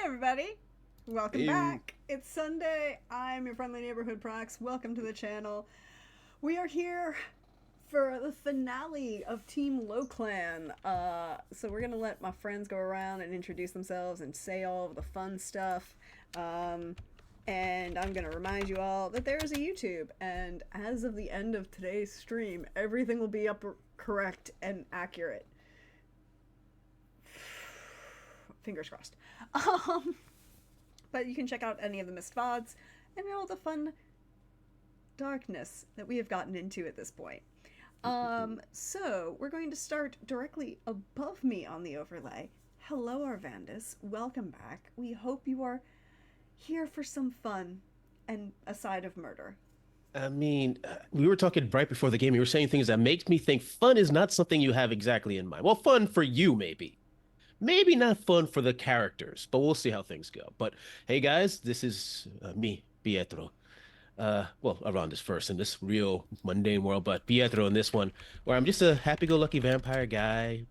everybody! Welcome Hey, back. It's Sunday. I'm your friendly neighborhood Prox. Welcome to the channel. We are here for the finale of Team Low Clan. So we're gonna let my friends go around and introduce themselves and say all of the fun stuff. Um, and I'm gonna remind you all that there is a YouTube, and as of the end of today's stream, everything will be up correct and accurate. Fingers crossed. Um, but you can check out any of the missed VODs and all the fun darkness that we have gotten into at this point. So we're going to start directly above me on the overlay. Hello, Arvandus. Welcome back. We hope you are here for some fun and a side of murder. we were talking right before the game. You were saying things that makes me think fun is not something you have exactly in mind. Well, fun for you, maybe. Maybe not fun for the characters, but we'll see how things go. But hey, guys, this is me, Pietro. Well, around this first in this real mundane world, but Pietro in this one, where I'm just a happy-go-lucky vampire guy,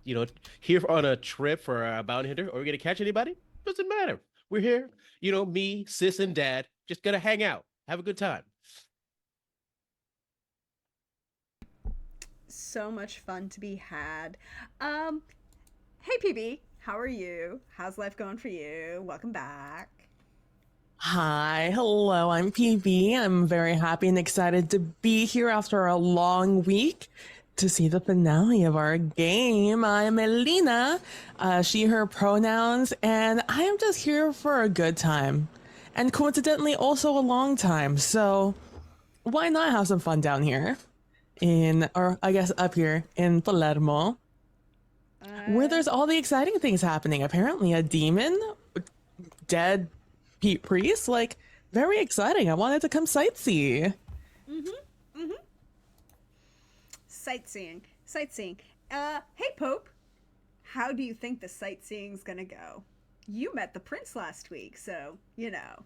here on a trip for a bounty hunter. Are we gonna catch anybody? Doesn't matter. We're here, me, sis, and dad, just gonna hang out, have a good time. So much fun to be had. Um, hey, PB. How are you? How's life going for you? Welcome back. Hi, hello, I'm PB. I'm very happy and excited to be here after a long week to see the finale of our game. I'm Elena, she, her pronouns, and I am just here for a good time. And coincidentally, also a long time. So why not have some fun down here or I guess up here in Palermo, where Uh, there's all the exciting things happening. Apparently, a demon, dead Pete Priest, like very exciting. I wanted to come sightsee. mm-hmm, mm-hmm. Sightseeing. Sightseeing. Hey, Pope. How do you think the sightseeing's gonna go? You met the prince last week, so, you know.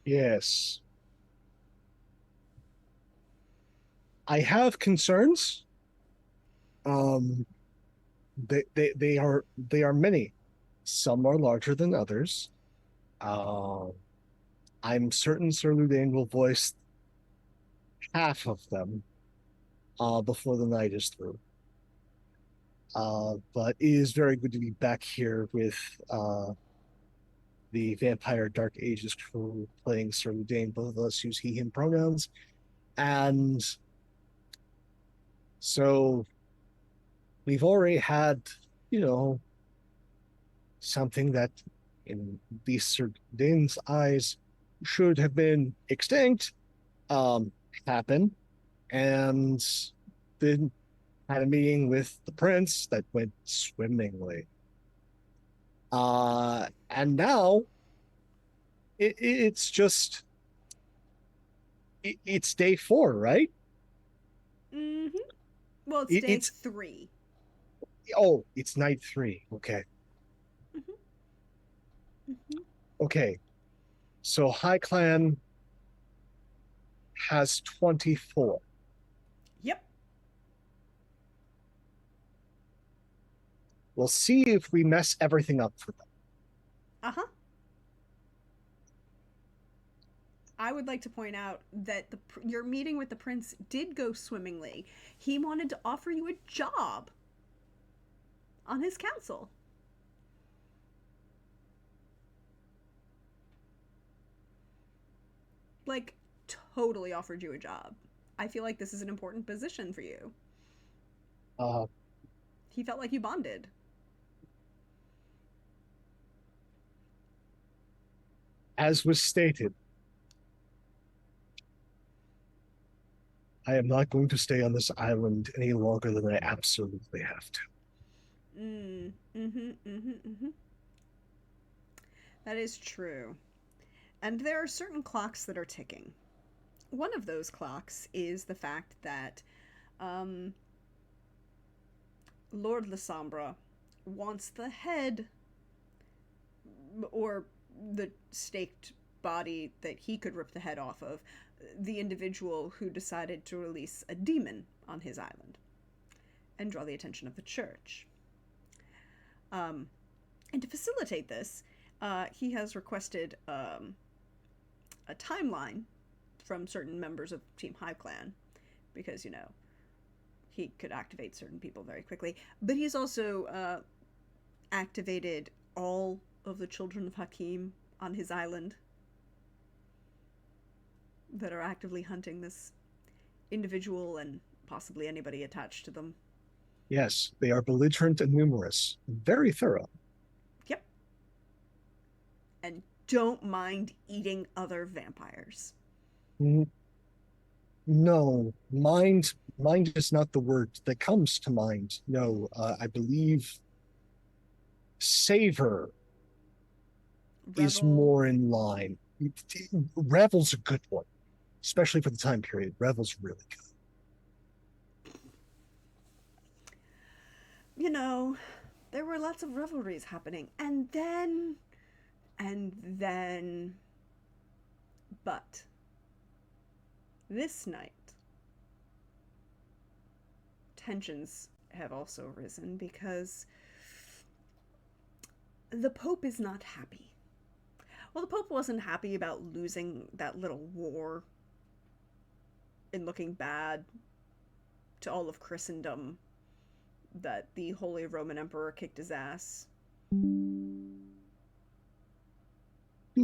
Yes. I have concerns. Um, they are many. Some are larger than others. Uh, I'm certain Sir Ludain will voice half of them before the night is through. But it is very good to be back here with the Vampire Dark Ages crew playing Sir Ludain. Both of us use he, him pronouns. And so we've already had, you know, something that in these Sardines' eyes should have been extinct, um, happen, and then had a meeting with the prince that went swimmingly. And now it's just it's day four, right? Mm-hmm. Well, it's It, day it's 3. oh, it's night three. Okay, Mm-hmm. Mm-hmm. okay. So High Clan has 24. Yep. We'll see if we mess everything up for them. Uh-huh. I would like to point out that your meeting with the prince did go swimmingly. He wanted to offer you a job on his council. Like, totally offered you a job. I feel like this is an important position for you. Uh, He felt like you bonded. as was stated, I am not going to stay on this island any longer than I absolutely have to. Mm-hmm, mm-hmm. That is true. And there are certain clocks that are ticking. One of those clocks is the fact that um, Lord Lasombra wants the head or the staked body that he could rip the head off of the individual who decided to release a demon on his island and draw the attention of the church. Um, And to facilitate this, he has requested a timeline from certain members of Team Hive Clan because, he could activate certain people very quickly. But he's also activated all of the children of Hakim on his island that are actively hunting this individual and possibly anybody attached to them. Yes, they are belligerent and numerous. Very thorough. Yep. And don't mind eating other vampires. No, mind is not the word that comes to mind. No, I believe savor is Revel. more in line. Revel's a good one, especially for the time period. Revel's really good. There were lots of revelries happening. And then, but this night, tensions have also risen because the Pope is not happy. Well, the Pope wasn't happy about losing that little war and looking bad to all of Christendom that the Holy Roman Emperor kicked his ass. To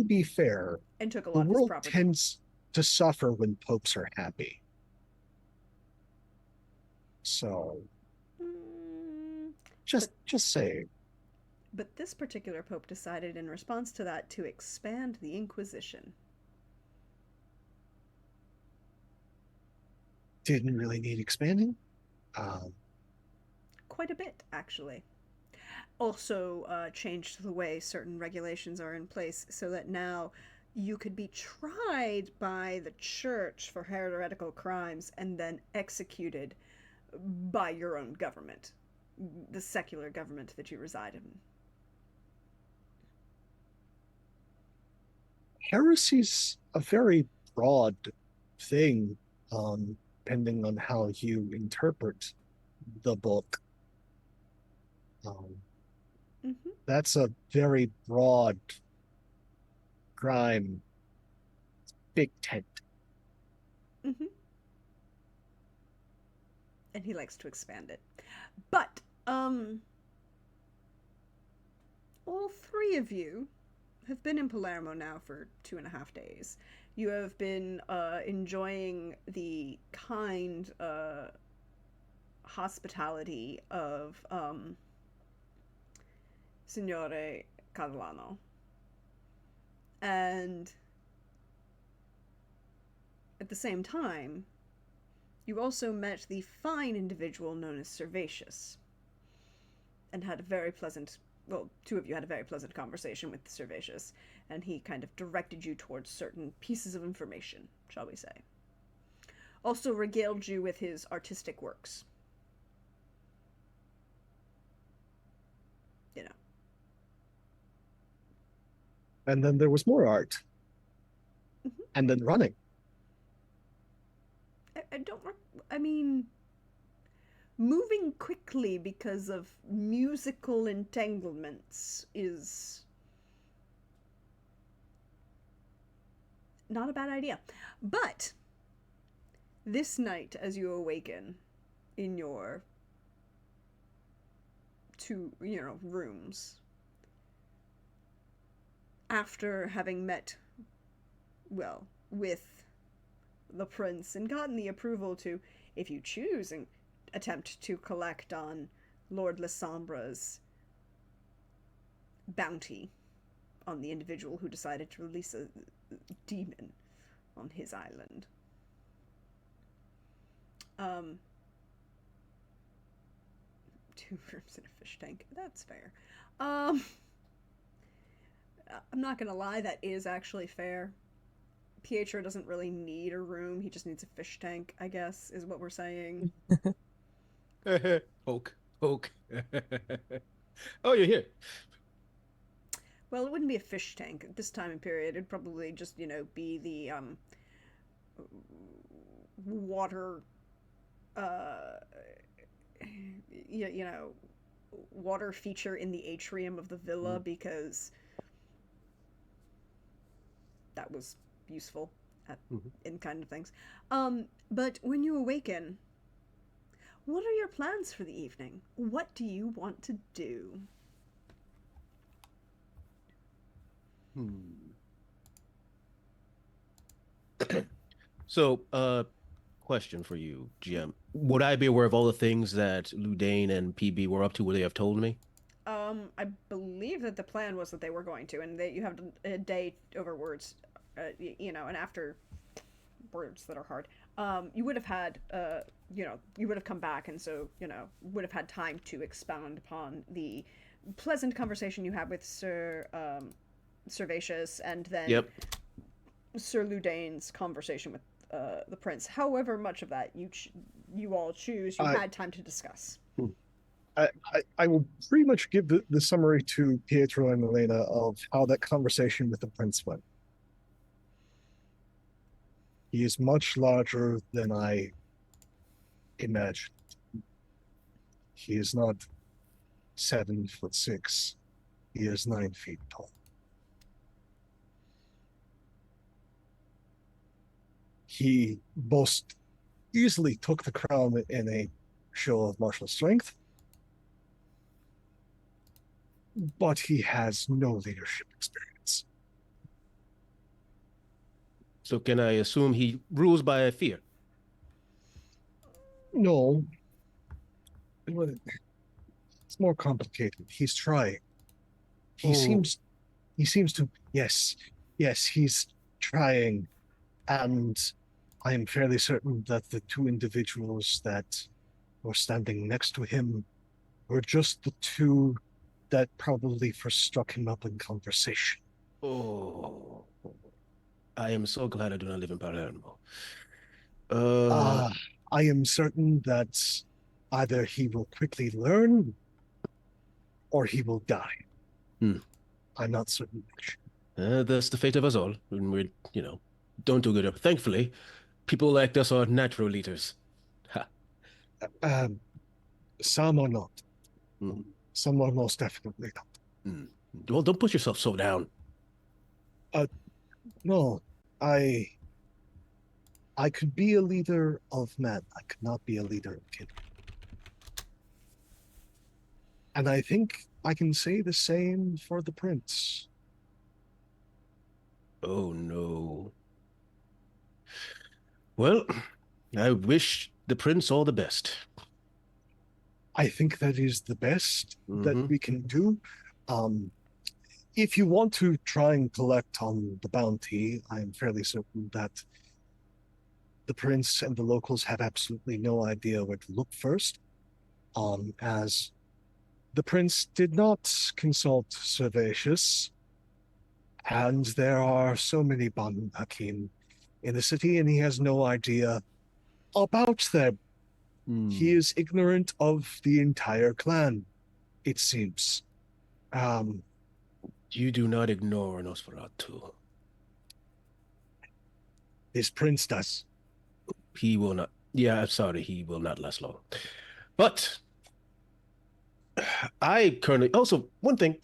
be fair, and took a the lot of his world property. tends to suffer when popes are happy. So, just saying. But this particular pope decided in response to that to expand the Inquisition. Didn't really need expanding. Quite a bit, actually. Also changed the way certain regulations are in place so that now you could be tried by the church for heretical crimes and then executed by your own government, the secular government that you reside in. Heresy's a very broad thing, depending on how you interpret the book. That's a very broad crime, big tent. And he likes to expand it. But, all three of you have been in Palermo now for 2.5 days. You have been enjoying the kind hospitality of Signore Catalano. And at the same time, you also met the fine individual known as Servatius and had a very pleasant, well, two of you had a very pleasant conversation with Servatius, and he kind of directed you towards certain pieces of information, shall we say. Also regaled you with his artistic works. And then there was more art. And then running. I mean, moving quickly because of musical entanglements is not a bad idea. But this night, as you awaken in your two, rooms, after having met, well, with the prince and gotten the approval to, if you choose, and attempt to collect on Lord Lissombra's bounty on the individual who decided to release a demon on his island. 2 rooms in a fish tank. That's fair. I'm not gonna lie, that is actually fair. Pietro doesn't really need a room, he just needs a fish tank, I guess, is what we're saying. Poke. Oh, you're here. Well, it wouldn't be a fish tank at this time and period. It'd probably just, be the water water feature in the atrium of the villa because that was useful in kind of things. But when you awaken, what are your plans for the evening? What do you want to do? So, question for you, GM. Would I be aware of all the things that Ludane and PB were up to? Would they have told me? I believe that the plan was that they were going to, and that you have a day over words, and after words that are hard, you would have had, you would have come back, and so, would have had time to expound upon the pleasant conversation you had with Sir Servatius, and then Sir Ludane's conversation with the prince. However much of that you all choose, you had time to discuss. I will pretty much give the summary to Pietro and Elena of how that conversation with the prince went. He is much larger than I imagined. He is not 7'6". He is 9 feet tall. He most easily took the crown in a show of martial strength, but he has no leadership experience. So can I assume he rules by fear? No. It's more complicated. He's trying. He seems to, yes, he's trying. And I am fairly certain that the two individuals that were standing next to him were just the two that probably first struck him up in conversation. Oh, I am so glad I do not live in Palermo. I am certain that either he will quickly learn or he will die. I'm not certain which. That's the fate of us all. When we're, don't do good. Thankfully, people like us are natural leaders. Ha. Some are not. Some are most definitely not. Well, don't put yourself so down. No, I could be a leader of men. I could not be a leader of kids. And I think I can say the same for the prince. Oh, no. Well, I wish the prince all the best. I think that is the best that we can do. If you want to try and collect on the bounty, I am fairly certain that the prince and the locals have absolutely no idea where to look first, as the prince did not consult Servatius, and there are so many Banu Hakim in the city, and he has no idea about them. He is ignorant of the entire clan, it seems. You do not ignore Nosferatu. This prince does. He will not. Yeah, I'm sorry. He will not last long. But I currently... Also, one thing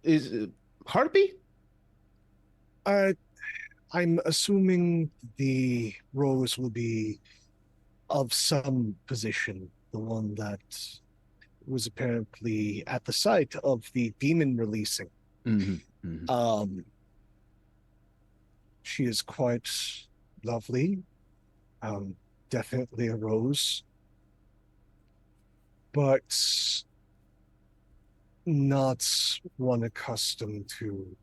is Harpy? I'm assuming the rose will be of some position, the one that was apparently at the site of the demon releasing. She is quite lovely, definitely a rose, but not one accustomed to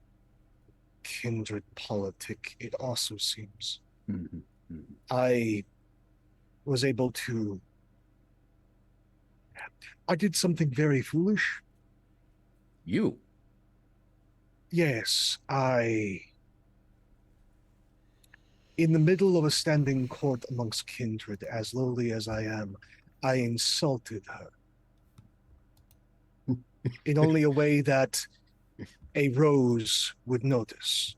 kindred politic, it also seems. I was able to... I did something very foolish. You? Yes, in the middle of a standing court amongst kindred, as lowly as I am, I insulted her. In only a way that a rose would notice.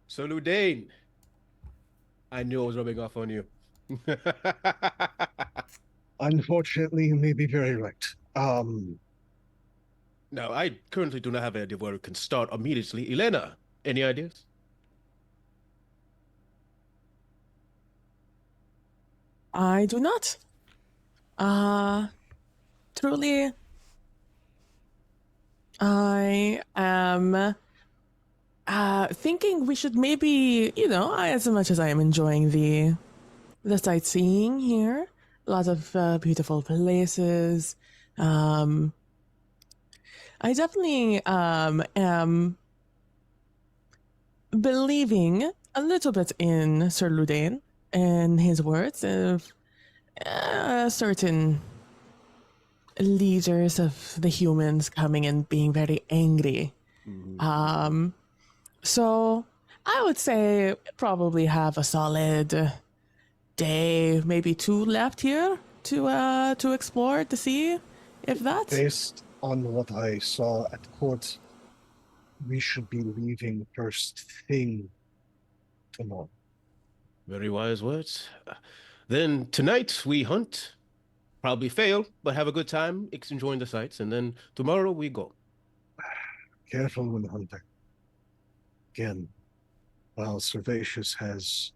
So, Ludane, I knew I was rubbing off on you. Unfortunately, you may be very right. Now, I currently do not have an idea where we can start immediately. Elena, any ideas? I do not. Uh, Truly, I am thinking we should maybe, as much as I am enjoying the sightseeing here, lots of beautiful places. Um, I definitely am believing a little bit in Sir Ludain and his words of certain leaders of the humans coming and being very angry. So I would say probably have a solid day, maybe two left here to explore to see if that's Based on what I saw at court, we should be leaving first thing tomorrow. Very wise words. Then tonight we hunt. Probably fail, but have a good time enjoying the sights. And then tomorrow we go. Careful when hunting. Again, while Servatius has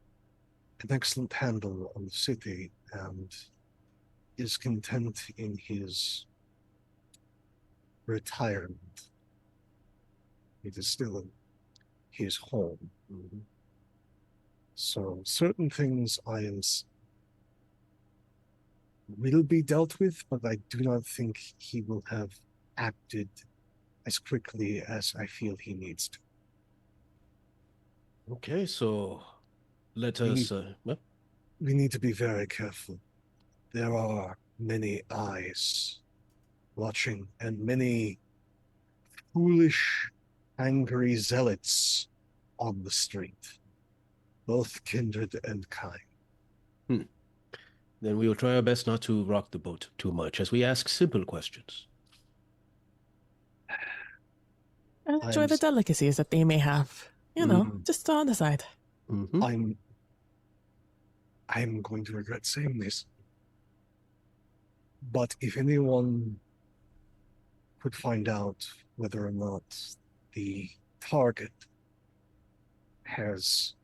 an excellent handle on the city and is content in his retirement, it is still his home. So certain things will be dealt with, but I do not think he will have acted as quickly as I feel he needs to. Okay, so let We us. We need to be very careful. There are many eyes watching and many foolish, angry zealots on the street, both kindred and kind. Then we will try our best not to rock the boat too much as we ask simple questions. and enjoy the delicacies that they may have. Just on the side. I'm going to regret saying this, but if anyone could find out whether or not the target has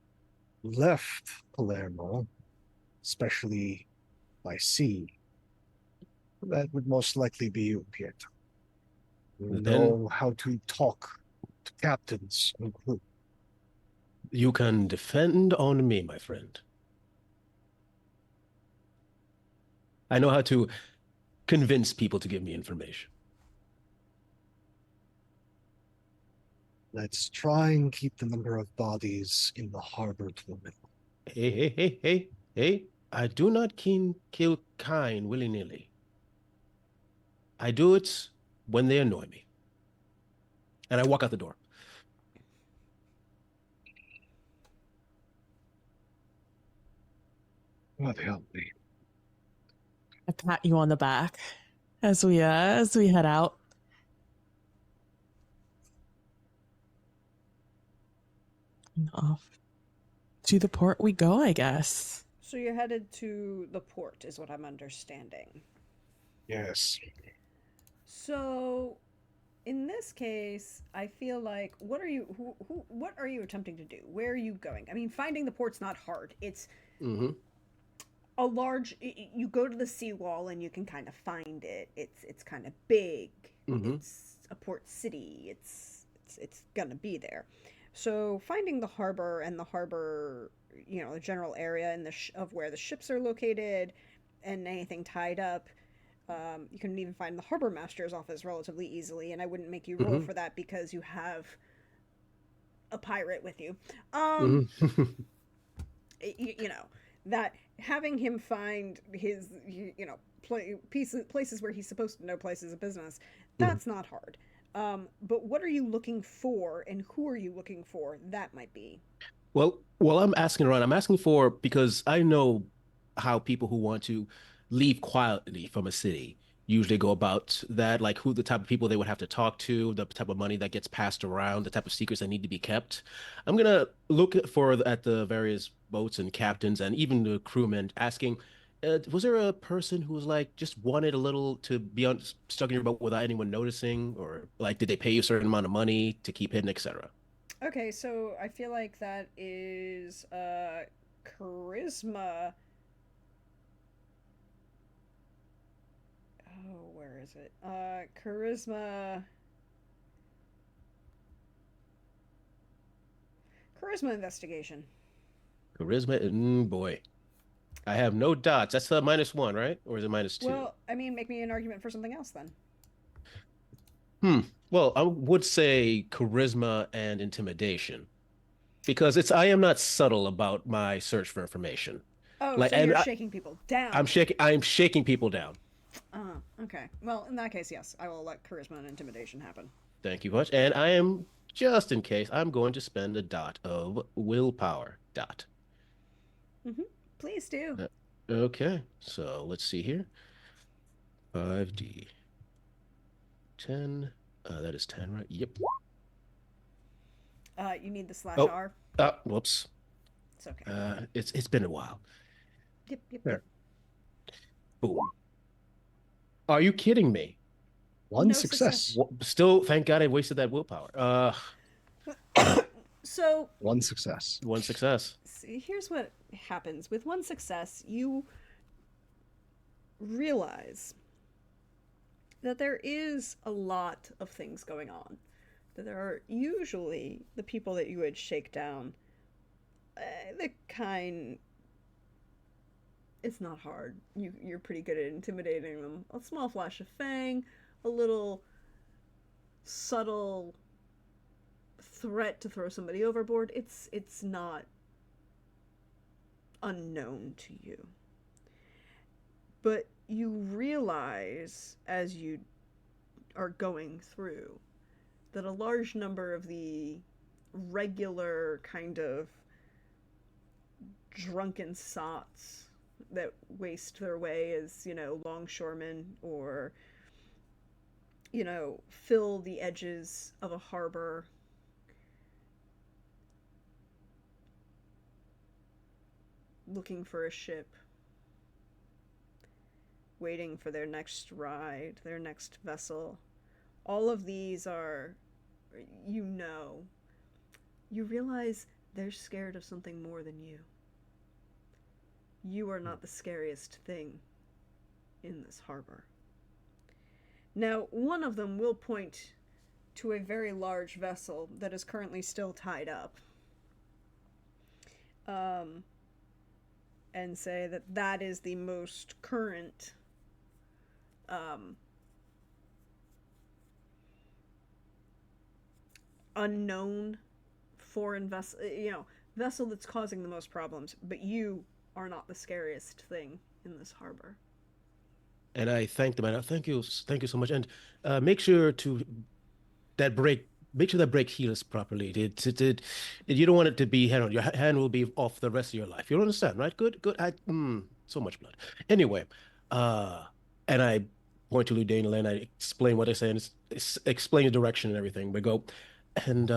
left Palermo, especially by sea, that would most likely be you, Pietro. You know how to talk to captains and crew. You can depend on me, my friend. I know how to convince people to give me information. Let's try and keep the number of bodies in the harbor to a minimum. Hey. I do not kill kine willy-nilly. I do it when they annoy me. And I walk out the door. God help me. I pat you on the back as we head out. And off to the port we go, I guess. So you're headed to the port, is what I'm understanding. Yes. So, in this case, I feel like what are you attempting to do? Where are you going? I mean, finding the port's not hard. It's a large. You go to the seawall and you can kind of find it. It's kind of big. It's a port city. It's gonna be there. So finding the harbor and the harbor, the general area and of where the ships are located, and anything tied up. You can even find the harbor master's office relatively easily, and I wouldn't make you roll for that because you have a pirate with you. That having him find his, places where he's supposed to know places of business, that's not hard. But what are you looking for, and who are you looking for? That might be. Well, I'm asking around, I'm asking for, because I know how people who want to leave quietly from a city usually go about that, like who the type of people they would have to talk to, the type of money that gets passed around, the type of secrets that need to be kept. I'm gonna look at the various boats and captains and even the crewmen, asking, was there a person who was like just wanted a little to be on stuck in your boat without anyone noticing, or like did they pay you a certain amount of money to keep hidden, etc.? Okay, so I feel like that is charisma. Oh, where is it? Charisma. Charisma investigation. Charisma, boy, I have no dots. That's the -1, right? Or is it -2? Well, I mean, make me an argument for something else then. Hmm. Well, I would say charisma and intimidation because I am not subtle about my search for information. Oh, Like, so and you're shaking people down. I'm shaking people down. Okay. Well, in that case, yes, I will let charisma and intimidation happen. Thank you much. And I am, just in case, I'm going to spend a dot of willpower. Dot. Mm-hmm. Please do. Uh, okay. So let's see here. 5D 10. That is 10, right? Yep. You need the slash Oh, R. whoops. It's okay. It's been a while. Yep. There. Boom. Are you kidding me? One No success. Still, thank God I wasted that willpower. So, One success. One success. see, here's what happens. With one success, you realize that there is a lot of things going on. That there are usually the people that you would shake down, the kind. It's not hard. You're pretty good at intimidating them. A small flash of fang, a little subtle threat to throw somebody overboard. It's not unknown to you. But you realize as you are going through that a large number of the regular kind of drunken sots that waste their way as, longshoremen or, fill the edges of a harbor, looking for a ship, waiting for their next ride, their next vessel. All of these are, you realize they're scared of something more than you. You are not the scariest thing in this harbor. Now, one of them will point to a very large vessel that is currently still tied up, and say that that is the most current unknown foreign vessel, vessel that's causing the most problems, but you are not the scariest thing in this harbor. And I thank them. And I thank you so much. And make sure to that break. Make sure that break heals properly. You don't want it to be hand on. Your hand will be off the rest of your life. You understand, right? Good. So much blood. Anyway, and I point to Ludane and I explain what I say and explain the direction and everything. We go, and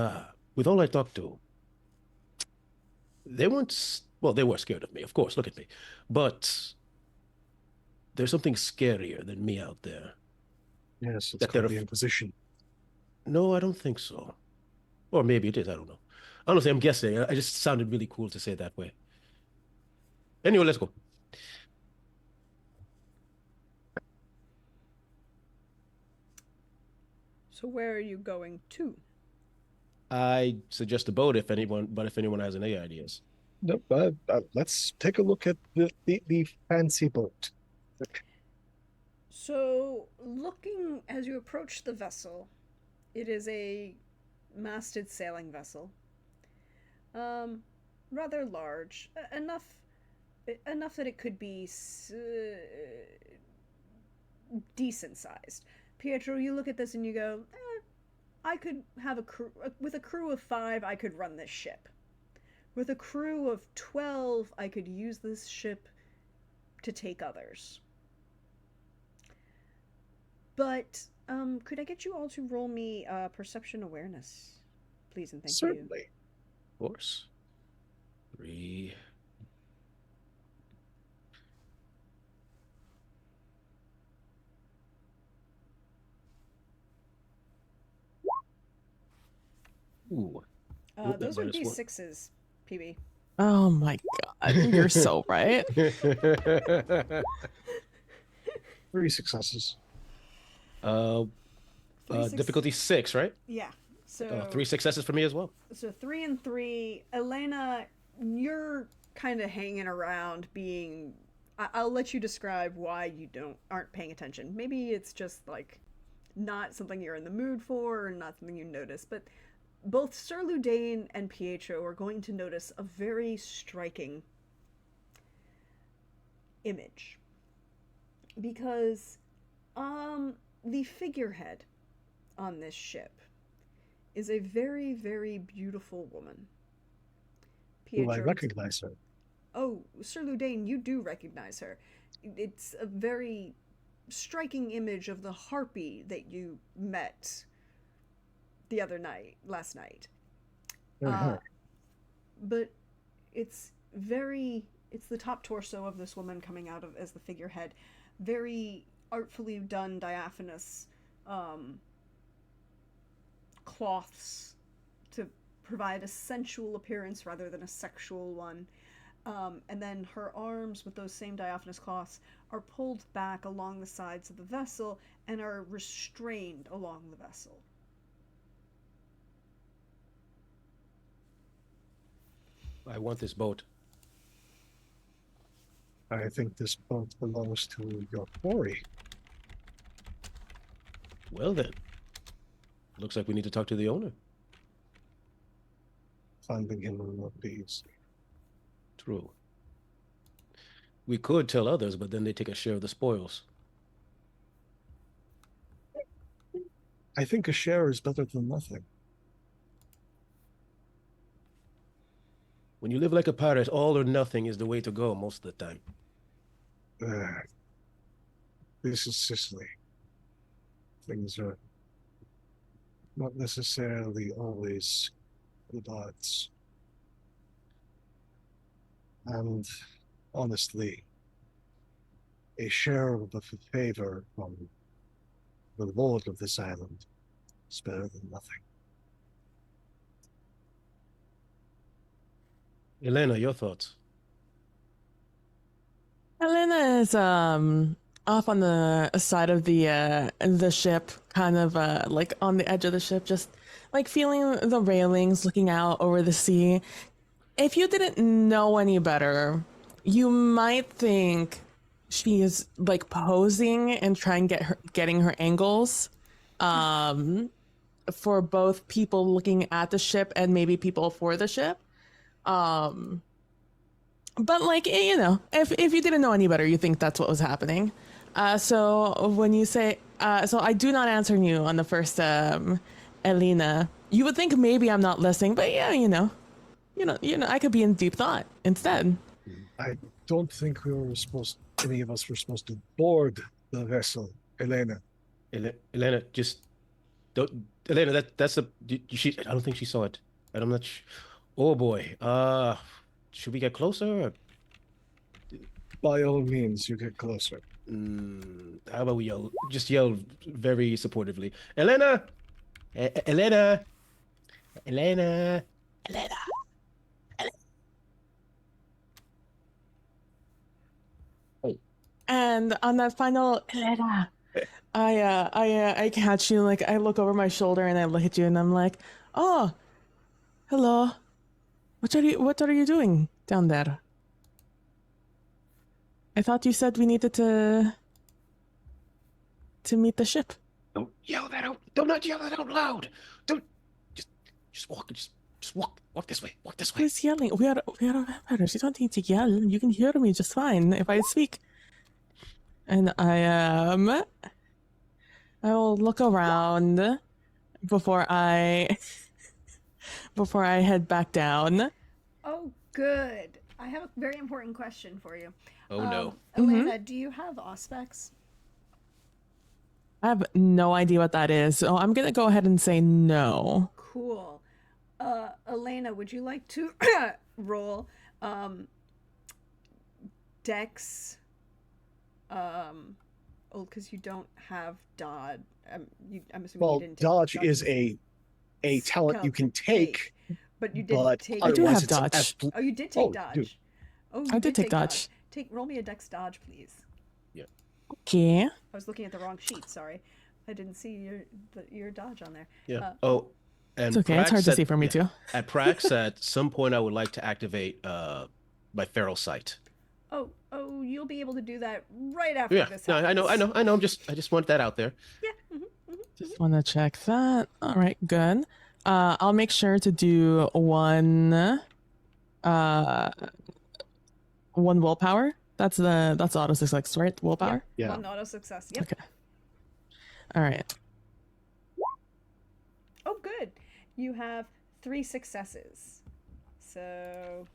with all I talked to, they weren't. Well, they were scared of me, of course. Look at me, but there's something scarier than me out there. Yes, it's That called they're the Inquisition. No, I don't think so. Or maybe it is. I don't know. Honestly, I'm guessing. I just sounded really cool to say it that way. Anyway, let's go. So where are you going to? I suggest a boat if anyone has any ideas. No, let's take a look at the fancy boat. So, looking as you approach the vessel, it is a masted sailing vessel. Rather large, enough that it could be decent sized. Pietro, you look at this and you go, I could have a crew with a crew of 5. I could run this ship. With a crew of 12, I could use this ship to take others. But could I get you all to roll me perception awareness, please and thank you. Certainly. Of course. 3. Ooh. Whoop, that Those are -1. D6s, PB. Oh my god, you're so right. 3 successes. Difficulty 6, right? Yeah. So 3 successes for me as well. So 3 and 3. Elena, you're kind of hanging around being... I'll let you describe why you aren't paying attention. Maybe it's just like not something you're in the mood for or not something you notice, but both Sir Ludain and Pietro are going to notice a very striking image. Because the figurehead on this ship is a very, very beautiful woman. Do I Pietro, recognize her? oh, Sir Ludain, you do recognize her. It's a very striking image of the harpy that you met last night. Uh-huh. But it's the top torso of this woman coming out of as the figurehead. Very artfully done diaphanous cloths to provide a sensual appearance rather than a sexual one. And then her arms with those same diaphanous cloths are pulled back along the sides of the vessel and are restrained along the vessel. I want this boat. I think this boat belongs to your quarry. Well then. Looks like we need to talk to the owner. Finding him will not be easy. True. We could tell others, but then they take a share of the spoils. I think a share is better than nothing. When you live like a pirate, all or nothing is the way to go most of the time. This is Sicily. Things are not necessarily always good odds. And honestly, a share of the favor from the lord of this island is better than nothing. Elena, your thoughts? Elena is off on the side of the ship, kind of like on the edge of the ship, just like feeling the railings, looking out over the sea. If you didn't know any better, you might think she is like posing and trying getting her angles for both people looking at the ship and maybe people for the ship. But like, you know, if you didn't know any better, you think that's what was happening. So when you say, so I do not answer you on the first, Elena, you would think maybe I'm not listening, but yeah, you know, I could be in deep thought instead. I don't think any of us were supposed to board the vessel, Elena. Elena, just don't. Elena, that's a. I don't think she saw it, and I'm not. Oh boy. Should we get closer? Or... By all means, you get closer. How about we just yell very supportively, Elena, Elena, Elena, Elena. And on that final Elena, I catch you, like I look over my shoulder and I look at you and I'm like, oh, hello. What are you doing down there? I thought you said we needed to meet the ship. Don't yell that out. Don't not yell that out loud. Don't just walk. Just walk. Walk this way. Walk this way. Who's yelling? We are vampires. You don't need to yell. You can hear me just fine if I speak. And I will look around before I head back down. Oh, good. I have a very important question for you. Oh no. Elena, do you have auspex? I have no idea what that is, so I'm gonna go ahead and say no. Cool. Elena, would you like to roll Dex? Because you don't have dodge. I'm assuming you Well, didn't take dodge is a talent you can take, but you didn't but take. I do otherwise have it's dodge. Oh, you did take Oh, dodge. dude. Oh, you I did take dodge. Roll me a Dex dodge, please. Okay. I was looking at the wrong sheet. Sorry, I didn't see your dodge on there. Yeah. Oh, and It's okay. It's hard to see for me too. At Prax, at some point, I would like to activate my feral sight. Oh, you'll be able to do that right after this. No, Happens. I know. I just want that out there. Yeah. Just want to check that. All right, good. I'll make sure to do one willpower. That's auto success, right? Willpower. Yeah. One auto success. Yep. Okay. All right. Oh, good. You have 3 successes. So.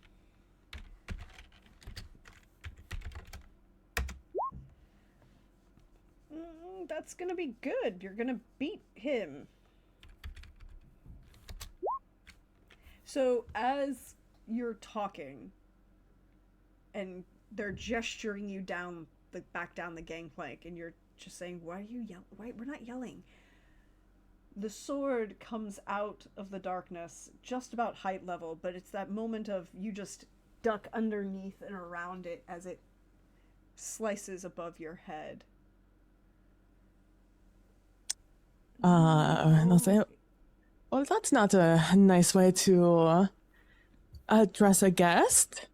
That's gonna be good. You're gonna beat him. So, as you're talking, and they're gesturing you back down the gangplank, and you're just saying, "Why are you yelling? Why we're not yelling?" The sword comes out of the darkness, just about height level, but it's that moment of you just duck underneath and around it as it slices above your head. They'll say, well, that's not a nice way to address a guest.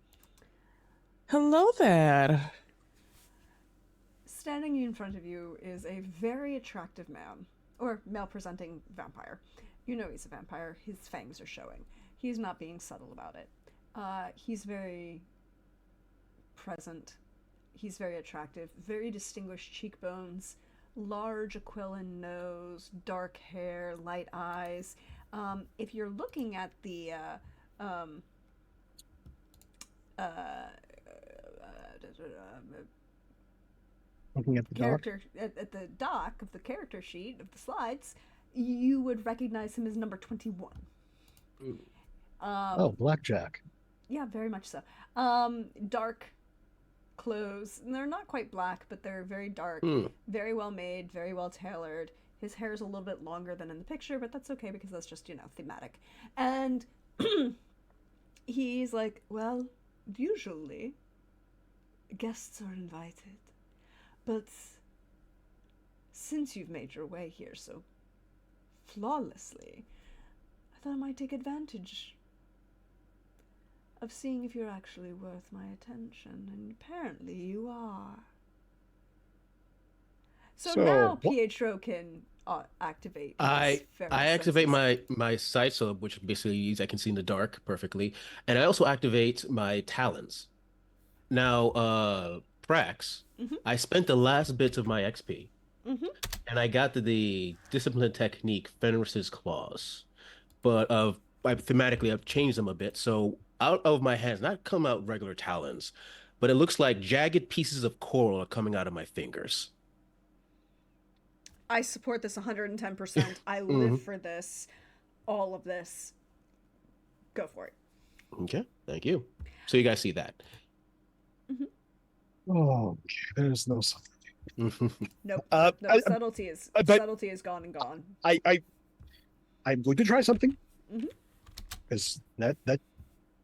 Hello there. Standing in front of you is a very attractive man, or male-presenting vampire. You know he's a vampire. His fangs are showing. He's not being subtle about it. He's very present. He's very attractive. Very distinguished cheekbones. Large aquiline nose, dark hair, light eyes. If you're looking at the Looking at the dock. character at the dock of the character sheet of the slides, you would recognize him as number 21. Oh, blackjack. Yeah, very much so. Dark clothes. And they're not quite black, but they're very dark, very well made, very well tailored. His hair is a little bit longer than in the picture, but that's okay because that's just, thematic. And he's like, well, usually guests are invited, but since you've made your way here so flawlessly, I thought I might take advantage of seeing if you're actually worth my attention, and apparently you are. So now Pietro can activate. I activate my sight, so which basically means I can see in the dark perfectly, and I also activate my talons. Now, Prax, I spent the last bits of my XP, and I got the discipline technique Fenris's Claws, but thematically I've changed them a bit. So out of my hands, not come out regular talons, but it looks like jagged pieces of coral are coming out of my fingers. I support this 110%. I live for this. All of this. Go for it. Okay, thank you. So you guys see that? Oh, there's no subtlety. Nope. Subtlety is gone and gone. I'm going to try something. Because that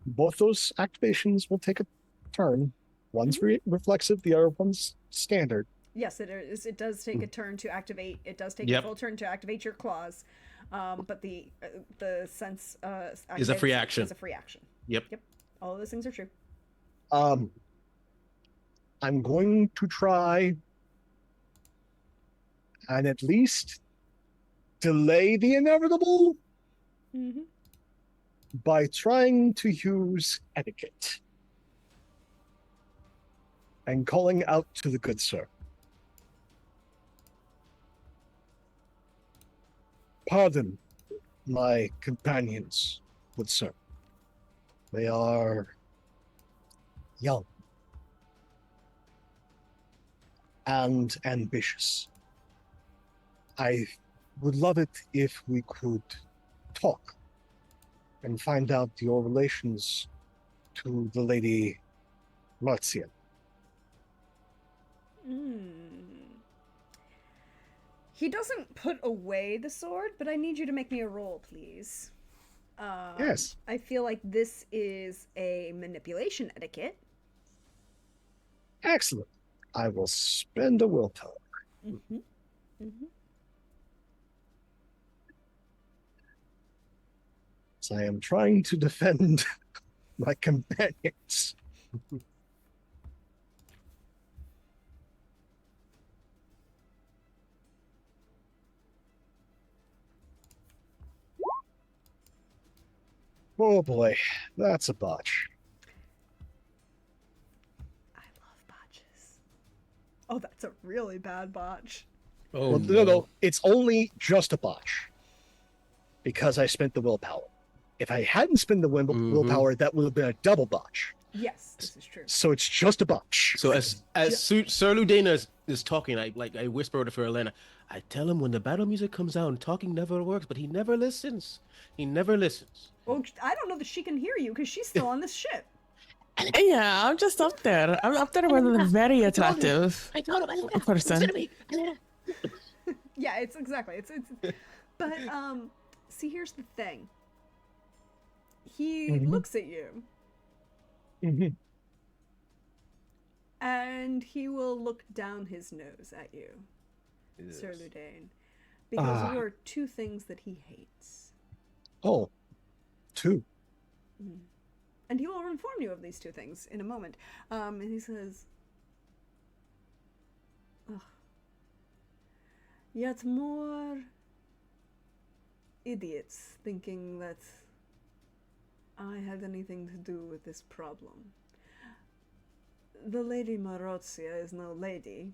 both those activations will take a turn. One's reflexive, the other one's standard. Yes, it is. It does take a turn to activate. It does take a full turn to activate your claws. But the sense is a free action. Is a free action. Yep. All of those things are true. I'm going to try and at least delay the inevitable by trying to use etiquette and calling out to the good sir. Pardon my companions, good sir. They are young and ambitious. I would love it if we could talk and find out your relations to the Lady Marcia. He doesn't put away the sword, but I need you to make me a roll, please. Yes. I feel like this is a manipulation etiquette. Excellent. I will spend a willpower. Mm-hmm. Mm-hmm. So I am trying to defend my companions. Oh boy, that's a botch. I love botches. Oh, that's a really bad botch. Oh, Well, no, it's only just a botch because I spent the willpower. If I hadn't spent the willpower, that would have been a double botch. Yes, this is true. So it's just a botch. So as Sir Ludena is talking, I whisper to Elena. I tell him when the battle music comes out, talking never works, but he never listens. He never listens. Well, I don't know that she can hear you because she's still on this ship. Yeah, I'm just up there. I'm up there with a very attractive person. Yeah, it's exactly. It's but see, here's the thing. He looks at you. And he will look down his nose at you, yes. Sir Ludane, because you are two things that he hates. Oh, two. And he will inform you of these two things in a moment. And he says, yet more idiots thinking that I had anything to do with this problem. The Lady Marozia is no lady.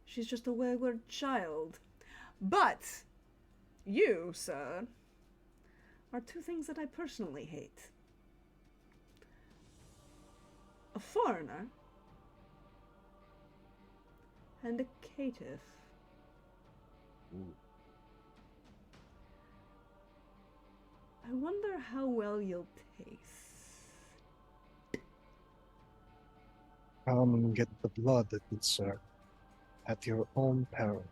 She's just a wayward child. But you, sir, are two things that I personally hate. A foreigner and a caitiff. Ooh. I wonder how well you'll taste. Come and get the blood, good sir, at your own peril.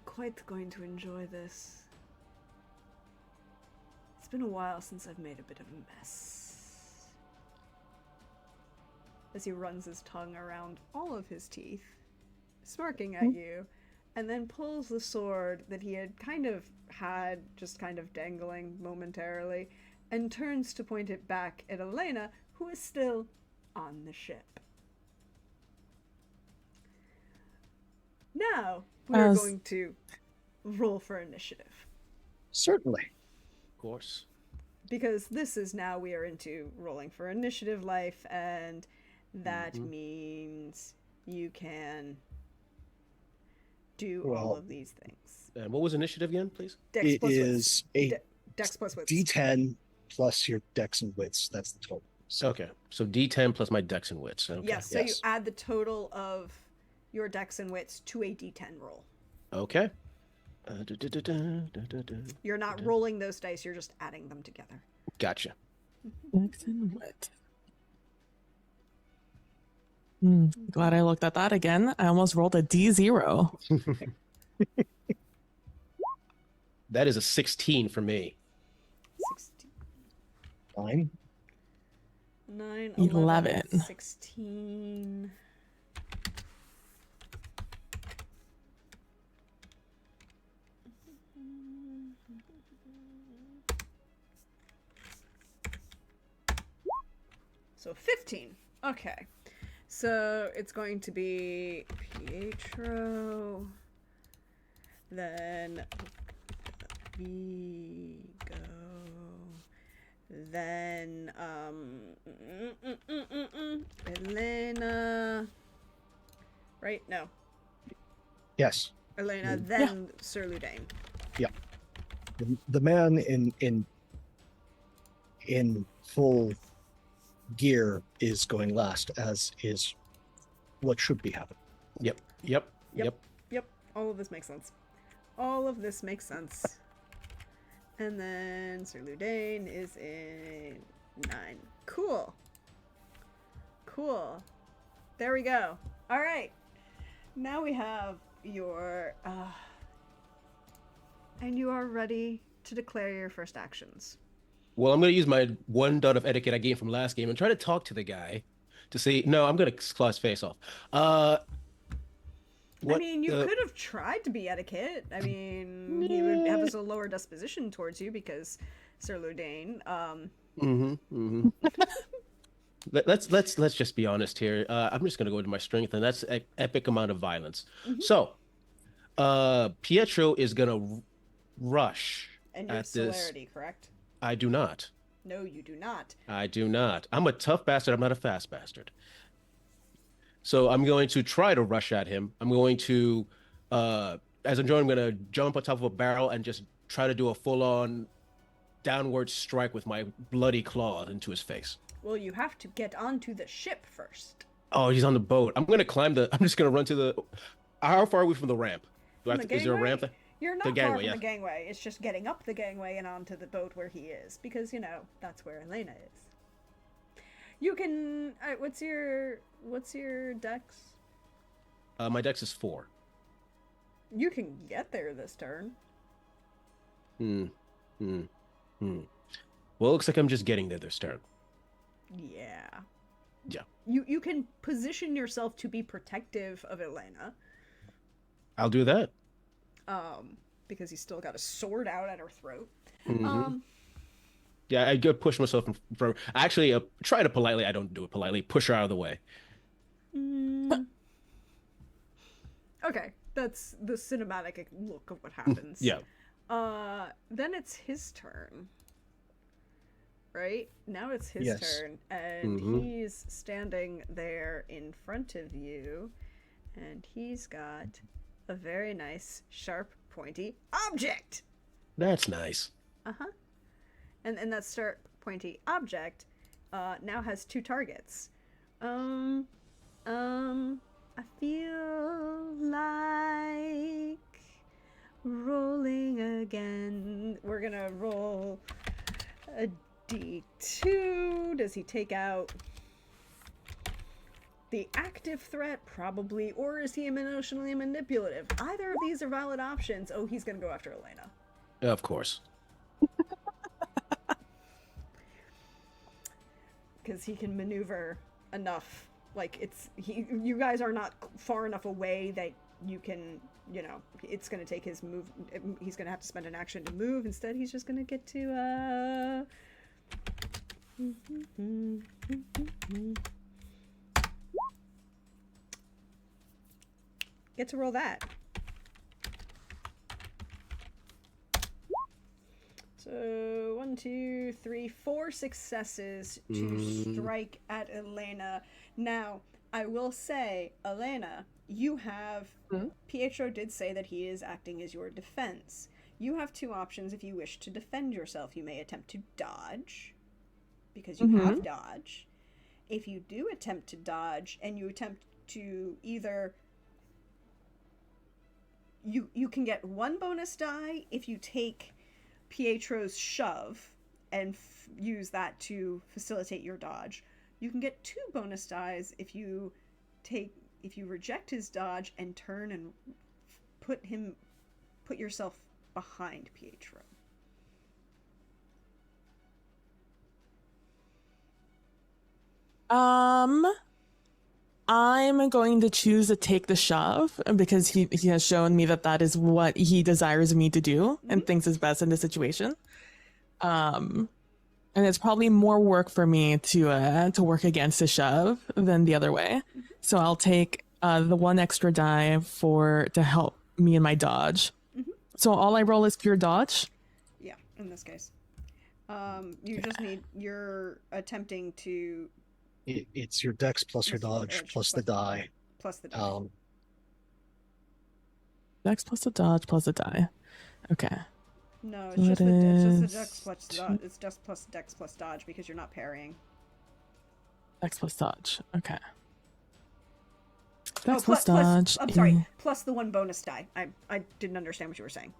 Quite going to enjoy this. It's been a while since I've made a bit of a mess. As he runs his tongue around all of his teeth, smirking at you, and then pulls the sword that he had just kind of dangling momentarily, and turns to point it back at Elena, who is still on the ship. Now, we're going to roll for initiative. Certainly. Of course. Because this is now we are into rolling for initiative life, and that means you can do all of these things. And what was initiative again, please? Dex plus is wits. Dex plus wits. D10 plus your dex and wits. That's the total. So, okay, so D10 plus my dex and wits. Okay. Yes, so you add the total of your dex and wits to a D10 roll. Okay. You're not rolling those dice, you're just adding them together. Gotcha. Dex and wit. Glad I looked at that again. I almost rolled a D0. That is a 16 for me. 16. 9. 11. 16. So 15. Okay. So it's going to be Pietro, then Vigo, then Elena. Right? No. Yes. Elena, then Sir Ludane. Yeah. The man in full gear is going last, as is what should be happening. Yep. Yep. All of this makes sense. All of this makes sense. And then Sir Ludain is in 9. Cool. Cool. There we go. All right. Now we have your... and you are ready to declare your first actions. Well, I'm going to use my 1 dot of etiquette I gained from last game and try to talk to the guy to see. No, I'm going to claw his face off. I mean, you could have tried to be etiquette. I mean, he would have a lower disposition towards you because Sir Ludain. Let's just be honest here. I'm just going to go into my strength, and that's an epic amount of violence. So, Pietro is going to rush And you have at this. celerity, correct? I do not. No, you do not. I do not. I'm a tough bastard. I'm not a fast bastard. So I'm going to try to rush at him. I'm going to, as I'm going to jump on top of a barrel and just try to do a full-on downward strike with my bloody claw into his face. Well, you have to get onto the ship first. Oh, he's on the boat. I'm going to climb I'm just going to run to the... How far are we from the ramp? Is there a ramp there? You're not The far gangway, from the gangway. It's just getting up the gangway and onto the boat where he is. Because, that's where Elena is. You can... what's your dex? My dex is 4. You can get there this turn. Well, it looks like I'm just getting there this turn. Yeah. Yeah. You can position yourself to be protective of Elena. I'll do that. Because he's still got a sword out at her throat. Yeah, I go push myself in front. Actually, try to politely. I don't do it politely. Push her out of the way. Okay, that's the cinematic look of what happens. Yeah. Then it's his turn. Right? Now it's his Yes. turn, and he's standing there in front of you, and he's got a very nice, sharp, pointy object. That's nice. And that sharp, pointy object now has 2 targets. I feel like rolling again. We're gonna roll a D2. Does he take out the active threat? Probably. Or is he emotionally manipulative? Either of these are valid options. Oh, he's gonna go after Elena. Of course. Because he can maneuver enough. Like, you guys are not far enough away that you can, it's going to take his move. He's going to have to spend an action to move. Instead, he's just going to get to, get to roll that. So 1, 2, 3, 4 successes to strike at Elena. Now, I will say, Elena, you have... Pietro did say that he is acting as your defense. You have 2 options if you wish to defend yourself. You may attempt to dodge, because you have dodge. If you do attempt to dodge, and you attempt to either... You can get 1 bonus die if you take Pietro's shove and use that to facilitate your dodge. You can get 2 bonus dies if you reject his dodge and turn and put yourself behind Pietro. I'm going to choose to take the shove because he has shown me that is what he desires me to do and thinks is best in this situation. And it's probably more work for me to work against the shove than the other way. So I'll take the 1 extra die to help me in my dodge. So all I roll is pure dodge? Yeah, in this case. You're attempting to... It's your dex plus your dodge plus the die. Plus the die. Dex plus the dodge plus the die. Okay. No, it's So just it the is dex plus dodge. It's just plus dex plus dodge because you're not parrying. Dex plus dodge. Okay. Dex plus, plus dodge. I'm sorry, plus the 1 bonus die. I didn't understand what you were saying.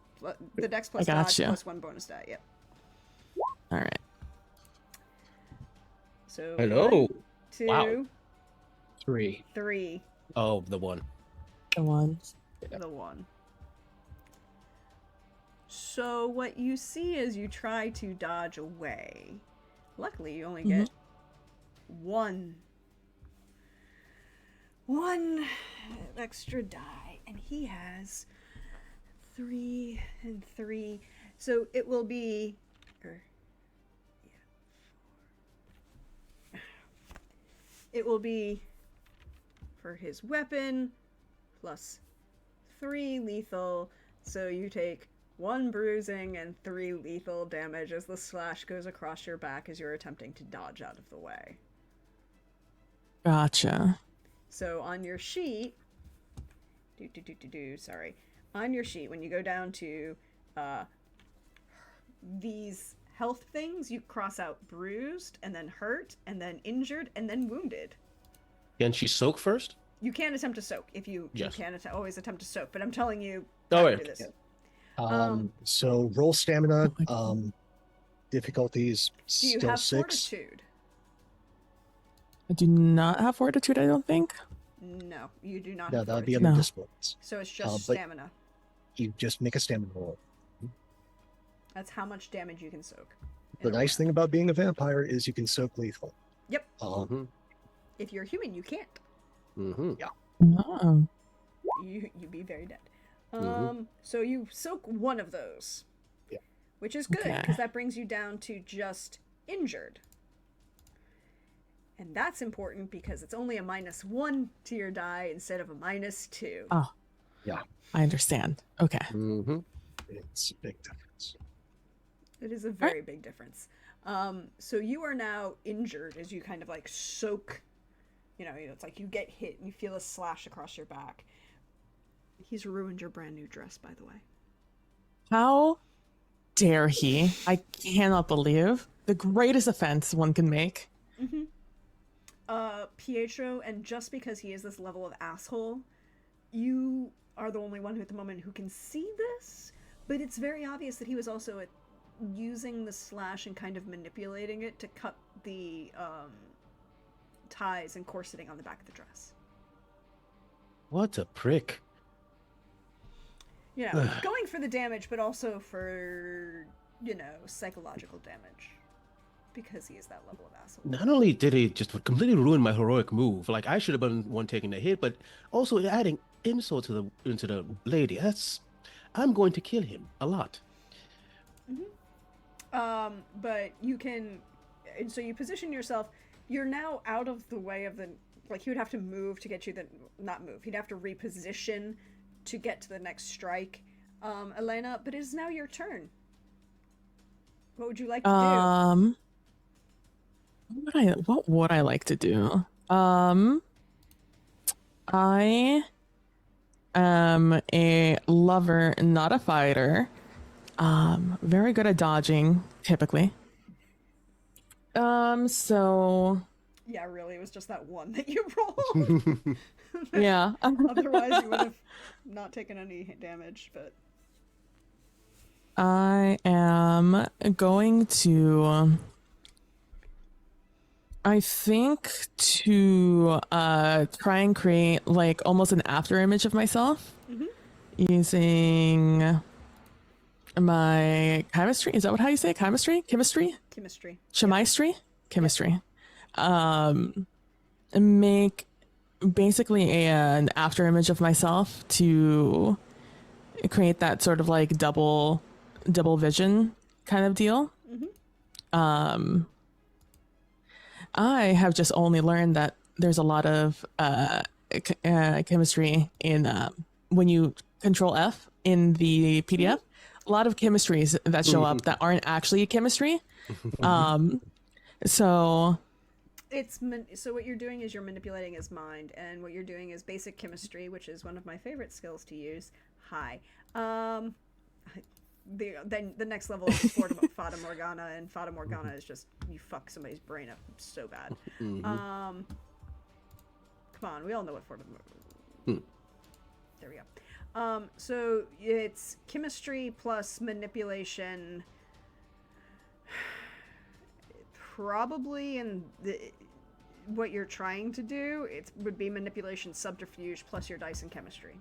The dex plus I dodge gotcha. plus 1 bonus die. Yep. All right. So Hello. 1, 2, Wow. 3. 3, Oh, the one. The one. the 1. So what you see is you try to dodge away. Luckily, you only get one extra die, and he has 3 and 3. So it will be, it will be for his weapon plus 3 lethal. So you take 1 bruising and 3 lethal damage as the slash goes across your back as you're attempting to dodge out of the way. Gotcha. So on your sheet, sorry. On your sheet, when you go down to these health things, you cross out bruised, and then hurt, and then injured, and then wounded. Can she soak first? You can attempt to soak if you Yes. can always attempt to soak, but I'm telling you Oh, how to wait. do this. So roll stamina. Oh my Difficulties Do you still have 6. fortitude? I do not have fortitude, I don't think. No, you do not No, have that would be fortitude. under No. disciplines. So it's just but- stamina. You just make a stamina roll. That's how much damage you can soak. The in a nice round. thing about being a vampire is you can soak lethal. Yep. Mm-hmm. If you're human, you can't. Mm-hmm. Oh. You'd be very dead. Mhm. So you soak 1 of those. Yeah. Which is good, Okay. because that brings you down to just injured. And that's important because it's only a -1 to your die instead of a -2. Oh. Yeah. I understand. Okay. Mm-hmm. It's a big difference. It is a very big difference. So you are now injured as you kind of like soak. It's like you get hit and you feel a slash across your back. He's ruined your brand new dress, by the way. How dare he? I cannot believe the greatest offense one can make. Pietro, and just because he is this level of asshole, you are the only one who at the moment who can see this, but it's very obvious that he was also using the slash and kind of manipulating it to cut the ties and corseting on the back of the dress. What a prick. Going for the damage, but also for, psychological damage. Because he is that level of asshole. Not only did he just completely ruin my heroic move, like I should have been one taking the hit, but also adding insult into the lady. I'm going to kill him a lot. But you can, and so you position yourself, you're now out of the way of he would have to move to get you not move, he'd have to reposition to get to the next strike, Elena, but it is now your turn. What would you like to do? What would I like to do? I am a lover, not a fighter. Very good at dodging, typically. So Yeah, really, it was just that one that you rolled. yeah. Otherwise, you would have not taken any damage, but... I am going to, I think, to try and create like almost an after image of myself using my chemistry. Is that how you say it? Chemistry? Chemistry. Chemistry. Make basically an after image of myself to create that sort of like double vision kind of deal. I have just only learned that there's a lot of chemistry in when you control F in the PDF, a lot of chemistries that show up that aren't actually chemistry. So so what you're doing is you're manipulating his mind, and what you're doing is basic chemistry, which is one of my favorite skills to use. The next level is Fata Morgana, and Fata Morgana is just, you fuck somebody's brain up so bad. Come on, we all know what Hmm. There we go. So it's chemistry plus manipulation. Probably in what you're trying to do, it would be manipulation subterfuge plus your dice and chemistry.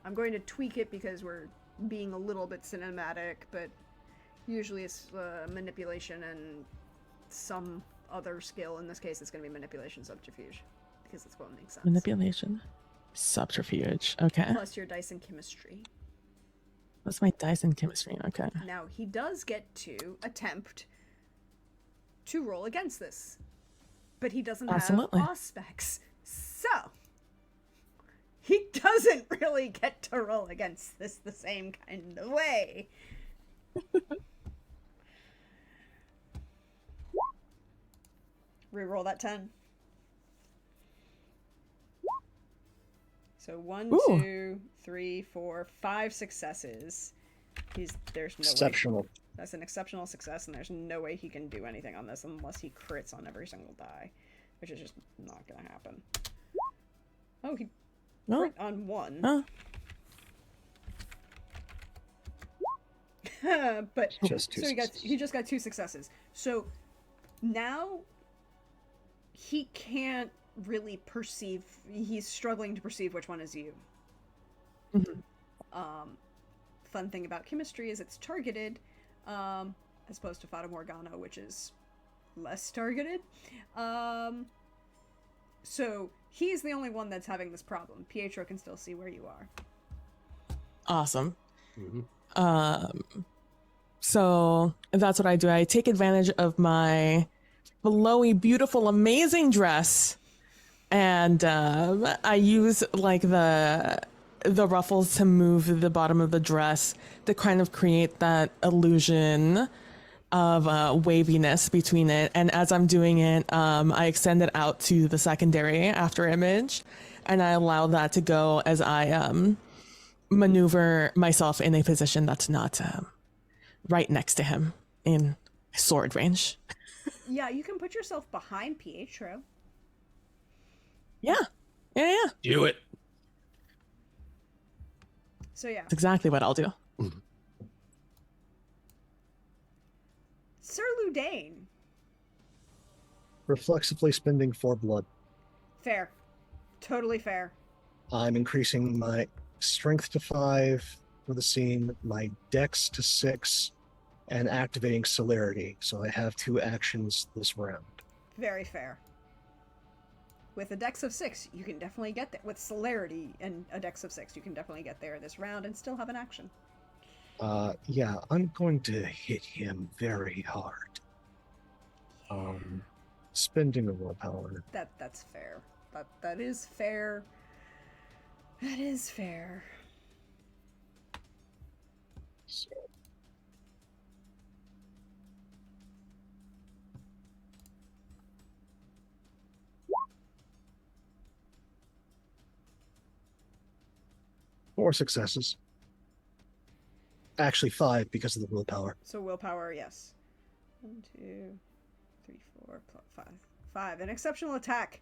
I'm going to tweak it because we're being a little bit cinematic, but usually it's manipulation and some other skill. In this case, it's going to be manipulation subterfuge because that's what makes sense. Manipulation. Subterfuge. Okay. Plus your dice and chemistry. What's my dice in chemistry? Okay. Now, he does get to attempt to roll against this, but he doesn't Absolutely. have specs. So, he doesn't really get to roll against this the same kind of way. Reroll that 10. So 1, Ooh. 2, 3, 4, 5 successes. There's no way. Exceptional. That's an exceptional success, and there's no way he can do anything on this unless he crits on every single die, which is just not gonna happen. Oh, he crit on 1. Oh. But Just two so successes. he just got 2 successes. So now he can't really perceive. He's struggling to perceive which one is you. Mhm. Fun thing about chemistry is it's targeted, as opposed to Fata Morgana, which is less targeted. So he's the only one that's having this problem. Pietro can still see where you are. Awesome. Mm-hmm. So that's what I do. I take advantage of my flowy, beautiful, amazing dress, and I use like the ruffles to move the bottom of the dress to kind of create that illusion of waviness between it. And as I'm doing it, I extend it out to the secondary after image, and I allow that to go as I maneuver myself in a position that's not right next to him in sword range. Yeah, you can put yourself behind Pietro. Yeah. Do it. So yeah, That's exactly what I'll do. Sir Ludain. Reflexively spending 4 blood. Fair. Totally fair. I'm increasing my strength to 5 for the scene, my dex to 6, and activating celerity. So I have 2 actions this round. Very fair. With a dex of 6, you can definitely get there. With celerity and a dex of 6, you can definitely get there this round and still have an action. Yeah, I'm going to hit him very hard. Spending a willpower. That's fair. That is fair. That is fair. So, four successes. Actually, 5 because of the willpower. So willpower, yes. 1, 2, 3, 4, 5. 5. An exceptional attack.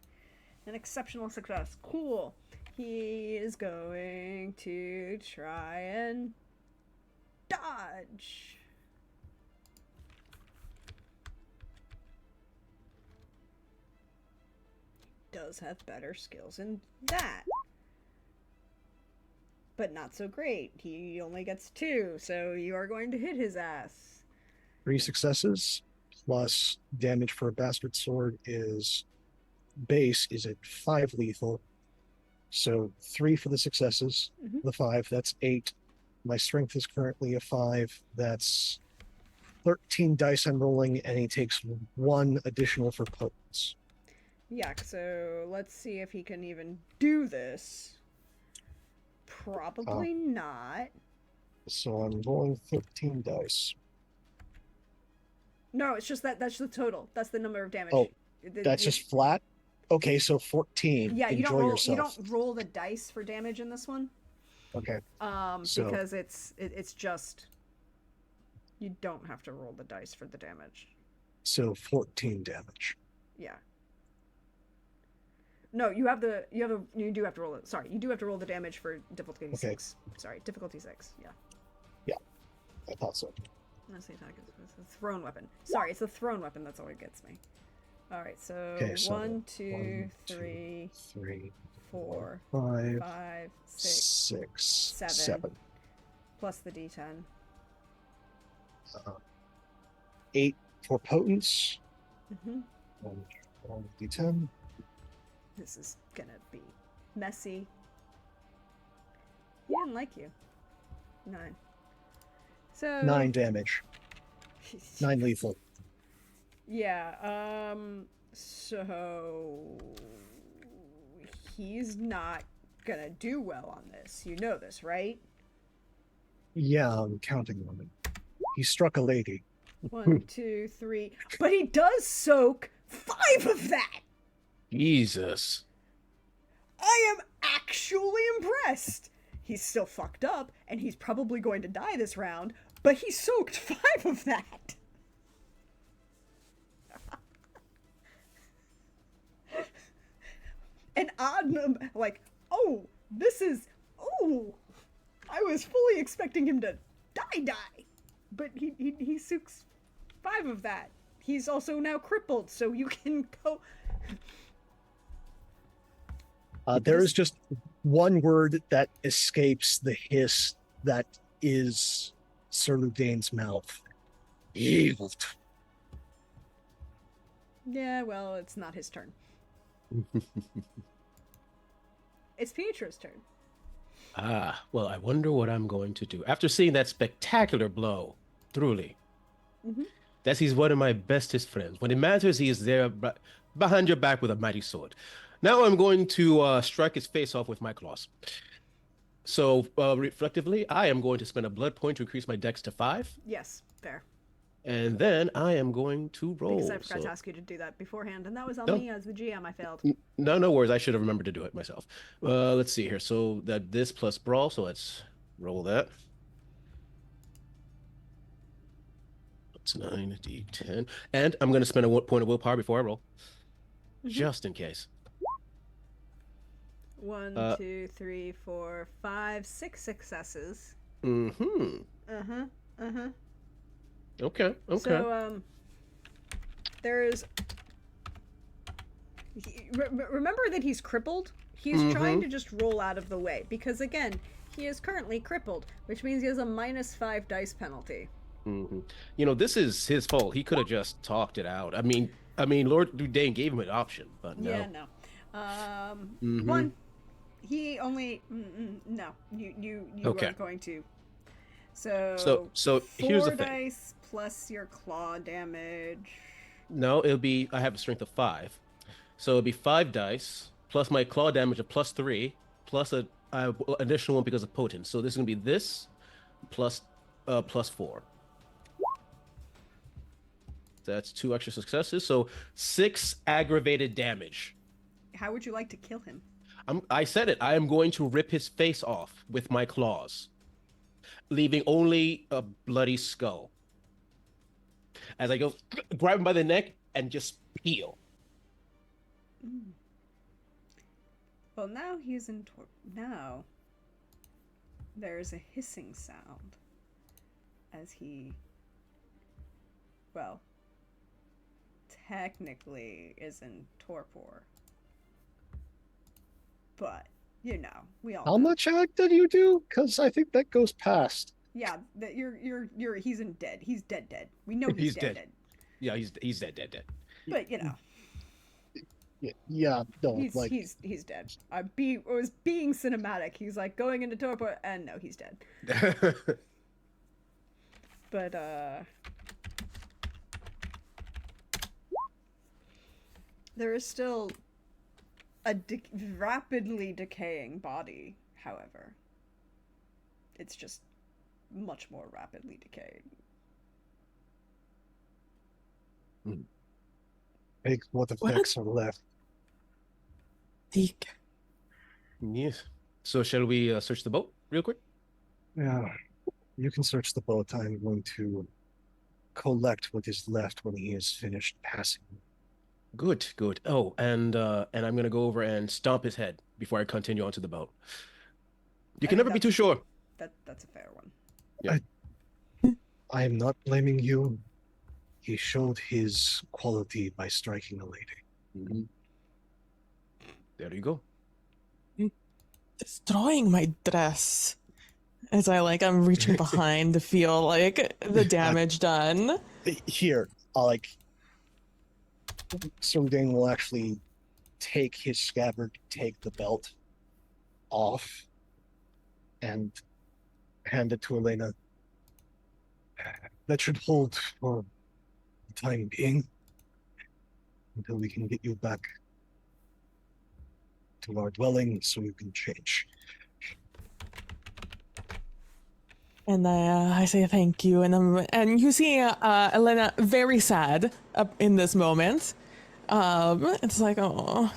An exceptional success. Cool. He is going to try and dodge. Does have better skills in that. But not so great. He only gets 2, so you are going to hit his ass. 3 successes plus damage for a bastard sword is base is at 5 lethal. So 3 for the successes, Mhm. the 5, that's 8. My strength is currently a 5. That's 13 dice I'm rolling, and he takes 1 additional for potence. Yeah, so let's see if he can even do this. Probably not. So I'm rolling 13 dice. No, it's just that's the total. That's the number of damage. Oh, That's just flat? Okay, so 14. Yeah, you Enjoy don't roll yourself. you don't roll the dice for damage in this one. Okay. So- Because it's just you don't have to roll the dice for the damage. So 14 damage. Yeah. No, you do have to roll it. Sorry, you do have to roll the damage for difficulty 6. Sorry, difficulty 6. Yeah. Yeah, I thought so. Let's see, attack is a thrown weapon. Sorry, it's a thrown weapon. That's all it gets me. All right, so, Okay, so 1, 2, 1, 3, 3, 4, 5, 5, 6, 7, 7. plus the D10. 8 for potence. Mm-hmm. 1 D10. This is gonna be messy. He didn't like you. 9. So 9 damage. 9 lethal. Yeah, so he's not gonna do well on this. You know this, right? Yeah, I'm counting on it. He struck a lady. 1, 2, 3. But he does soak 5 of that! Jesus. I am actually impressed! He's still fucked up, and he's probably going to die this round, but he soaked 5 of that! And I'm like, oh, this is, oh, I was fully expecting him to die. But he soaks 5 of that. He's also now crippled, so you can go. There is just one word that escapes the hiss that is Sir Ludane's mouth. Evil. Yeah, well, it's not his turn. It's Pietro's turn. Ah, well, I wonder what I'm going to do. After seeing that spectacular blow, truly, that he's one of my bestest friends. When it matters, he is there behind your back with a mighty sword. Now I'm going to strike his face off with my claws. So, reflectively, I am going to spend a blood point to increase my dex to 5. Yes, fair. And then I am going to roll. Because I forgot to ask you to do that beforehand, and that was on me as the GM. I failed. No worries. I should have remembered to do it myself. Let's see here. So that this plus brawl. So let's roll that. It's 9d10, and I'm going to spend a point of willpower before I roll, just in case. 1, 2, 3, 4, 5, 6 successes. Okay. So, there's... remember that he's crippled? He's trying to just roll out of the way. Because, again, he is currently crippled, which means he has a -5 dice penalty. You know, this is his fault. He could have just talked it out. I mean, Lord Dudane gave him an option, but no. Yeah, no. 1, he only... no, you Okay. are going to... So here's the 4 thing. dice plus your claw damage. No, it'll be, I have a strength of 5. So it'll be 5 dice, plus my claw damage of +3, plus a additional one because of potent. So this is going to be this, plus 4. That's 2 extra successes. So 6 aggravated damage. How would you like to kill him? I said it. I am going to rip his face off with my claws, leaving only a bloody skull. As I go, grab him by the neck and just peel. Well, now he's in now there's a hissing sound as he, well, technically is in torpor. But, you know, we all How know. much act did you do? Because I think that goes past. Yeah, that he's in dead. He's dead. We know he's dead. Yeah, he's dead. But, you know. Yeah, no, He's dead. It was being cinematic. He's like going into torpor, and no, he's dead. But there is still a rapidly decaying body. However, it's just much more rapidly decaying. Big what effects are left. Deek. Yes. So shall we search the boat real quick? Yeah, you can search the boat. I'm going to collect what is left when he is finished passing. Good, good. Oh, and I'm gonna go over and stomp his head before I continue onto the boat. You I can think never be too sure. that's a fair one. Yeah. I am not blaming you. He showed his quality by striking a lady. Mhm. There you go. Destroying my dress. As I'm reaching behind to feel like the damage done. Here, like Sordane will actually take his scabbard, take the belt off, and hand it to Elena. That should hold for the time being until we can get you back to our dwelling so you can change. And I say thank you, and you see Elena very sad in this moment. It's like, oh,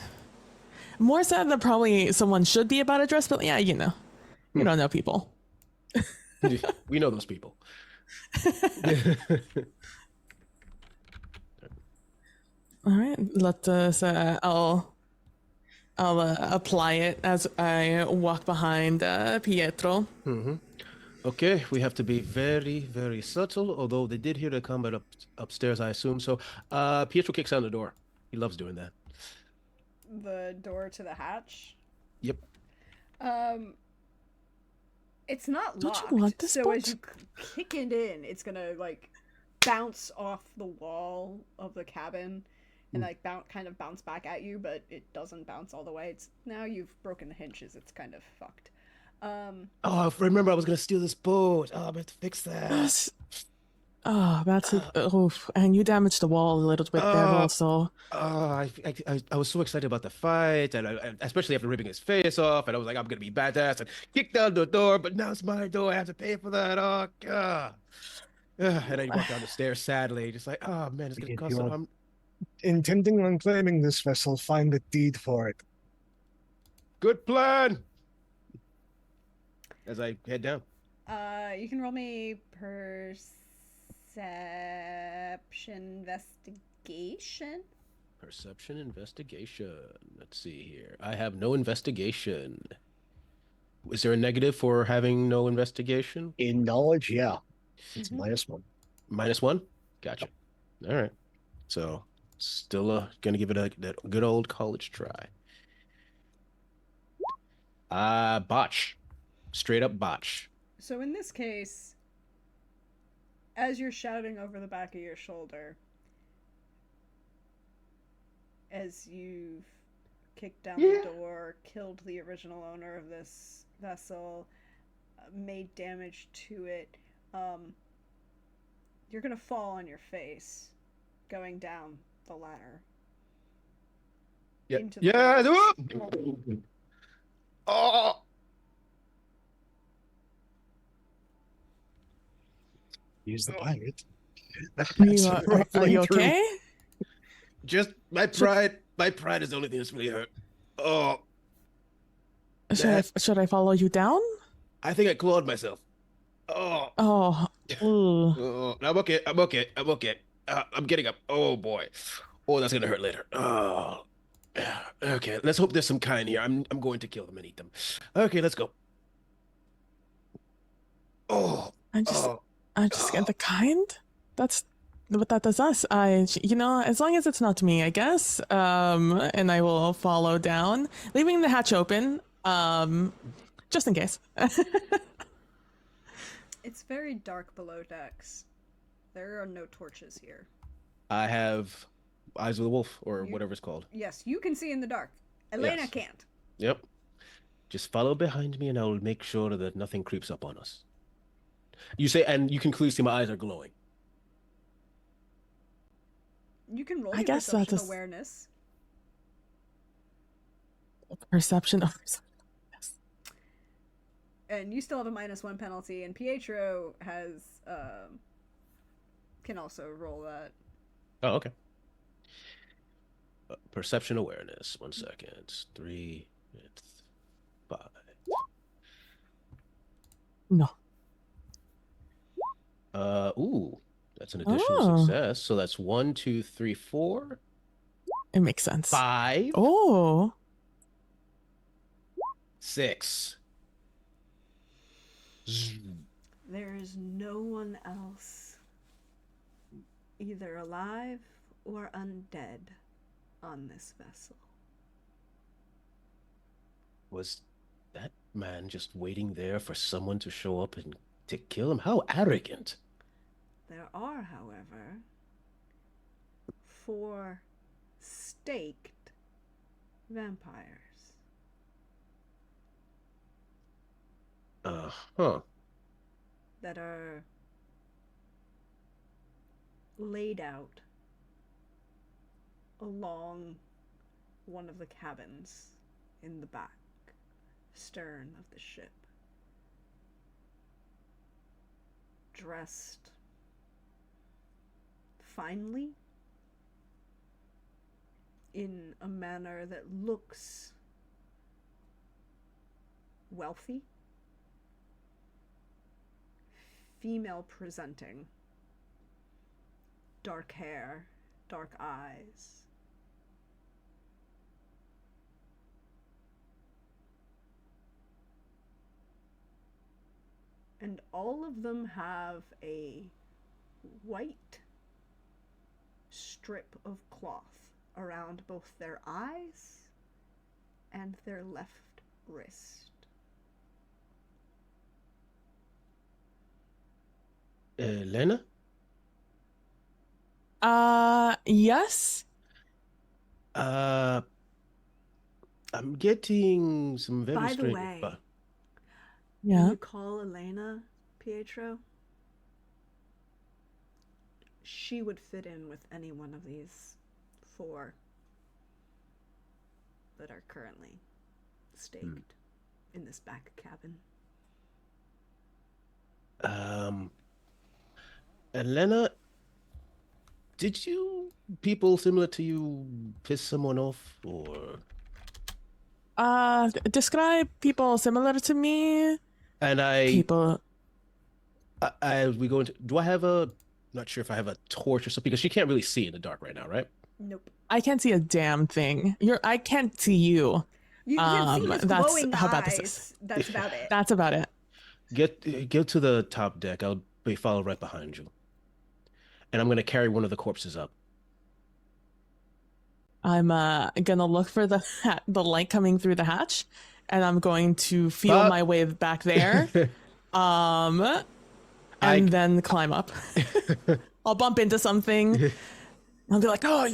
more sad than probably someone should be about a dress, but yeah, you don't know people. We know those people. All right, let us. I'll apply it as I walk behind Pietro. Mm-hmm. Okay, we have to be very, very subtle, although they did hear the combat upstairs, I assume. So, Pietro kicks down the door. He loves doing that. The door to the hatch. Yep. It's not Don't locked. you want this so boat? as you kick it in, it's gonna bounce off the wall of the cabin and kind of bounce back at you, but it doesn't bounce all the way. It's now you've broken the hinges. It's kind of fucked. Oh, remember I was gonna steal this boat. Oh, I have to fix that. That's it. Oof. And you damaged the wall a little bit there also. I was so excited about the fight, and especially after ripping his face off, and I was like, I'm gonna be badass and kick down the door, but now it's my door. I have to pay for that. Oh god. And I walked down the stairs sadly, just like, oh man, it's gonna If cost you are some. intending on claiming this vessel, find a deed for it. Good plan. As I head down. You can roll me investigation. Perception investigation. Let's see here. I have no investigation. Is there a negative for having no investigation? In knowledge, yeah. It's -1. -1? Gotcha. All right. So still gonna give it a good old college try. Botch. Straight up botch. So in this case, as you're shouting over the back of your shoulder, as you've kicked down the door, killed the original owner of this vessel, made damage to it, you're gonna fall on your face going down the ladder. Yep. Into the Yeah. forest. Oh. He's the pirate. Are you okay? Just my pride. My pride is the only thing that's really hurt. Oh. Should I follow you down? I think I clawed myself. Oh. Oh. Oh, I'm okay. I'm okay. I'm okay. I'm getting up. Oh boy. Oh, that's gonna hurt later. Oh. Okay. Let's hope there's some kind here. I'm going to kill them and eat them. Okay, let's go. Oh. I just get the kind. That's what that does us. As long as it's not me, I guess. And I will follow down, leaving the hatch open. Just in case. It's very dark below decks. There are no torches here. I have Eyes of the Wolf, or whatever it's called. Yes, you can see in the dark. Elena Yes. can't. Yep. Just follow behind me and I will make sure that nothing creeps up on us. You say, and you can clearly see my eyes are glowing. You can roll I your guess perception that's awareness. Perception. And you still have a -1 penalty, and Pietro has can also roll that. Oh, okay. Perception awareness. 1 second. 3, 5. No. Ooh, that's an additional success. So that's 1, 2, 3, 4. It makes sense. 5, Oh, 6. Zzz. There is no one else, either alive or undead, on this vessel. Was that man just waiting there for someone to show up and to kill him? How arrogant. There are, however, 4 staked vampires. Uh-huh. That are laid out along one of the cabins in the back stern of the ship, dressed finely in a manner that looks wealthy, female presenting, dark hair, dark eyes. And all of them have a white strip of cloth around both their eyes and their left wrist. Lena? yes. I'm getting some very By the strange. way, when Yeah. you call Elena, Pietro, she would fit in with any one of these 4 that are currently staked in this back cabin. Elena, did you people similar to you piss someone off, or? Describe people similar to me. And People. as we go into, do I have a? Not sure if I have a torch or something because she can't really see in the dark right now, right? Nope. I can't see a damn thing. I can't see you. You can see his that's glowing how bad eyes. this is. That's about it. That's about it. Get to the top deck. I'll be follow right behind you, and I'm gonna carry one of the corpses up. I'm gonna look for the light coming through the hatch, and I'm going to feel my way back there. And then climb up. I'll bump into something. I'll be like, "Oh,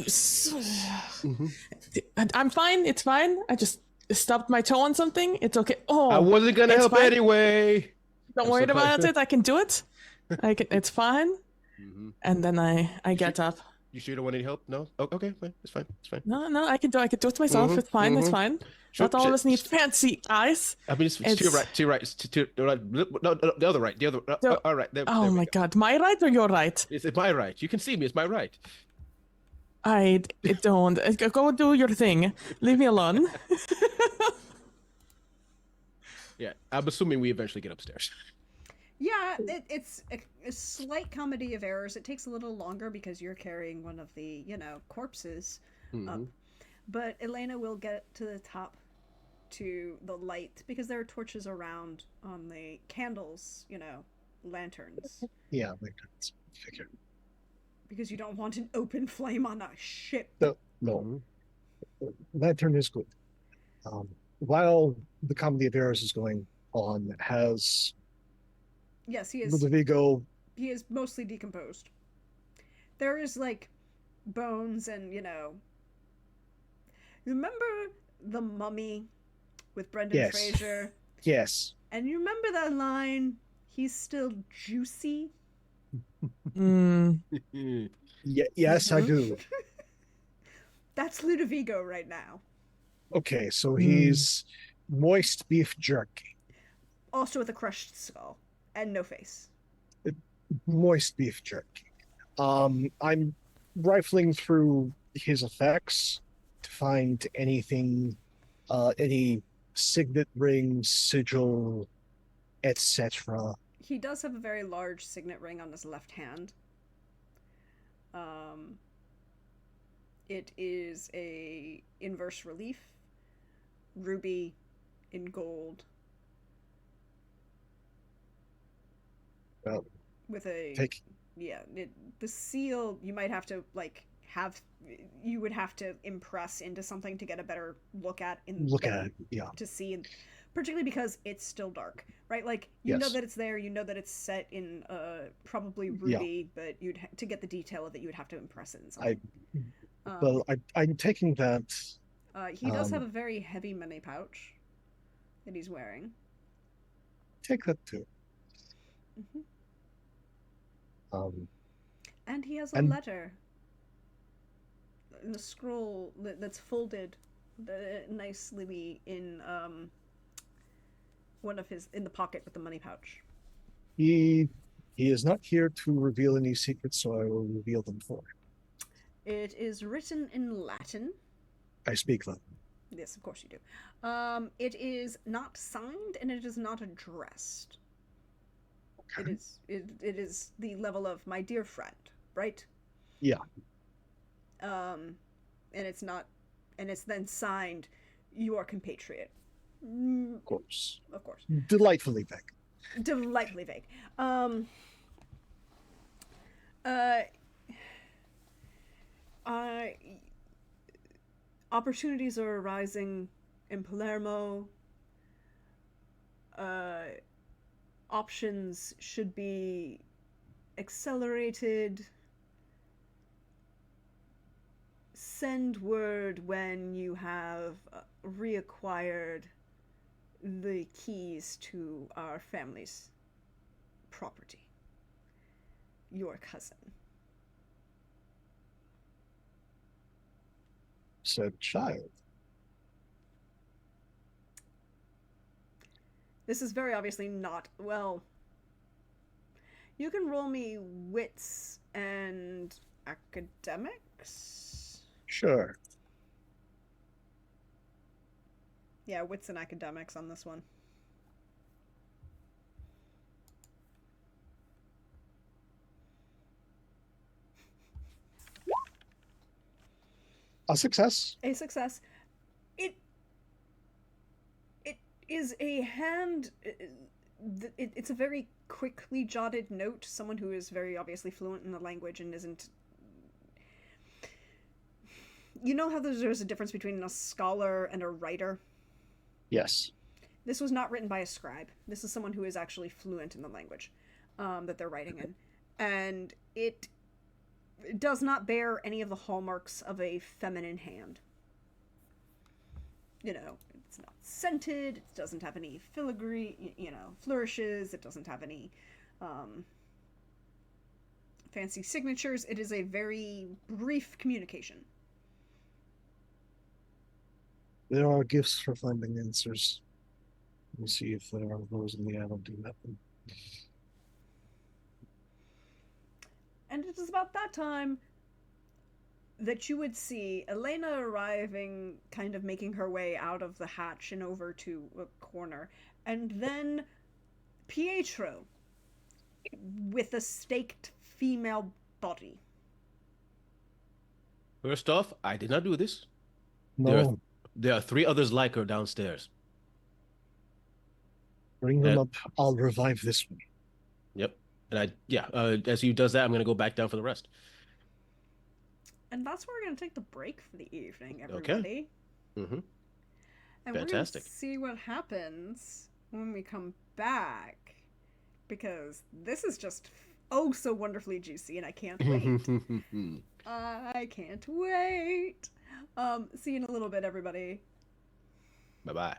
I'm fine. It's fine. I just stubbed my toe on something. It's okay. Oh, I wasn't gonna it's help fine. anyway. Don't I'm worry surprised. about it. I can do it. It's fine." And then I get up. You sure you don't want any help? No? Oh, okay, fine. It's fine. It's fine. No, I can do it myself. It's fine. It's fine. Sure, Not all of us need fancy eyes. I mean, it's to your right. To your right. To your right. No, the other right. The other. All right. There Oh we my go. God, my right or your right? It's my right. You can see me. It's my right. I don't. Go do your thing. Leave me alone. Yeah, I'm assuming we eventually get upstairs. Yeah, it's a slight comedy of errors. It takes a little longer because you're carrying one of the, corpses up. But Elena will get to the top to the light because there are torches around on the candles, lanterns. Yeah, lanterns. Figure. Because you don't want an open flame on a ship. No. Lantern is good. While the comedy of errors is going on, has Yes, he is. Ludovico. He is mostly decomposed. There is bones and Remember the Mummy with Brendan Yes. Fraser? Yes. And you remember that line? He's still juicy. Yes, I do. That's Ludovico right now. Okay, so he's moist beef jerky. Also with a crushed skull and no face. Moist beef jerky. I'm rifling through his effects to find anything, any signet ring, sigil, etc. He does have a very large signet ring on his left hand. It is a inverse relief, ruby in gold, Well, with a take yeah. The seal you might have to like have. You would have to impress into something to get a better look at in look like at it. Yeah. to see, particularly because it's still dark, right? Like you know Yes. that it's there, you know that it's set in probably Yeah. ruby, but to get the detail of it, you would have to impress it in I something. Um, well, I'm taking that. he does have a very heavy money pouch that he's wearing. Take that too. Hmm. Um, And he has a and letter in a scroll that's folded nicely in one of his in the pocket with the money pouch. he he is not here to reveal any secrets, so I will reveal them for him. It is written in Latin. I speak them. Yes, of course you do. It is not signed and it is not addressed. Okay. It is the level of my dear friend, right? Yeah, Um, and it's not, and it's then signed, your compatriot. Mm, of course. of course, Delightfully vague. delightfully vague. Uh, I opportunities are arising in Palermo. Uh, options should be accelerated. Send word when you have reacquired the keys to our family's property. Your cousin. Said child. This is very obviously not, well, you can roll me wits and academics. Sure. Yeah, wits and academics on this one. A success. A success. It it is a hand. It's a very quickly jotted note. Someone who is very obviously fluent in the language and isn't. You know how there's a difference between a scholar and a writer? Yes. This was not written by a scribe. This is someone who is actually fluent in the language that they're writing in. And it does not bear any of the hallmarks of a feminine hand. You know, it's not scented, it doesn't have any filigree, flourishes, it doesn't have any fancy signatures. It is a very brief communication. There are gifts for finding answers. Let me see if there are those in the I don't do nothing. And it is about that time that you would see Elena arriving, kind of making her way out of the hatch and over to a corner, and then Pietro with a staked female body. First off, I did not do this. No, There are three others like her downstairs. bring them up. I'll revive this one. Yep. And as he does that, I'm gonna go back down for the rest. And that's where we're going to take the break for the evening, Okay. everybody. Mm-hmm. And we're going to Fantastic. see what happens when we come back. Because this is just oh so wonderfully juicy, and I can't wait. I can't wait. See you in a little bit, everybody. Bye-bye.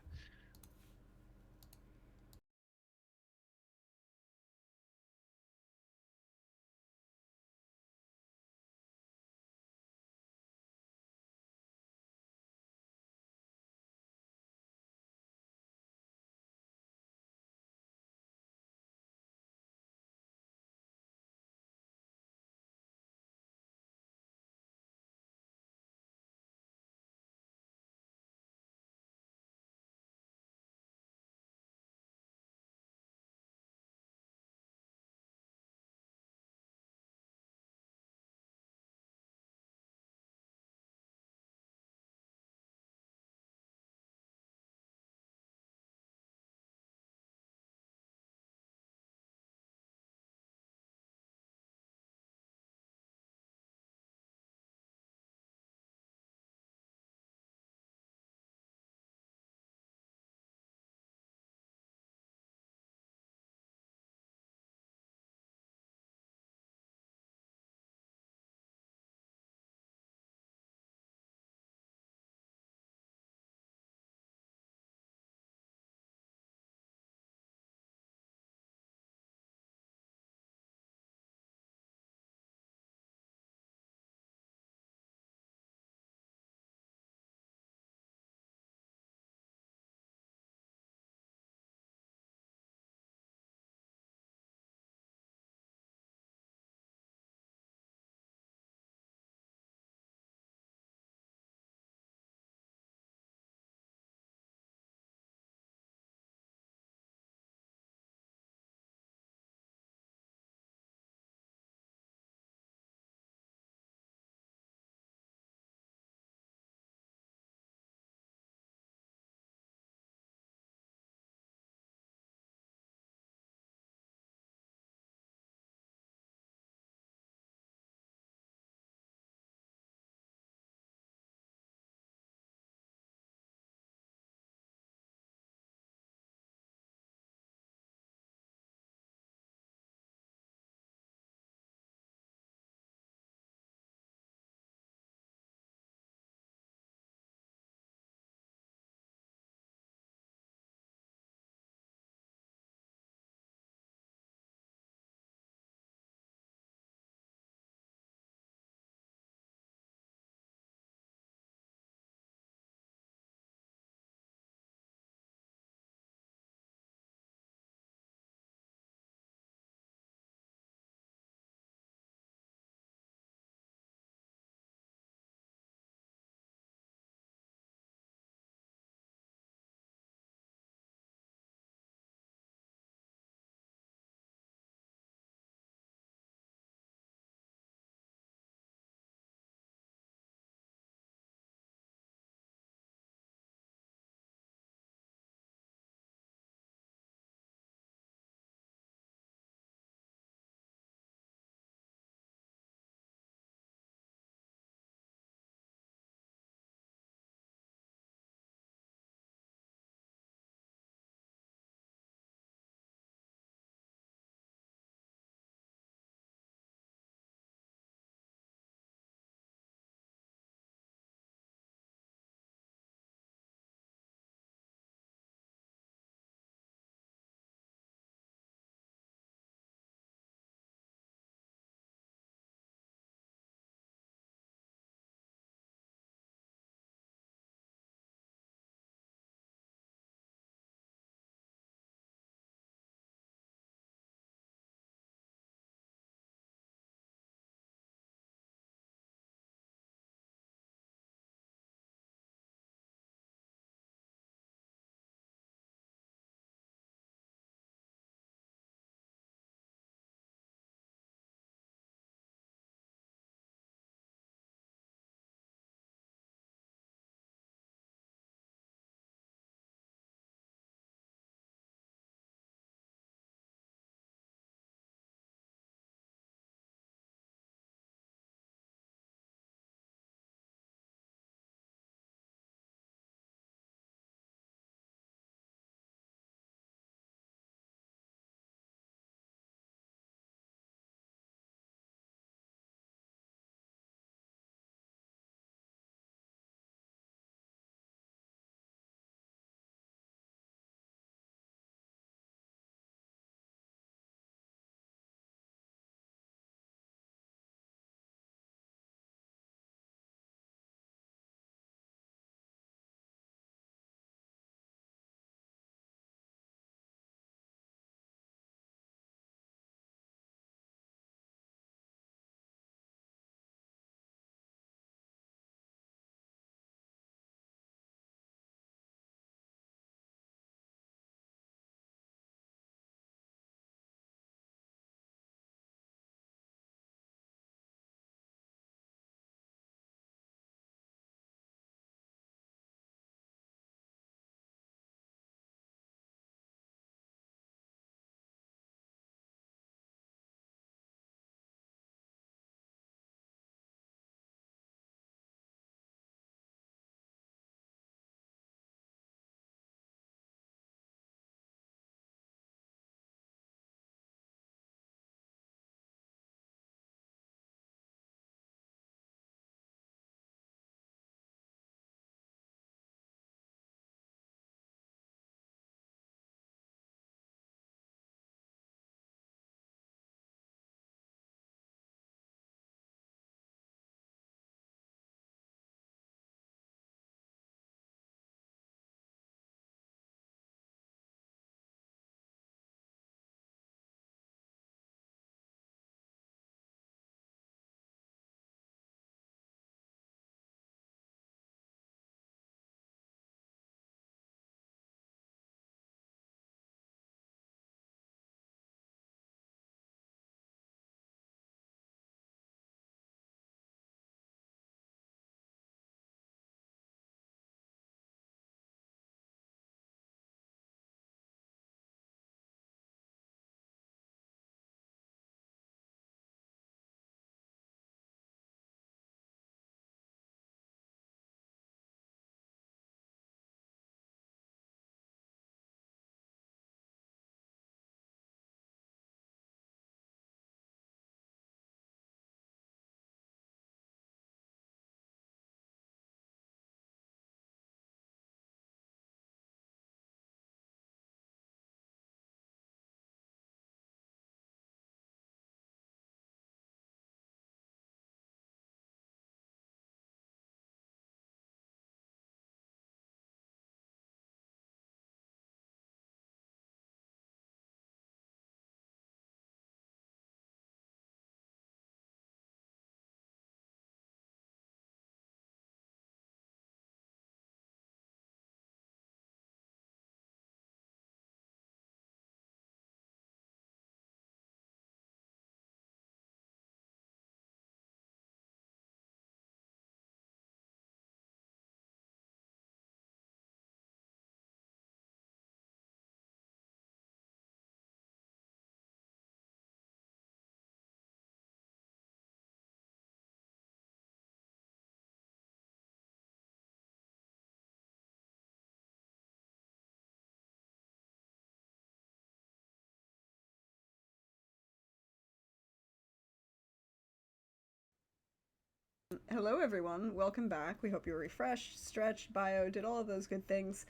Hello, everyone. Welcome back. We hope you're refreshed, stretched, bio, did all of those good things.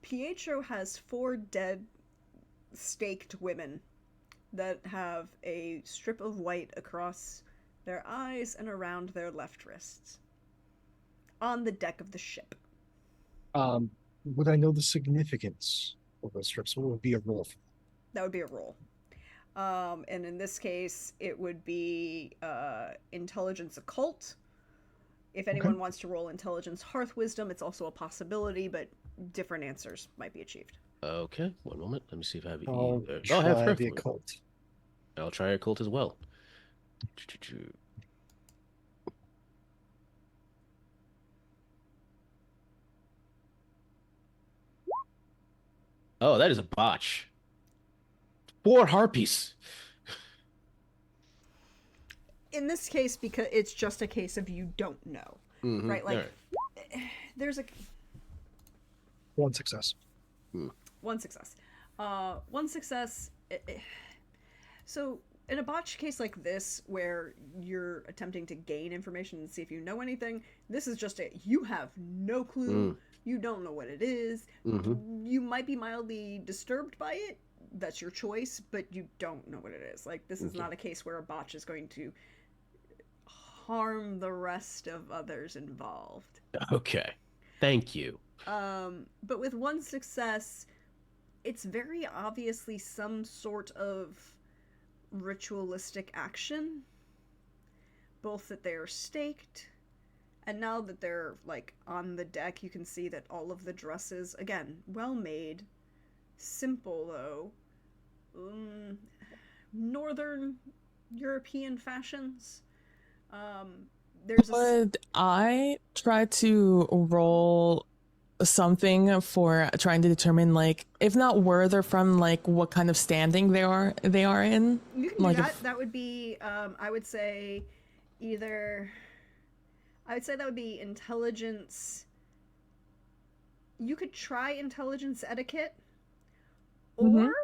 Pietro has 4 dead, staked women that have a strip of white across their eyes and around their left wrists on the deck of the ship. Would I know the significance of those strips? What would be a roll? That would be a roll. And in this case, it would be intelligence occult. If anyone wants to roll intelligence hearth wisdom, it's also a possibility, but different answers might be achieved. Okay, one moment. Let me see if I have I'll either. try I have hearth. the occult. I'll try occult as well. Oh, that is a botch. 4 harpies. In this case, because it's just a case of you don't know, right? Like, there's a 1 success. one success. One success. So in a botched case like this, where you're attempting to gain information and see if you know anything, this is just it. You have no clue. You don't know what it is. You might be mildly disturbed by it. That's your choice, but you don't know what it is. Like, this is not a case where a botch is going to harm the rest of others involved. Okay. Thank you. But with 1 success, it's very obviously some sort of ritualistic action. Both that they're staked, and now that they're, like, on the deck, you can see that all of the dresses, again, well made, simple though, Northern European fashions. Would I try to roll something for trying to determine, like, if not where they're from, like what kind of standing they are in? You can do that. That would be, I would say that would be intelligence. You could try intelligence etiquette, or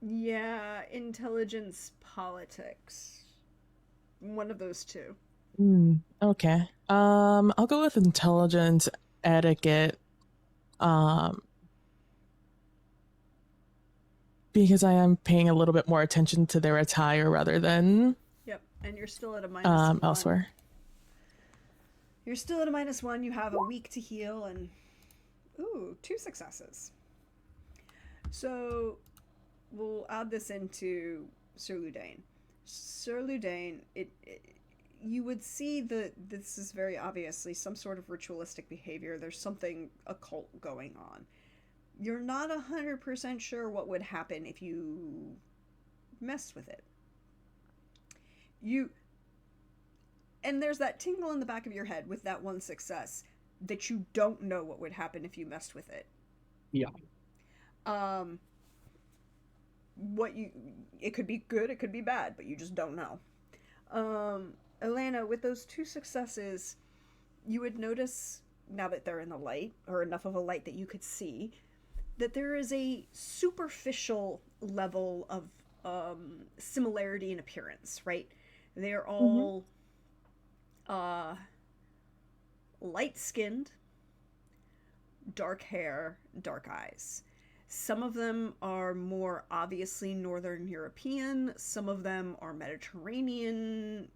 yeah, intelligence politics. One of those two. Okay. I'll go with intelligence etiquette. Because I am paying a little bit more attention to their attire rather than and you're still at a -1 elsewhere. You're still at a -1. You have a week to heal, and 2 successes. So we'll add this into Sir Ludain. Sir Ludain, you would see that this is very obviously some sort of ritualistic behavior. There's something occult going on. You're not 100% sure what would happen if you messed with it. And there's that tingle in the back of your head with that 1 success that you don't know what would happen if you messed with it. Yeah. It could be good, it could be bad, but you just don't know. Elena, with those 2 successes, you would notice, now that they're in the light, or enough of a light that you could see, that there is a superficial level of similarity in appearance, right? They're all light-skinned, dark hair, dark eyes. Some of them are more obviously Northern European. Some of them are Mediterranean.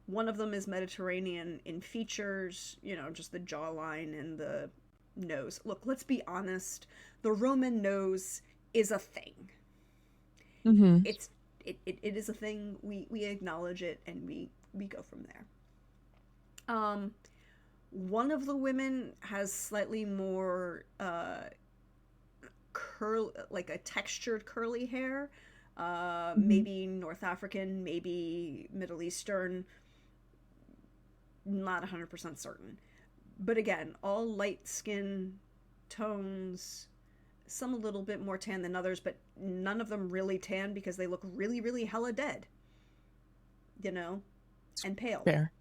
One of them is Mediterranean in features, just the jawline and the nose. Look, let's be honest. The Roman nose is a thing. It is a thing. We acknowledge it, and we go from there. One of the women has slightly more like a textured curly hair, maybe North African, maybe Middle Eastern, not 100% certain. But again, all light skin tones, some a little bit more tan than others, but none of them really tan because they look really, really hella dead, and pale. Fair.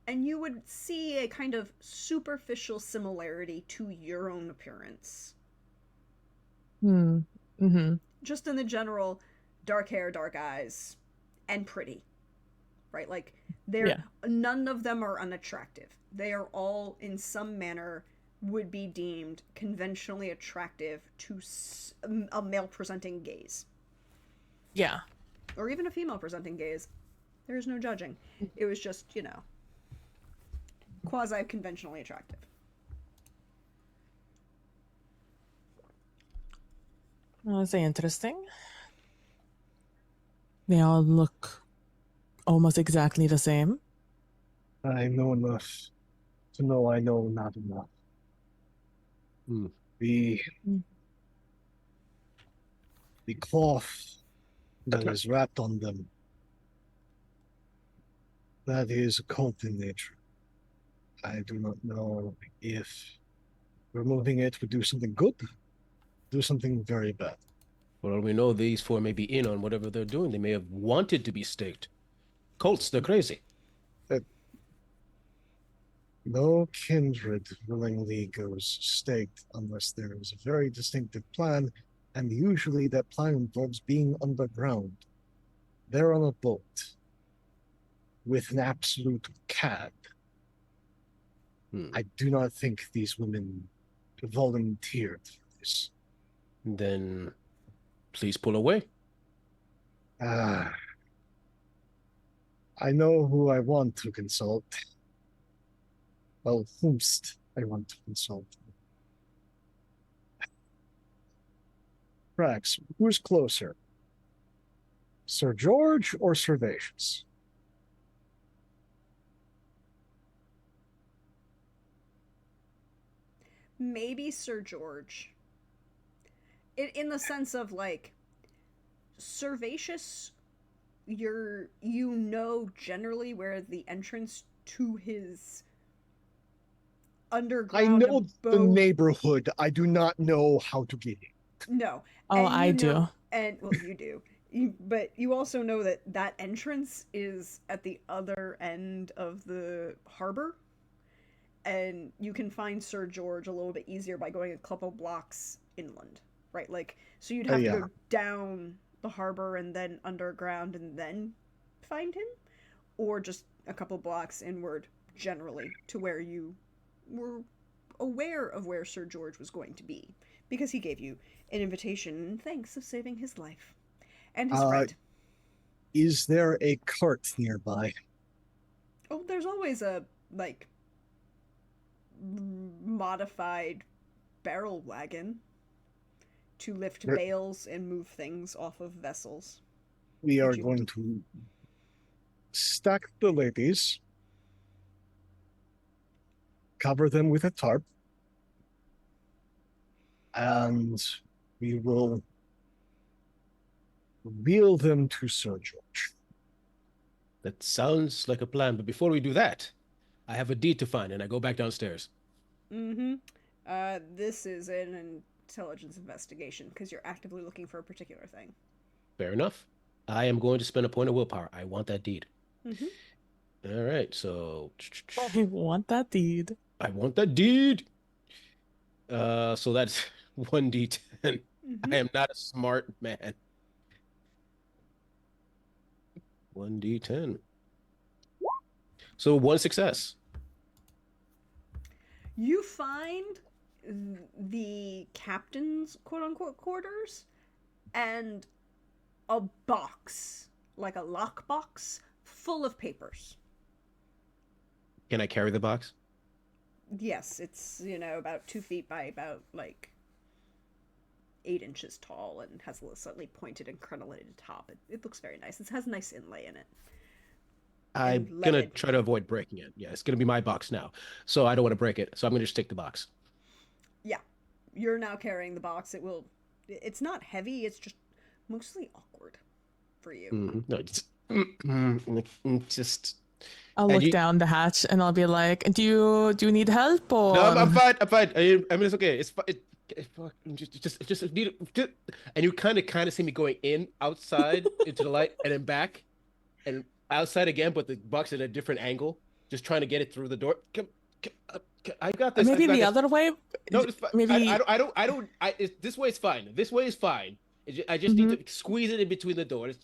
And you would see a kind of superficial similarity to your own appearance. Just in the general, dark hair, dark eyes, and pretty. Right? Like, Yeah. none of them are unattractive. They are all, in some manner, would be deemed conventionally attractive to a male-presenting gaze. Yeah. Or even a female-presenting gaze. There's no judging. It was just, quasi-conventionally attractive. That's interesting. They all look almost exactly the same. I know enough to know I know not enough. Hmm. The cloth that is wrapped on them, that is occult in nature. I do not know if removing it would do something good, do something very bad. Well, we know these four may be in on whatever they're doing. They may have wanted to be staked. Cults, they're crazy. No kindred willingly goes staked unless there is a very distinctive plan, and usually that plan involves being underground. They're on a boat with an absolute cad. I do not think these women volunteered for this. Then please pull away. I know who I want to consult. Well, whomst I want to consult. Prax, who's closer? Sir George or Servatius? Maybe Sir George. In the sense of, like, Servatius, you know generally where the entrance to his underground I know the neighborhood. I do not know how to get in. No. Oh, I do. And, well, you do. But you also know that entrance is at the other end of the harbor. And you can find Sir George a little bit easier by going a couple blocks inland, right? Like, so you'd have to go down the harbor and then underground and then find him, or just a couple blocks inward generally to where you were aware of where Sir George was going to be, because he gave you an invitation in thanks of saving his life and his friend. Is there a cart nearby? Oh, there's always a, like, modified barrel wagon to lift bales and move things off of vessels. We are going to stack the ladies, cover them with a tarp, and we will wheel them to Sir George. That sounds like a plan, but before we do that, I have a deed to find, and I go back downstairs. This is an intelligence investigation, because you're actively looking for a particular thing. Fair enough. I am going to spend a point of willpower. I want that deed. All right, so... I want that deed. I want that deed! So that's 1d10. I am not a smart man. 1d10. So 1 success. You find the captain's quote-unquote quarters and a box, like a lockbox, full of papers. Can I carry the box? Yes, it's, about 2 feet by about, 8 inches tall and has a slightly pointed and crenellated top. It looks very nice. It has a nice inlay in it. I'm going to try to avoid breaking it. Yeah, it's going to be my box now. So I don't want to break it. So I'm going to just take the box. Yeah. You're now carrying the box. It's not heavy. It's just mostly awkward for you. No, just... I'll look down the hatch and I'll be like, do you need help or? No, I'm fine. I'm fine. I mean, it's okay. It's just need and you kind of see me going in outside into the light and then back and outside again, but the box at a different angle, just trying to get it through the door. I got this. Maybe the other way. No, it's fine. Maybe I don't. This way is fine. This way is fine. I just need to squeeze it in between the doors.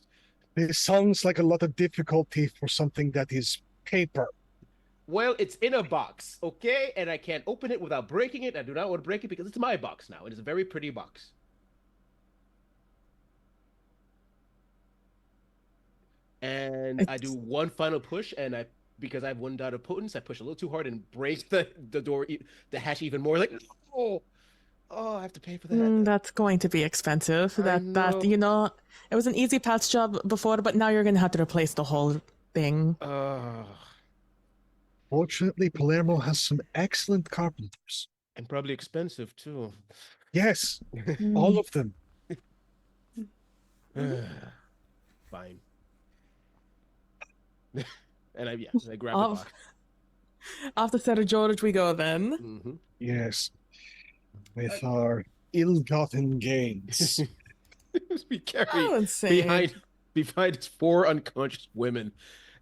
This sounds like a lot of difficulty for something that is paper. Well, it's in a box, okay? And I can't open it without breaking it. I do not want to break it because it's my box now. It is a very pretty box. And I do one final push, and because I have 1 dot of potence, I push a little too hard and break the door, the hatch even more. Like, oh, I have to pay for that. That's going to be expensive. I That it was an easy patch job before, but now you're gonna have to replace the whole thing. Fortunately, Palermo has some excellent carpenters. And probably expensive too. Yes, all of them. Fine. And I grab the box. Off the set of George we go then. Mm-hmm. Yes, with our ill-gotten gains. We carry behind 4 unconscious women.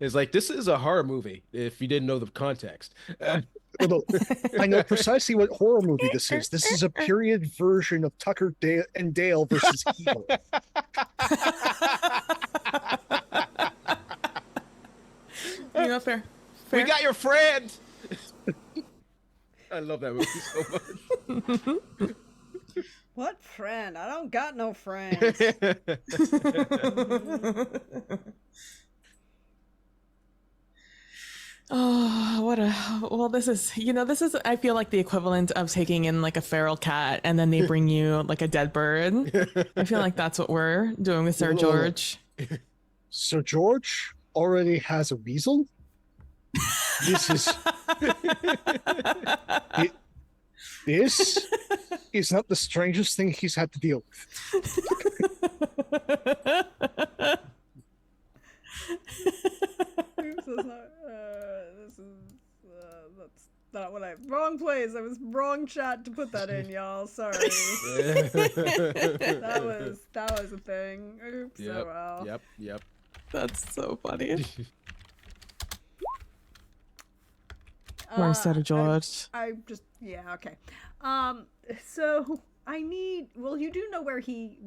It's like, this is a horror movie, if you didn't know the context. Although, I know precisely what horror movie this is. This is a period version of Tucker and Dale versus Evil. Fair. We got your friend. I love that movie so much. What friend? I don't got no friends. This is I feel like the equivalent of taking in like a feral cat and then they bring you like a dead bird. I feel like that's what we're doing with Sir George. Sir George already has a weasel. This is not the strangest thing he's had to deal with. That's not what wrong place. I was wrong chat to put that in, y'all. Sorry. that was a thing. Oops. Yep, Oh well. Yep. That's so funny. Where's Sir George? I just okay. So I need. Well, you do know where he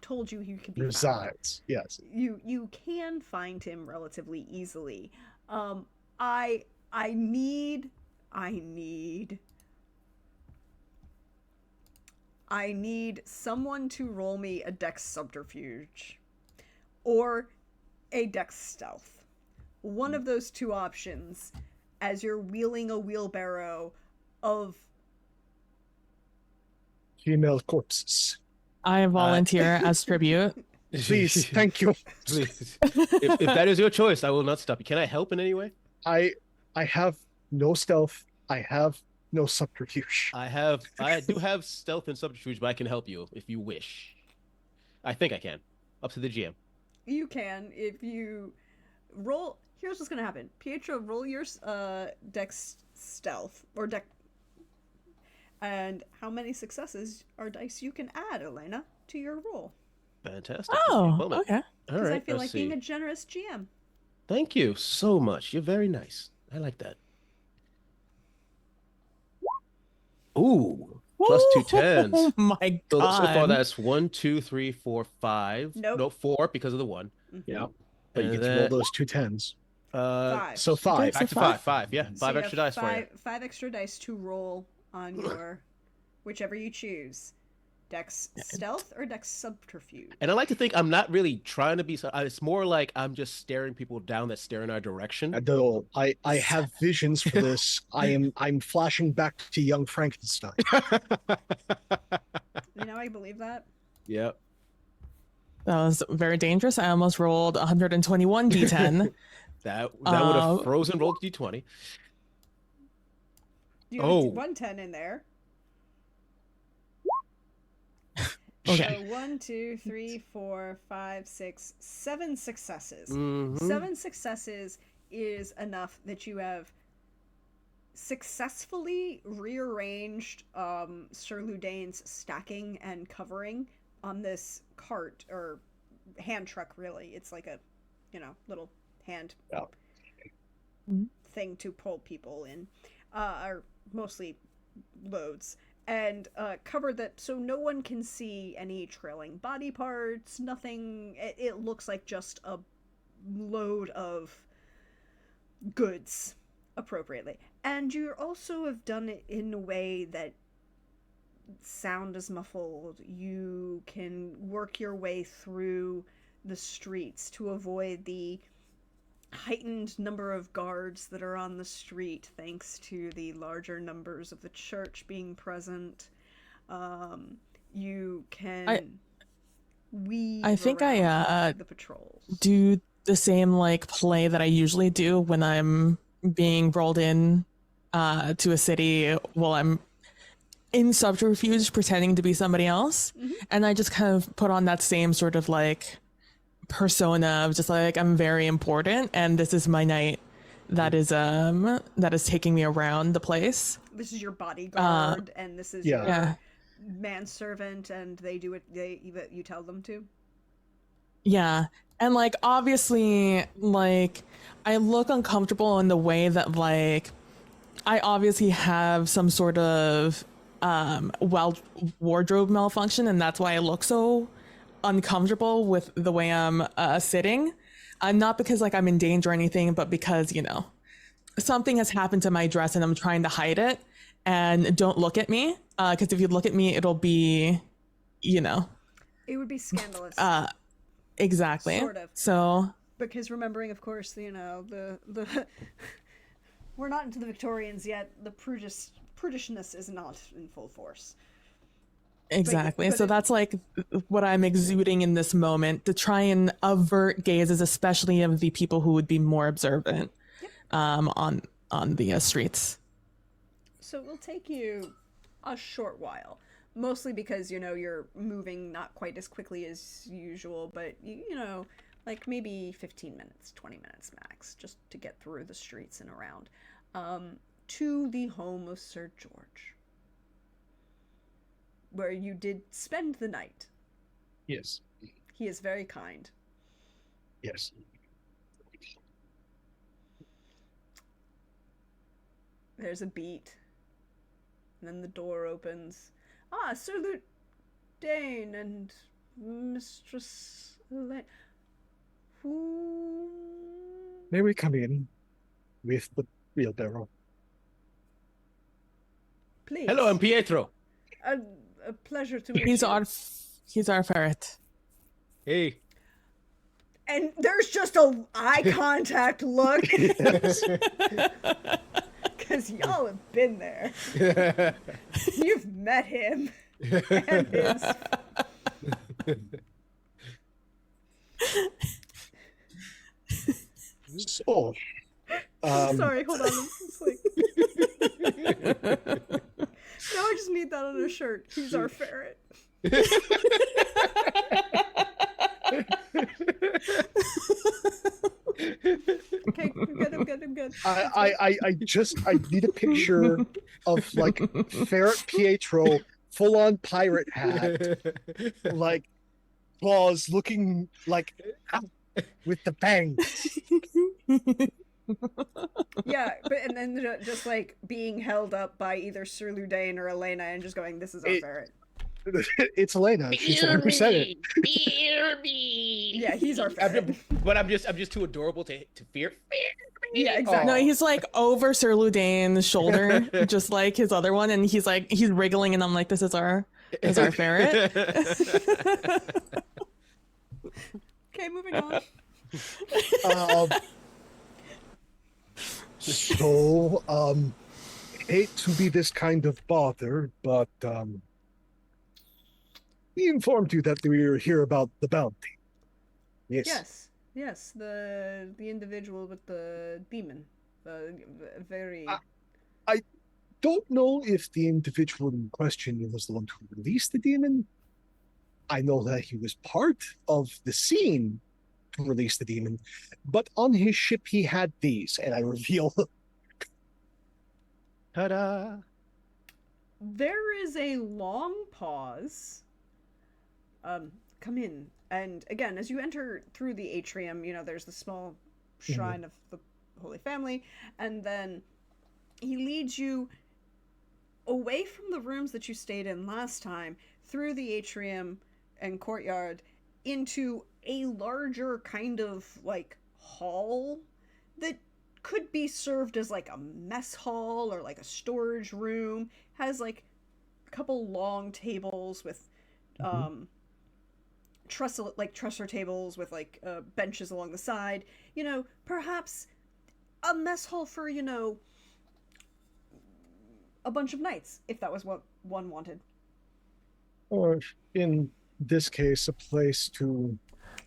told you he could be resides. Found. Yes. You can find him relatively easily. I need someone to roll me a dex subterfuge or a dex stealth. One of those two options as you're wheeling a wheelbarrow of female corpses. I volunteer as tribute. Please, thank you. Please. If that is your choice, I will not stop you. Can I help in any way? I have no stealth. I have no subterfuge. I do have stealth and subterfuge, but I can help you if you wish. I think I can. Up to the GM. You can if you roll. Here's what's gonna happen. Pietro, roll your dex stealth or dex, and how many successes or dice you can add, Elena, to your roll. Fantastic. Oh, okay. All right. I feel like being a generous GM. Thank you so much. You're very nice. I like that. Ooh, plus 2 10s. Oh my god. So far that's 1, 2, 3, 4, 5. Nope. No, 4 because of the 1. Yeah. But you get to roll those 2 10s. 5. So 5. Back to 5. 5. Yeah. So 5 extra dice for you. 5 extra dice to roll on your whichever you choose. Dex stealth or dex subterfuge. And I like to think I'm not really trying to be. It's more like I'm just staring people down that stare in our direction. I have visions for this. I'm flashing back to young Frankenstein. I believe that. Yep. That was very dangerous. I almost rolled 121 d10. that would have frozen rolled d20. You have 110 in there. Okay. So 1, 2, 3, 4, 5, 6, 7 successes. Mm-hmm. 7 successes is enough that you have successfully rearranged Sir Ludane's stacking and covering on this cart or hand truck. Really, it's like a little hand thing to pull people in, or mostly loads. and covered that so no one can see any trailing body parts, nothing. It looks like just a load of goods appropriately. And you also have done it in a way that sound is muffled. You can work your way through the streets to avoid the heightened number of guards that are on the street thanks to the larger numbers of the church being present. You can weave I think around the patrols. do the same like play that I usually do when I'm being rolled in to a city while I'm in subterfuge pretending to be somebody else. And I just kind of put on that same sort of like persona of just like, I'm very important and this is my knight that is taking me around the place. This is your bodyguard and this is your Yeah. manservant, and they do what you tell them to. Yeah. And like obviously like I look uncomfortable in the way that like I obviously have some sort of wardrobe malfunction, and that's why I look so uncomfortable with the way I'm sitting. Not because like I'm in danger or anything, but because, you know, something has happened to my dress and I'm trying to hide it. And don't look at me, because if you look at me, it'll be, you know. It would be scandalous. Exactly. Sort of. So. Because remembering, of course, you know, the we're not into the Victorians yet. The prudishness is not in full force. Exactly. But so that's like what I'm exuding in this moment to try and avert gazes, especially of the people who would be more observant on the streets. So it will take you a short while, mostly because, you know, you're moving not quite as quickly as usual, but, you know, like maybe 15 minutes, 20 minutes max, just to get through the streets and around, to the home of Sir George, where you did spend the night. Yes. He is very kind. Yes. There's a beat. And then the door opens. Ah, Sir Dane and Mistress Elaine. Who... May we come in with the wheelbarrow? Please. Hello, I'm Pietro. A pleasure to meet He's you. He's our ferret. Hey. And there's just a eye contact look. Because y'all have been there. You've met him. And his... So, Sorry, hold on. It's like... Now I just need that on a shirt. He's our ferret. Okay, I'm good. I need a picture of like Ferret Pietro, full on pirate hat, like claws looking like with the bangs. Yeah, but and then just like being held up by either Sir Ludain or Elena and just going, "This is our ferret." It's Elena. She's the one who said it. Fear me. Yeah, he's our ferret. But I'm just too adorable to fear. Yeah, exactly. No, he's like over Sir Ludain's shoulder, just like his other one, and he's wriggling, and I'm like, this is our ferret. Okay, moving on. So, hate to be this kind of bother, but we informed you that we were here about the bounty. Yes. Yes, the individual with the demon, very. I don't know if the individual in question was the one who released the demon. I know that he was part of the scene to release the demon, but on his ship he had these, and I reveal. Ta-da! There is a long pause. Come in. And again, as you enter through the atrium, you know, there's the small shrine of the Holy Family, and then he leads you away from the rooms that you stayed in last time, through the atrium and courtyard, into a larger kind of like hall that could be served as like a mess hall or like a storage room. Has like a couple long tables with tresser tables with like benches along the side. Perhaps a mess hall for a bunch of knights, if that was what one wanted. Or in this case, a place to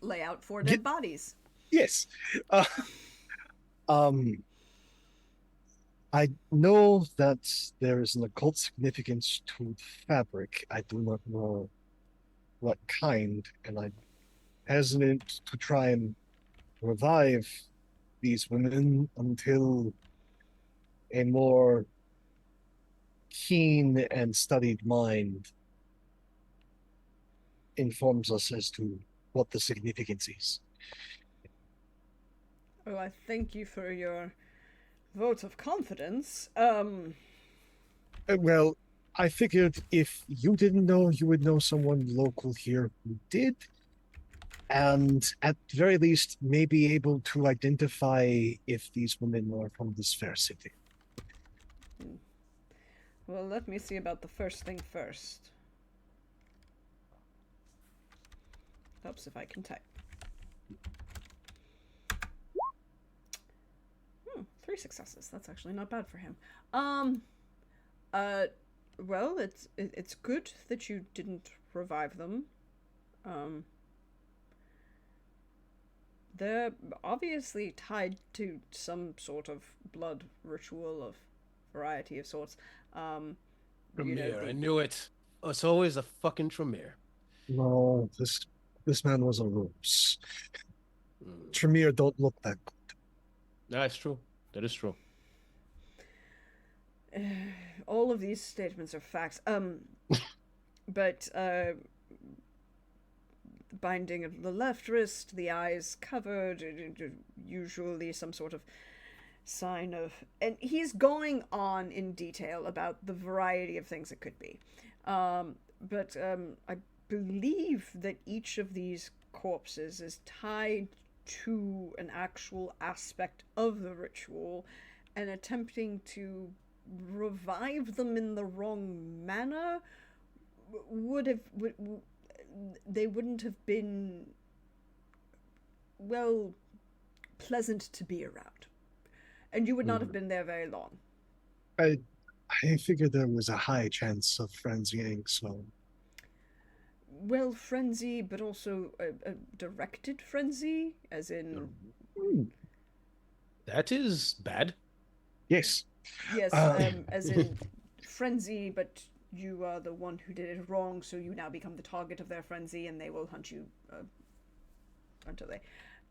Lay out 4 Get- dead bodies. yes. Uh, um, I know that there is an occult significance to the fabric. I do not know what kind, and I'm hesitant to try and revive these women until a more keen and studied mind informs us as to what the significance is. Oh, I thank you for your vote of confidence. Well, I figured if you didn't know, you would know someone local here who did, and at the very least, may be able to identify if these women are from this fair city. Well, let me see about the first thing first. Helps if I can type. 3 successes. That's actually not bad for him. Well, it's good that you didn't revive them. They're obviously tied to some sort of blood ritual of variety of sorts. Tremere, I knew it. Oh, it's always a fucking Tremere. No, this man was a ruse. Tremere don't look that good. That's true. That is true. All of these statements are facts. But binding of the left wrist, the eyes covered, usually some sort of sign of... And he's going on in detail about the variety of things it could be. But I believe that each of these corpses is tied to an actual aspect of the ritual, and attempting to revive them in the wrong manner they wouldn't have been, well, pleasant to be around. And you would not have been there very long. I figured there was a high chance of frenzying, so... Well, frenzy, but also a directed frenzy, as in... That is bad. Yes. Yes, as in frenzy, but you are the one who did it wrong, so you now become the target of their frenzy, and they will hunt you until they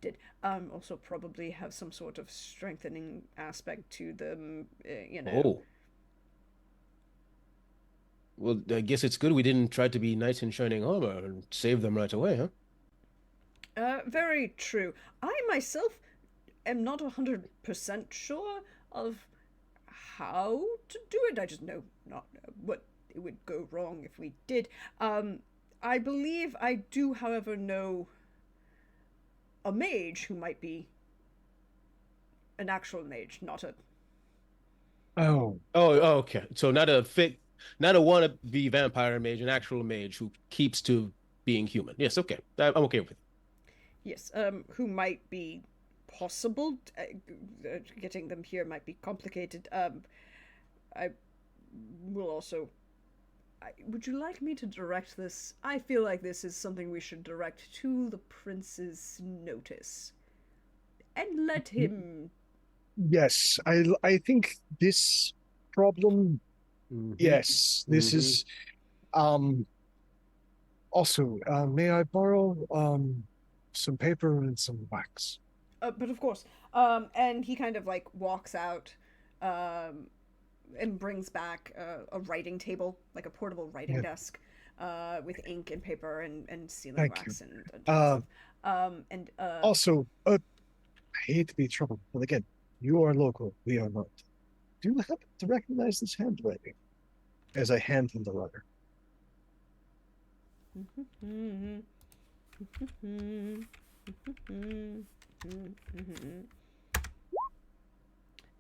did. Also probably have some sort of strengthening aspect to them, Oh. Well, I guess it's good we didn't try to be knights in shining armor and save them right away, huh? Very true. I myself am not 100% sure of how to do it. I just know not what it would go wrong if we did. I believe I do, however, know a mage who might be an actual mage, not a... Oh. Oh, okay. So not a wannabe vampire mage, an actual mage who keeps to being human. Yes, okay. I'm okay with it. Yes, who might be possible. Getting them here might be complicated. I will also... would you like me to direct this? I feel like this is something we should direct to the prince's notice. And let him... Yes, I think this problem... Yes, this is... Also, may I borrow some paper and some wax? But of course. And he kind of like walks out and brings back a writing table, like a portable writing desk, with ink and paper and sealing wax and stuff. Also, I hate to be trouble, but again, you are local, we are not. Do you happen to recognize this handwriting? as I hand him the letter.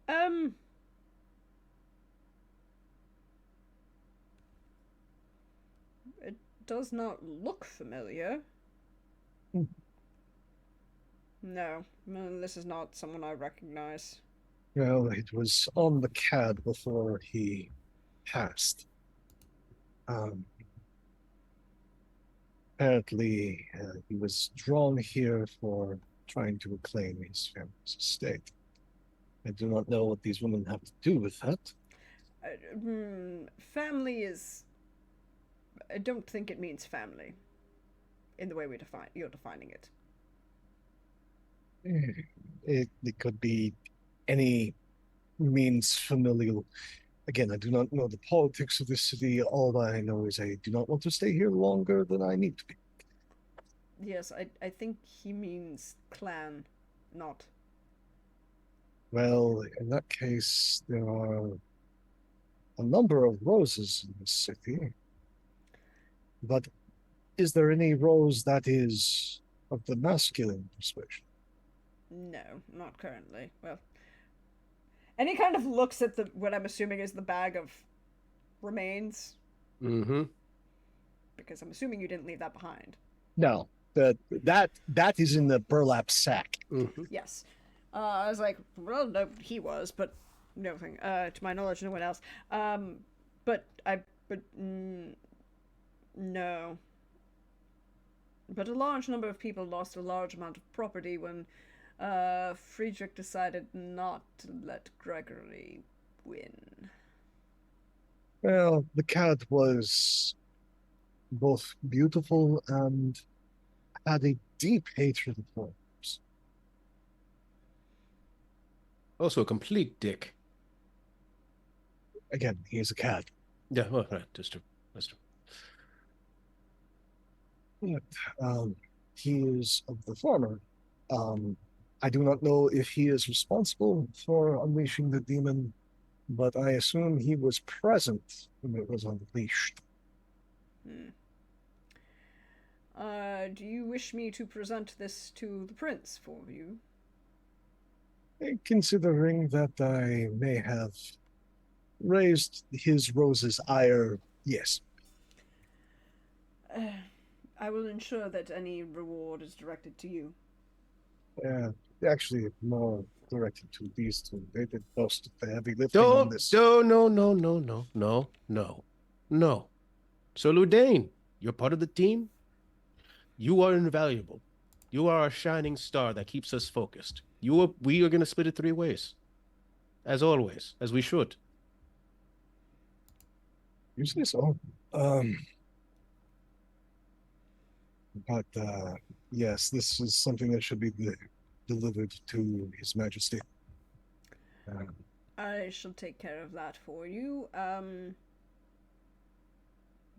Um. It does not look familiar. Hmm. No, this is not someone I recognize. Well, it was on the CAD before he passed. Um, Apparently, he was drawn here for trying to reclaim his family's estate. I do not know what these women have to do with that. Family is. I don't think it means family in the way you're defining it. It could be any means familial. Again, I do not know the politics of this city. All I know is I do not want to stay here longer than I need to be. Yes, I think he means clan, not. Well, in that case, there are a number of roses in this city. But is there any rose that is of the masculine persuasion? No, not currently. Well, and he kind of looks at what I'm assuming is the bag of remains, Mm-hmm. because I'm assuming you didn't leave that behind. No, that is in the burlap sack. Mm-hmm. Yes. I was like, well, no, he was, but nothing. To my knowledge, no one else. But no. But a large number of people lost a large amount of property when Friedrich decided not to let Gregory win. Well, the cat was both beautiful and had a deep hatred of worms. Also a complete dick. Again, he is a cat. Yeah, well, right, that's true. That's true. He is of the former. I do not know if he is responsible for unleashing the demon, but I assume he was present when it was unleashed. Do you wish me to present this to the prince for you? Considering that I may have raised his rose's ire, yes. I will ensure that any reward is directed to you. Actually, more directed to these two. They did most of the heavy lifting on this. No. So, Ludain, you're part of the team. You are invaluable. You are a shining star that keeps us focused. We are going to split it 3 ways. As always, as we should. You say so. But yes, this is something that should be delivered to His Majesty. I shall take care of that for you.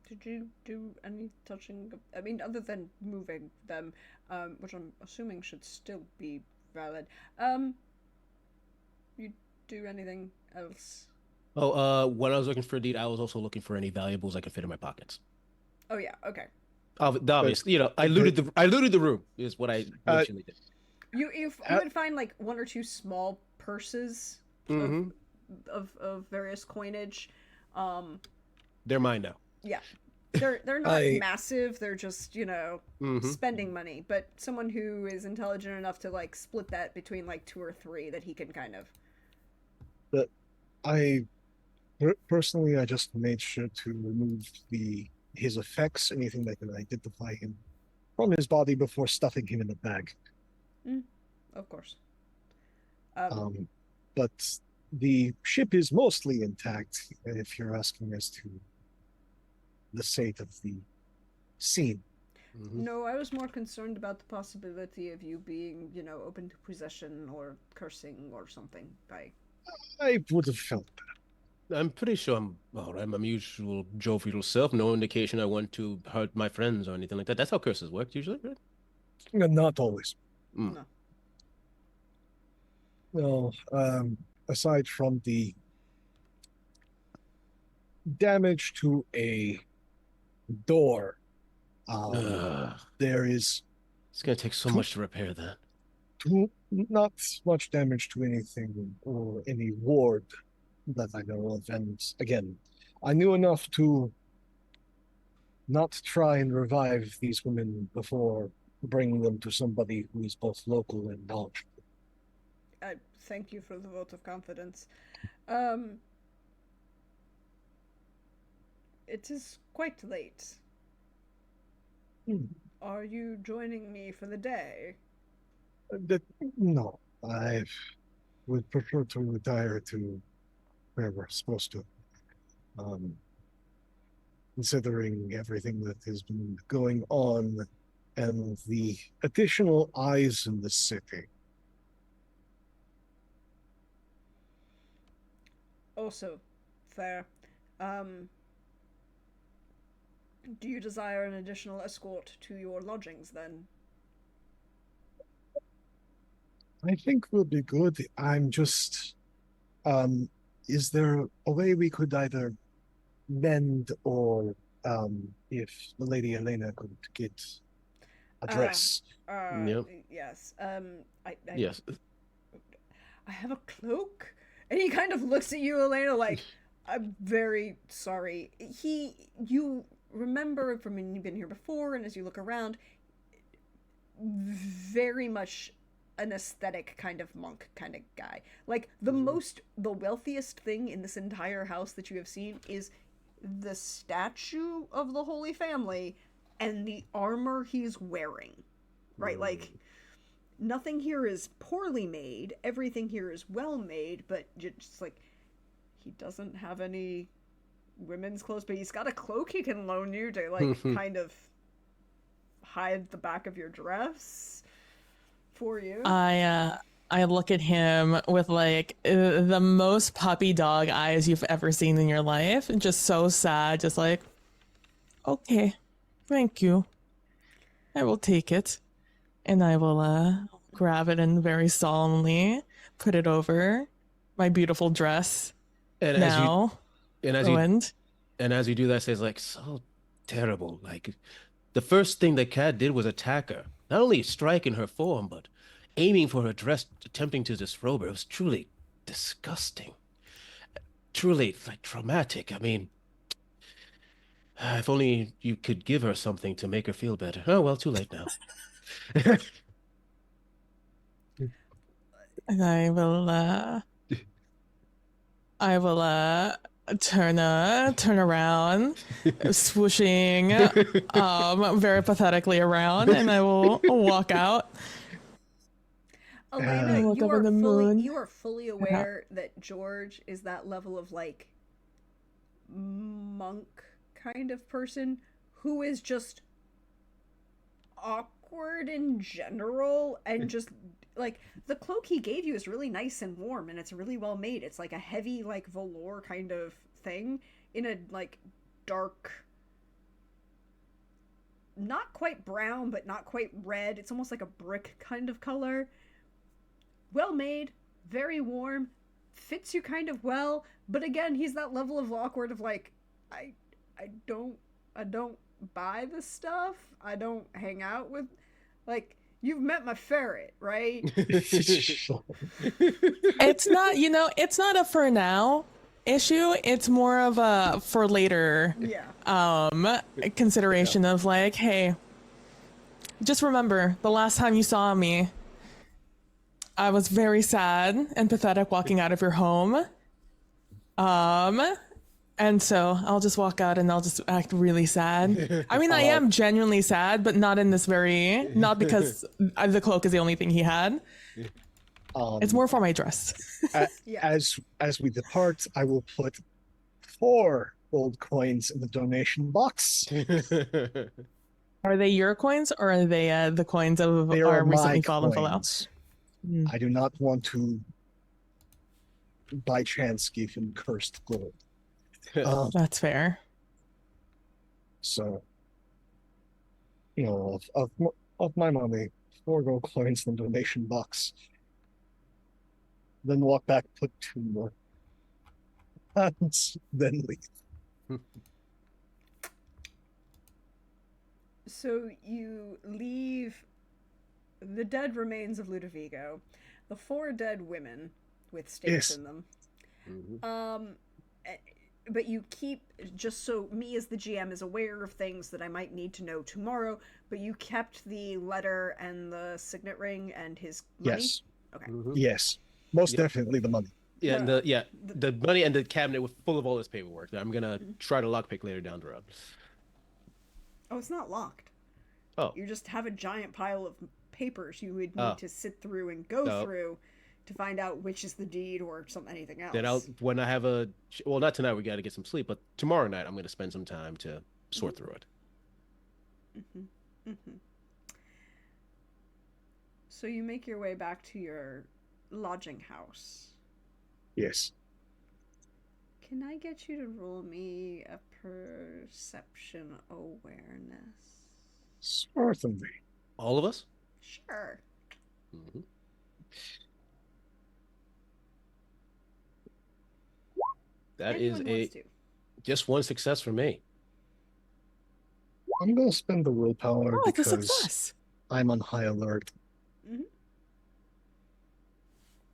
Did you do any touching? I mean, other than moving them, which I'm assuming should still be valid. You do anything else? Oh, when I was looking for a deed, I was also looking for any valuables I could fit in my pockets. Oh yeah, okay. Obviously, I looted the room is what I originally did. You would find like 1 or 2 small purses of various coinage. They're mine now. Yeah. They're not massive, they're just, spending money, but someone who is intelligent enough to like split that between like 2 or 3 that he can kind of. But personally, I just made sure to remove his effects, anything that can identify him from his body before stuffing him in the bag. Of course. But the ship is mostly intact, if you're asking as to the state of the scene. No, I was more concerned about the possibility of you being, open to possession or cursing or something. I would have felt that. I'm pretty sure I'm all right. I'm usual jovial self. No indication I want to hurt my friends or anything like that. That's how curses work usually, right? Not always. No. No, aside from the damage to a door. Ugh. There is It's gonna take so much to repair that. not much damage to anything or any ward that I know of. And again, I knew enough to not try and revive these women before bringing them to somebody who is both local and knowledgeable. I thank you for the vote of confidence. Um, it is quite late. Are you joining me for the day? No, I would prefer to retire to where we're supposed to. Considering everything that has been going on and the additional eyes in the city. Also, fair. Um, do you desire an additional escort to your lodgings then? I think will be good. I'm just, is there a way we could either mend or, if the Lady Elena could get a dress? Yep. Yes. Yes. I have a cloak? And he kind of looks at you, Elena, like, I'm very sorry. You remember from when you've been here before, and as you look around, very much an aesthetic kind of monk kind of guy. Like, the wealthiest thing in this entire house that you have seen is the statue of the Holy Family and the armor he's wearing. Right? Like, nothing here is poorly made. Everything here is well made, but just like, he doesn't have any women's clothes, but he's got a cloak he can loan you to, like, kind of hide the back of your dress for you. I look at him with like the most puppy dog eyes you've ever seen in your life, and just so sad, just like, okay, thank you. I will take it. And I will grab it and very solemnly put it over my beautiful dress. And now, ruined. As you do that, says like, so terrible. Like, the first thing the cat did was attack her. Not only striking her form, but aiming for her dress, attempting to disrobe her. It was truly disgusting. Truly, like, traumatic. I mean, if only you could give her something to make her feel better. Oh, well, too late now. And I will turn around, swooshing very pathetically around, and I will walk out. Elena, look up at the moon. you are fully aware that George is that level of, like, monk kind of person who is just awkward in general, and just, like, the cloak he gave you is really nice and warm, and it's really well made. It's like a heavy, like, velour kind of thing in a, like, dark, not quite brown, but not quite red. It's almost like a brick kind of color. Well made, very warm, fits you kind of well, but again, he's that level of awkward of, like, I don't buy this stuff. I don't hang out with, like, you've met my ferret, right? It's not, it's not a for now issue. It's more of a for later consideration of, like, hey, just remember the last time you saw me, I was very sad and pathetic walking out of your home. And so I'll just walk out and I'll just act really sad. I mean, I am genuinely sad, but not in this not because the cloak is the only thing he had. It's more for my dress. As we depart, I will put 4 gold coins in the donation box. Are they your coins, or are they the coins of our recently fallen fellow? I do not want to, by chance, give him cursed gold. That's fair. So, of my money, 4 gold coins in the donation box. Then walk back, put 2 more, and then leave. So you leave the dead remains of Ludovico, the 4 dead women with stakes Yes. in them. Mhm. Eh, but you keep, just so me as the GM is aware of things that I might need to know tomorrow, but you kept the letter and the signet ring and his money? Yes. Okay. Mhm. Yes. Most Yep. definitely the money. Yeah, and No, the money and the cabinet was full of all this paperwork that I'm gonna try to lockpick later down the road. oh, it's not locked. Oh, You just have a giant pile of papers you would need oh, to sit through and go no. through to find out which is the deed or anything else. Then when I have well, not tonight, we got to get some sleep, but tomorrow night I'm gonna spend some time to sort through it. So you make your way back to your lodging house. Yes. Can I get you to roll me a perception awareness? Certainly. All of us? Sure. Mhm. That is Anyone wants to. just one success for me. I'm going to spend the willpower Oh, it's a because success. I'm on high alert.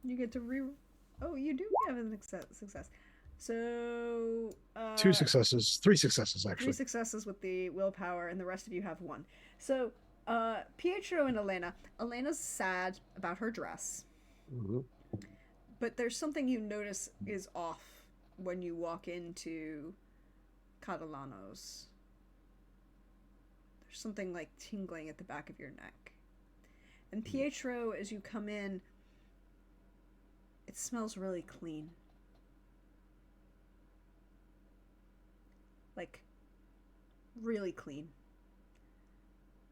You get to re. Oh, you do have a success. So. 2 successes. 3 successes, 3 actually. successes with the willpower, and the rest of you have 1. So, Pietro and Elena. Elena's sad about her dress, Mhm. but there's something you notice is off when you walk into Catalano's. There's something like tingling at the back of your neck. And Pietro, as you come in, it smells really clean. Like, really clean.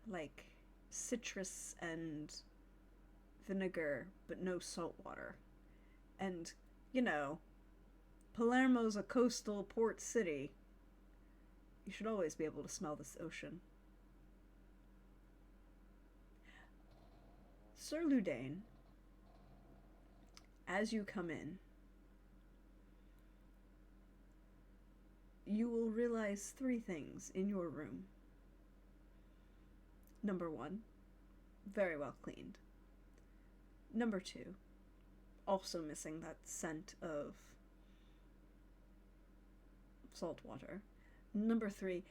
Like citrus and vinegar, but no salt water. And, you know, Palermo's a coastal port city. You should always be able to smell this ocean. Sir Ludain, as you come in, you will realize 3 things in your room. Number 1, very well cleaned. Number 2, also missing that scent of salt water. Number 3,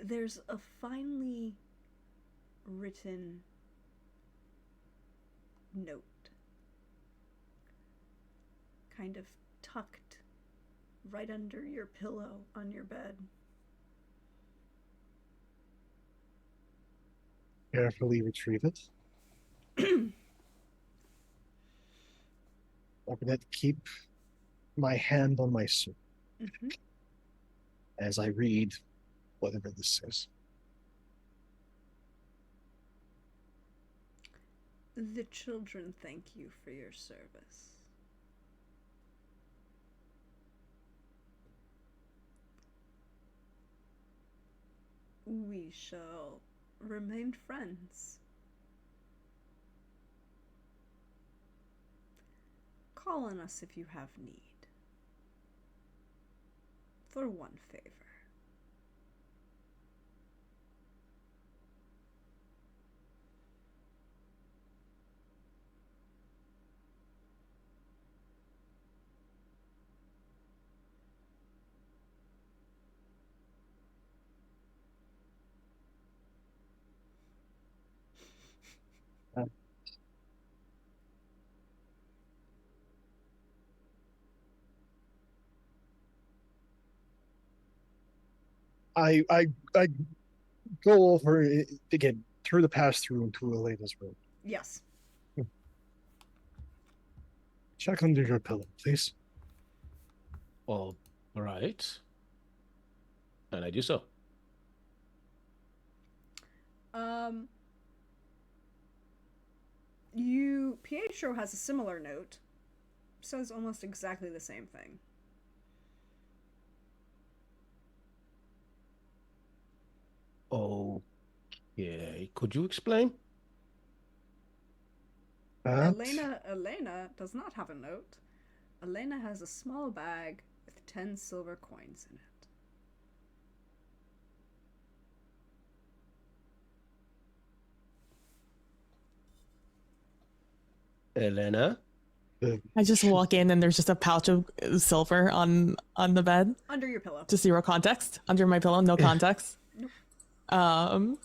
there's a finely written note, kind of tucked right under your pillow on your bed. Carefully retrieve it. I'm going to keep my hand on my sword as I read whatever this says. The children thank you for your service. We shall remain friends. Call on us if you have need. For one favor. I go over it again through the pass through into Elena's room. Yes. Check under your pillow, please. All right. And I do so. Pietro has a similar note. Says almost exactly the same thing. Okay. Could you explain? Elena does not have a note. Elena has a small bag with 10 silver coins in it. Elena? I just walk in and there's just a pouch of silver on the bed. Under your pillow. Just zero context. Under my pillow, no context. Nope.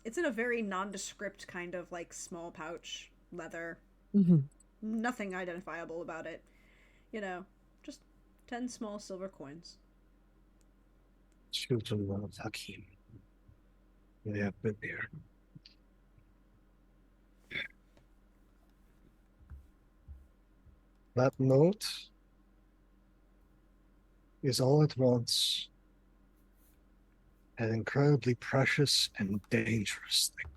It's in a very nondescript kind of like small pouch, leather. Mm-hmm. Nothing identifiable about it. You know, just 10 small silver coins. Children of Hakim. They have been there. That note is all at once an incredibly precious and dangerous thing.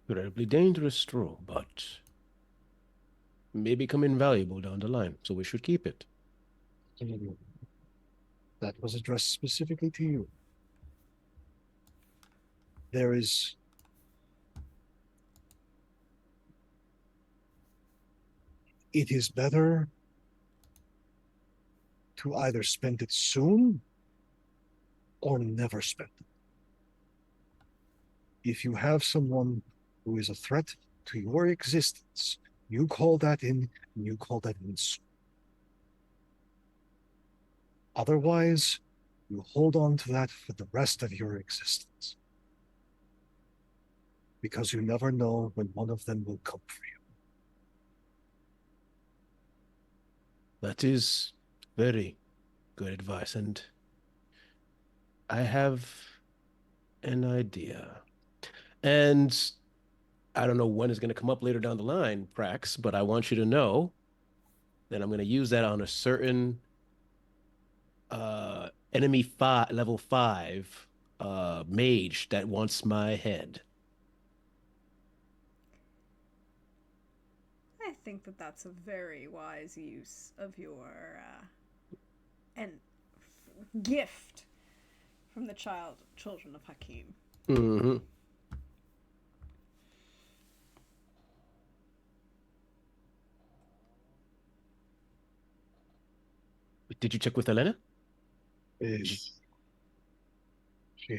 Incredibly dangerous, true, but may become invaluable down the line, so we should keep it. That was addressed specifically to you. There is it is better to either spend it soon or never spend it. If you have someone who is a threat to your existence, you call that in, and you call that in soon. Otherwise, you hold on to that for the rest of your existence. Because you never know when one of them will come for you. That is very good advice, and I have an idea. And I don't know when it's going to come up later down the line, Prax, but I want you to know that I'm going to use that on a certain enemy level 5 mage that wants my head. I think that that's a very wise use of your gift from the children of Hakim. Mm-hmm. Did you check with Elena? She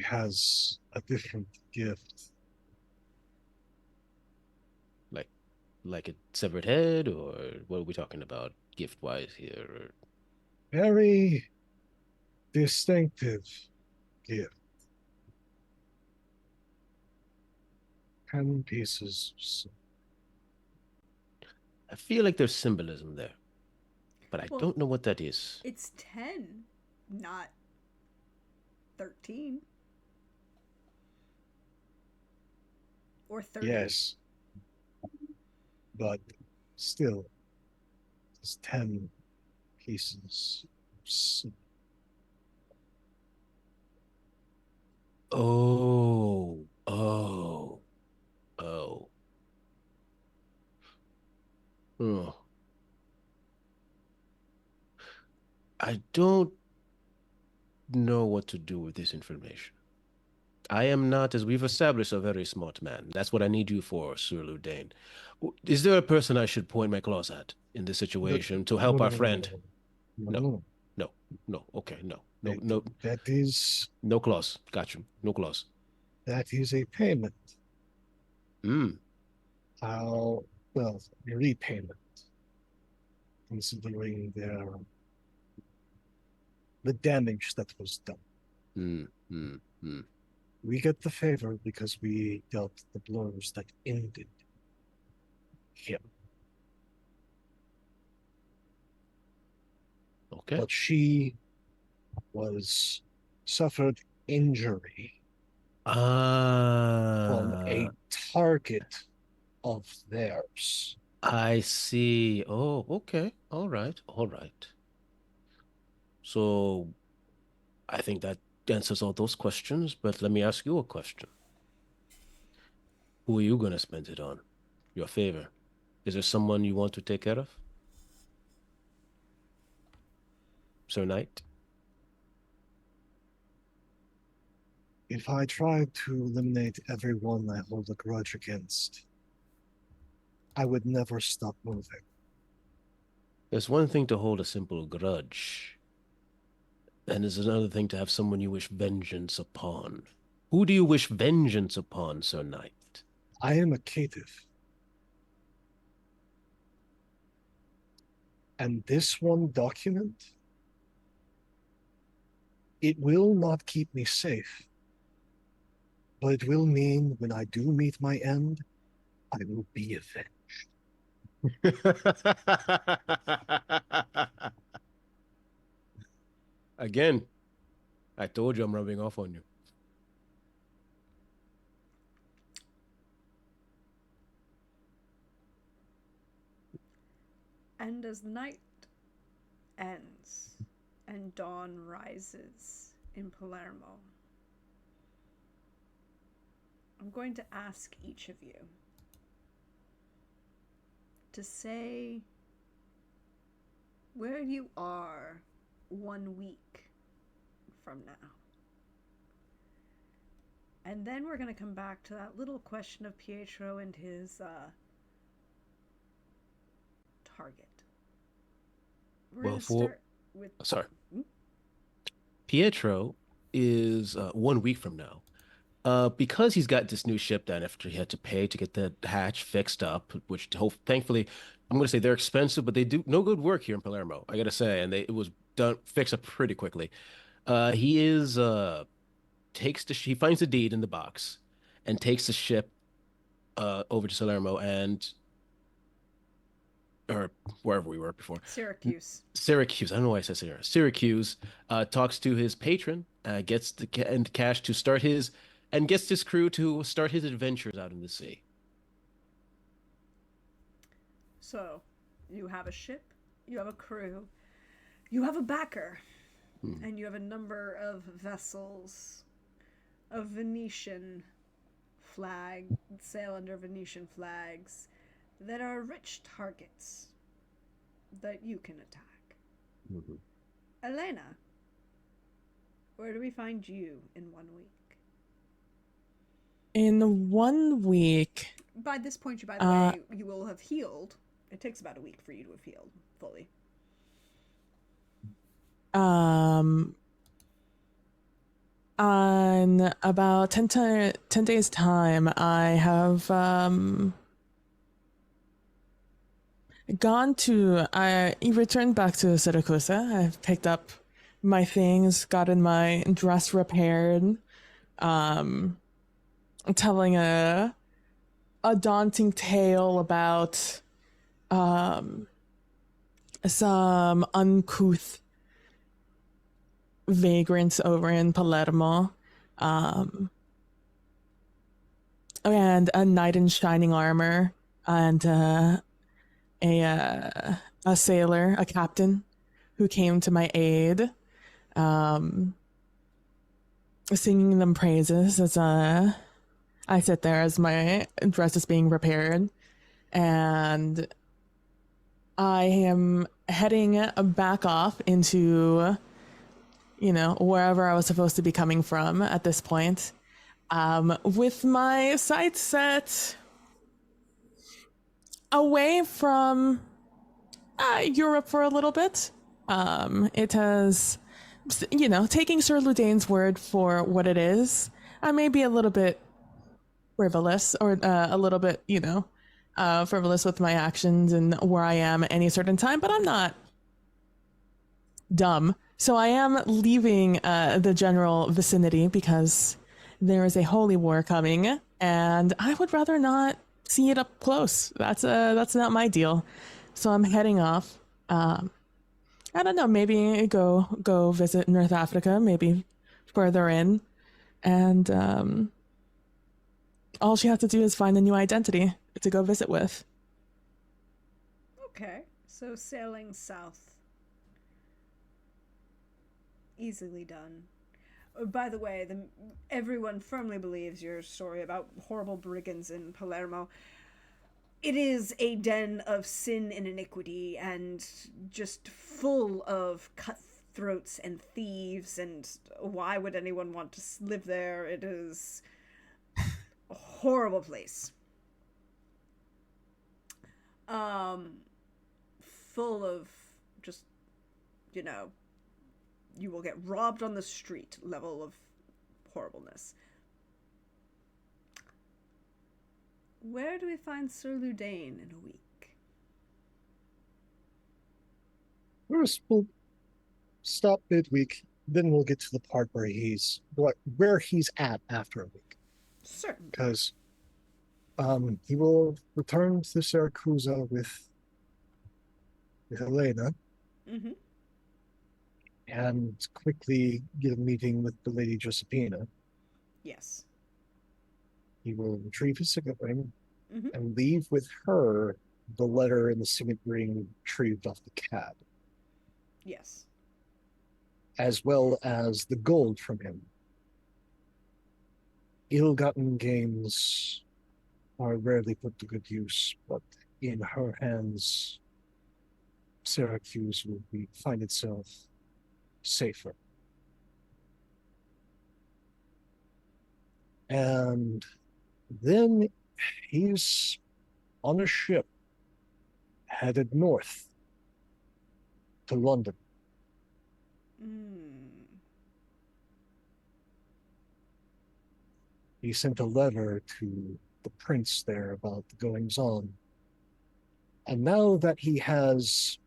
has a different gift. Like a severed head, or what are we talking about gift-wise here? Or... Very distinctive gift. 10 pieces. I feel like there's symbolism there, but I Well, don't know what that is. It's 10, not 13. Or 30. Yes. But still, it's 10 pieces. Oh. I don't know what to do with this information. I am not, as we've established, a very smart man. That's what I need you for, Sir Ludain. Is there a person I should point my claws at in this situation to help our friend? No. Okay, no. That is... No claws. Got you. No claws. That is a payment. Well, repayment. Considering the damage that was done. We get the favor because we dealt the blows that ended him. Okay. But she suffered injury from a target of theirs. I see. Oh, okay. All right. So I think that answers all those questions, but let me ask you a question. Who are you going to spend it on? Your favor. Is there someone you want to take care of? Sir Knight? If I tried to eliminate everyone I hold a grudge against, I would never stop moving. There's one thing to hold a simple grudge, and there's another thing to have someone you wish vengeance upon. Who do you wish vengeance upon, Sir Knight? I am a caitiff. And this one document, it will not keep me safe, but it will mean when I do meet my end, I will be avenged. Again, I told you I'm rubbing off on you. And as the night ends and dawn rises in Palermo, I'm going to ask each of you to say where you are 1 week from now. And then we're going to come back to that little question of Pietro and his target. We're Well, going to for start with... sorry, Hmm? Pietro is 1 week from now. Because he's got this new ship done after he had to pay to get the hatch fixed up, which thankfully, I'm going to say they're expensive, but they do no good work here in Palermo, I got to say, and it was done fixed up pretty quickly. He is he finds the deed in the box and takes the ship over to Salerno and or wherever we were before. Syracuse. Syracuse. I don't know why I said Syracuse. Talks to his patron, gets the cash to start his, and gets this crew to start his adventures out in the sea. So, you have a ship, you have a crew, you have a backer, and you have a number of vessels of Venetian flag, sail under Venetian flags, that are rich targets that you can attack. Mm-hmm. Elena, where do we find you in 1 week? In 1 week, By this point, by the way, you will have healed. It takes about a week for you to have healed fully. on about 10 days time, I have I returned back to Syracuse. I've picked up my things, gotten my dress repaired, telling a daunting tale about some uncouth vagrants over in Palermo, and a knight in shining armor, and a sailor, a captain, who came to my aid, singing them praises as I sit there as my dress is being repaired, and I am heading back off into, wherever I was supposed to be coming from at this point, with my sights set away from Europe for a little bit. It has, taking Sir Ludane's word for what it is, I may be a little bit frivolous, or a little bit, frivolous with my actions and where I am at any certain time, but I'm not dumb. So I am leaving the general vicinity because there is a holy war coming, and I would rather not see it up close. That's not my deal. So I'm heading off. I don't know, maybe go visit North Africa, maybe further in, and all she has to do is find a new identity to go visit with. Okay, so sailing south. Easily done. Oh, by the way, everyone firmly believes your story about horrible brigands in Palermo. It is a den of sin and iniquity, and just full of cutthroats and thieves, and why would anyone want to live there? It is a horrible place. Full of just, you will get robbed on the street level of horribleness. where do we find Sir Ludain in a week? First, we'll stop midweek, then we'll get to the part where where he's at after a week. Certainly. Because he will return to Syracuse with Helena Mm-hmm. and quickly get a meeting with the Lady Josephina. Yes. He will retrieve his signet ring Mm-hmm. and leave with her the letter and the signet ring retrieved off the cab, Yes. as well as the gold from him. Ill-gotten gains are rarely put to good use, but in her hands, Syracuse will find itself safer. And then he's on a ship headed north to London. He sent a letter to the prince there about the goings on. And now that he has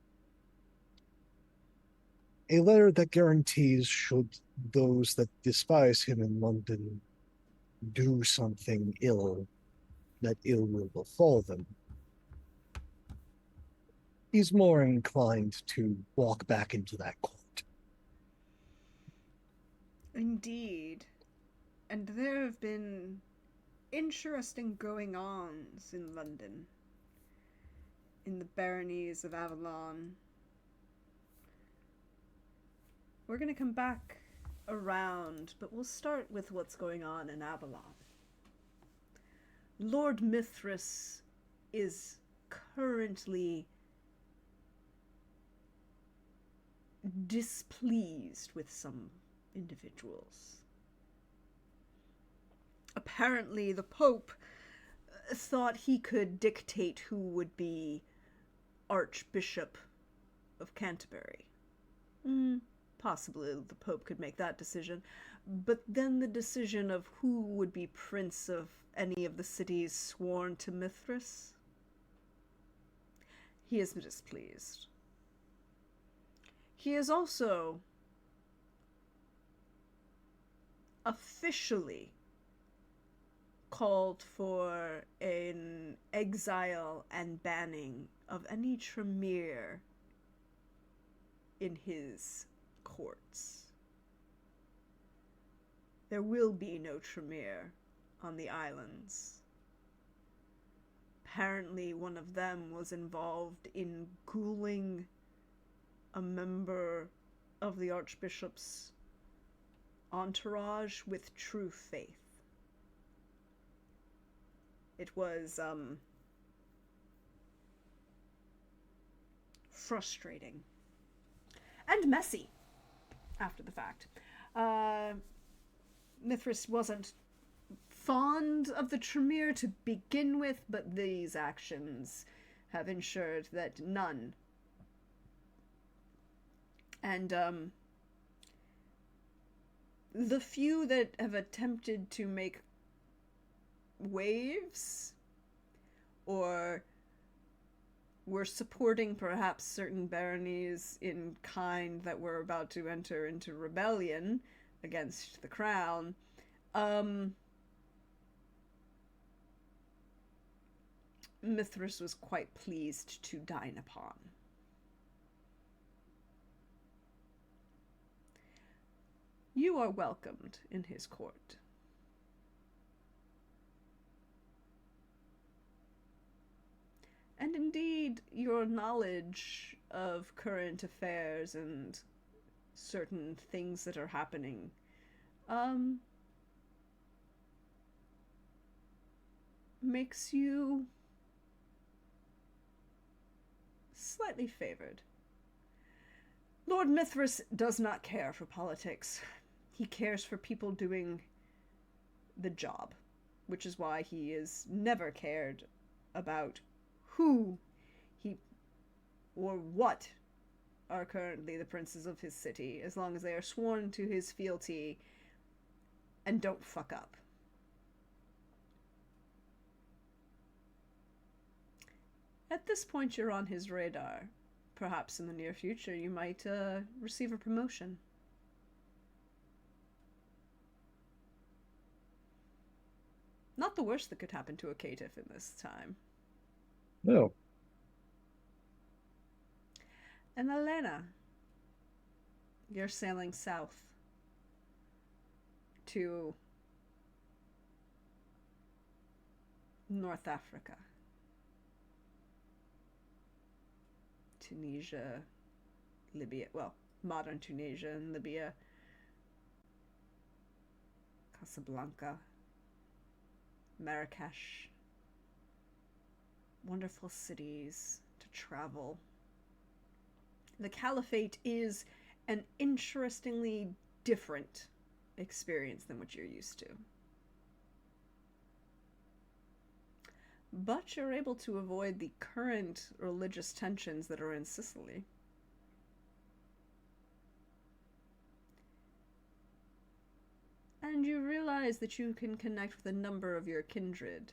a letter that guarantees, should those that despise him in London do something ill, that ill will befall them, he's more inclined to walk back into that court. Indeed. And there have been interesting going-ons in London, in the baronies of Avalon. We're going to come back around, but we'll start with what's going on in Avalon. Lord Mithras is currently displeased with some individuals. Apparently, the Pope thought he could dictate who would be Archbishop of Canterbury. Possibly the Pope could make that decision. But then the decision of who would be Prince of any of the cities sworn to Mithras, he is displeased. He is also officially called for an exile and banning of any Tremere in his courts. There will be no Tremere on the islands. Apparently one of them was involved in ghouling a member of the Archbishop's entourage with true faith. It was frustrating and messy after the fact. Mithras wasn't fond of the Tremere to begin with, but these actions have ensured that none. And the few that have attempted to make waves or were supporting perhaps certain baronies in kind that were about to enter into rebellion against the crown, Mithras was quite pleased to dine upon. You are welcomed in his court. And indeed, your knowledge of current affairs and certain things that are happening, makes you slightly favored. Lord Mithras does not care for politics. He cares for people doing the job, which is why he has never cared about who he or what are currently the princes of his city, as long as they are sworn to his fealty and don't fuck up. At this point, you're on his radar. Perhaps in the near future, you might receive a promotion. Not the worst that could happen to a caitiff in this time. No. And Elena, you're sailing south to North Africa. Tunisia, Libya, well, modern Tunisia and Libya, Casablanca, Marrakesh. Wonderful cities to travel. The Caliphate is an interestingly different experience than what you're used to. But you're able to avoid the current religious tensions that are in Sicily. And you realize that you can connect with a number of your kindred,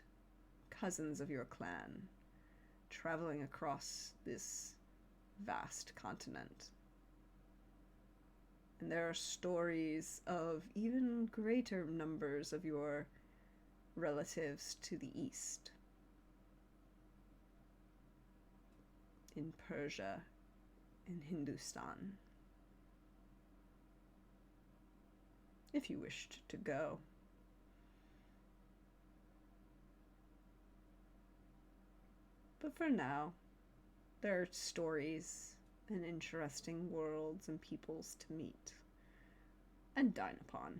cousins of your clan, traveling across this vast continent. And there are stories of even greater numbers of your relatives to the east. In Persia, in Hindustan. If you wished to go. But for now, there are stories and interesting worlds and peoples to meet. And dine upon,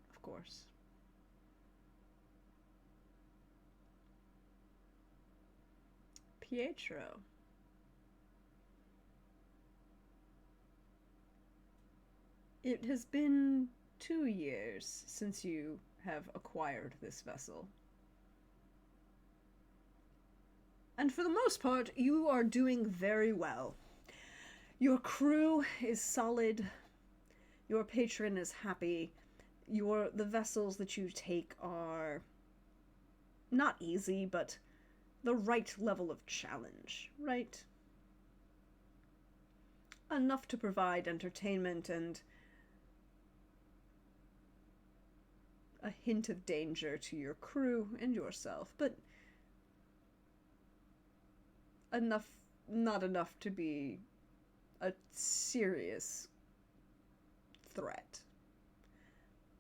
of course. Pietro. It has been 2 years since you have acquired this vessel. And for the most part, you are doing very well. Your crew is solid. Your patron is happy. The vessels that you take are not easy, but the right level of challenge, right? Enough to provide entertainment and a hint of danger to your crew and yourself, but not enough to be a serious threat.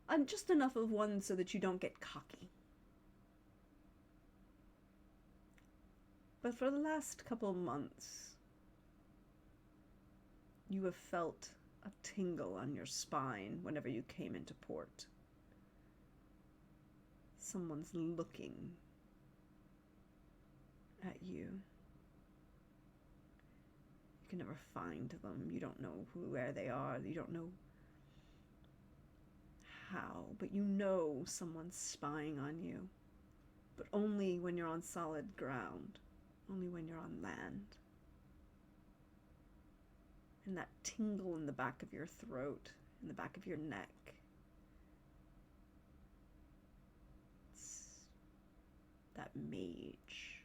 And just enough of one so that you don't get cocky. But for the last couple months, you have felt a tingle on your spine whenever you came into port. Someone's looking at you. You can never find them. You don't know where they are. You don't know how, but you know someone's spying on you. But only when you're on solid ground. Only when you're on land. And that tingle in the back of your throat, in the back of your neck. That mage.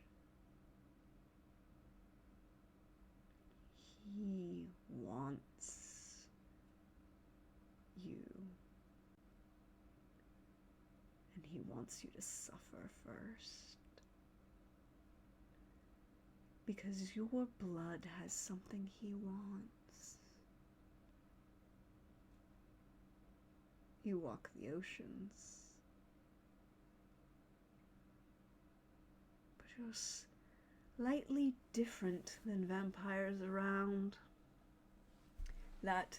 He wants you. And he wants you to suffer first. Because your blood has something he wants. You walk the oceans. You're slightly different than vampires around. That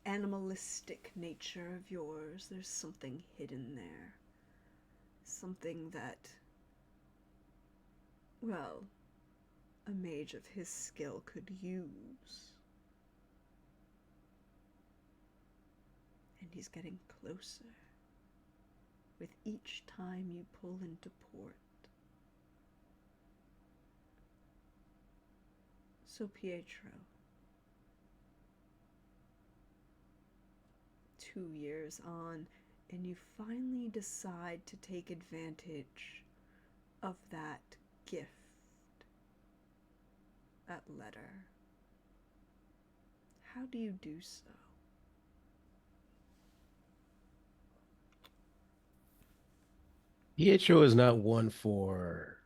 animalistic nature of yours, there's something hidden there. Something that, well, a mage of his skill could use. And he's getting closer with each time you pull into port. So Pietro, 2 years on, and you finally decide to take advantage of that gift that letter, how do you do so? Pietro is not one for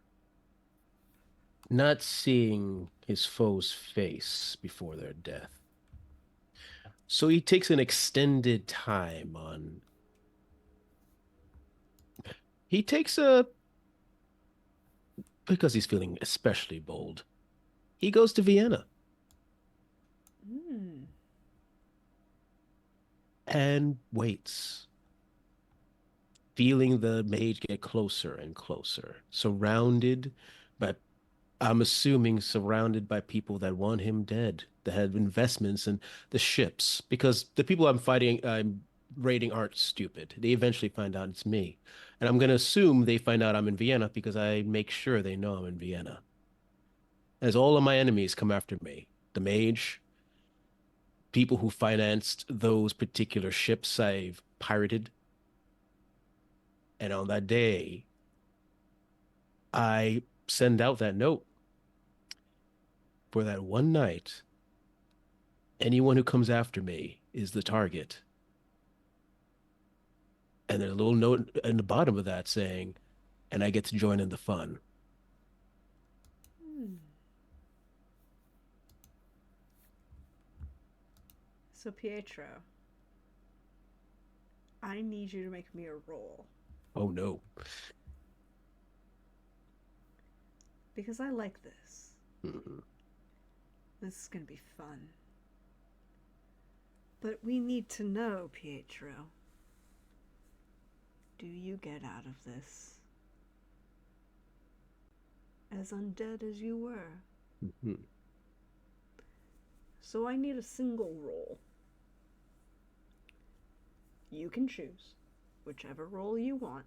not seeing his foe's face before their death. So he takes an extended time on. He takes a. Because he's feeling especially bold, he goes to Vienna Hmm. and waits, feeling the mage get closer and closer, surrounded by, I'm assuming, surrounded by people that want him dead, that have investments in the ships. Because the people I'm raiding aren't stupid. They eventually find out it's me. And I'm going to assume they find out I'm in Vienna because I make sure they know I'm in Vienna. As all of my enemies come after me, the mage, people who financed those particular ships I've pirated. And on that day, I send out that note for that one night. Anyone who comes after me is the target. And there's a little note in the bottom of that saying, and I get to join in the fun. Hmm. So, Pietro, I need you to make me a roll. Oh no. Because I like this. Mhm. This is going to be fun. But we need to know, Pietro. Do you get out of this as undead as you were? Mhm. So I need a single roll. You can choose whichever roll you want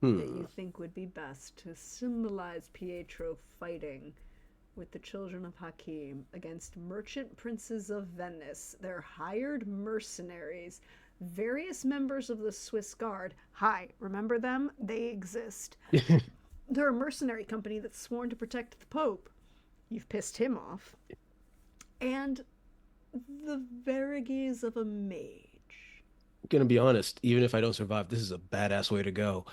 that you think would be best to symbolize Pietro fighting with the children of Hakim against merchant princes of Venice, their hired mercenaries, various members of the Swiss Guard. Hi, remember them? They exist. They're a mercenary company that's sworn to protect the Pope. You've pissed him off. And the Veriges of a mage. Gonna be honest, even if I don't survive, this is a badass way to go.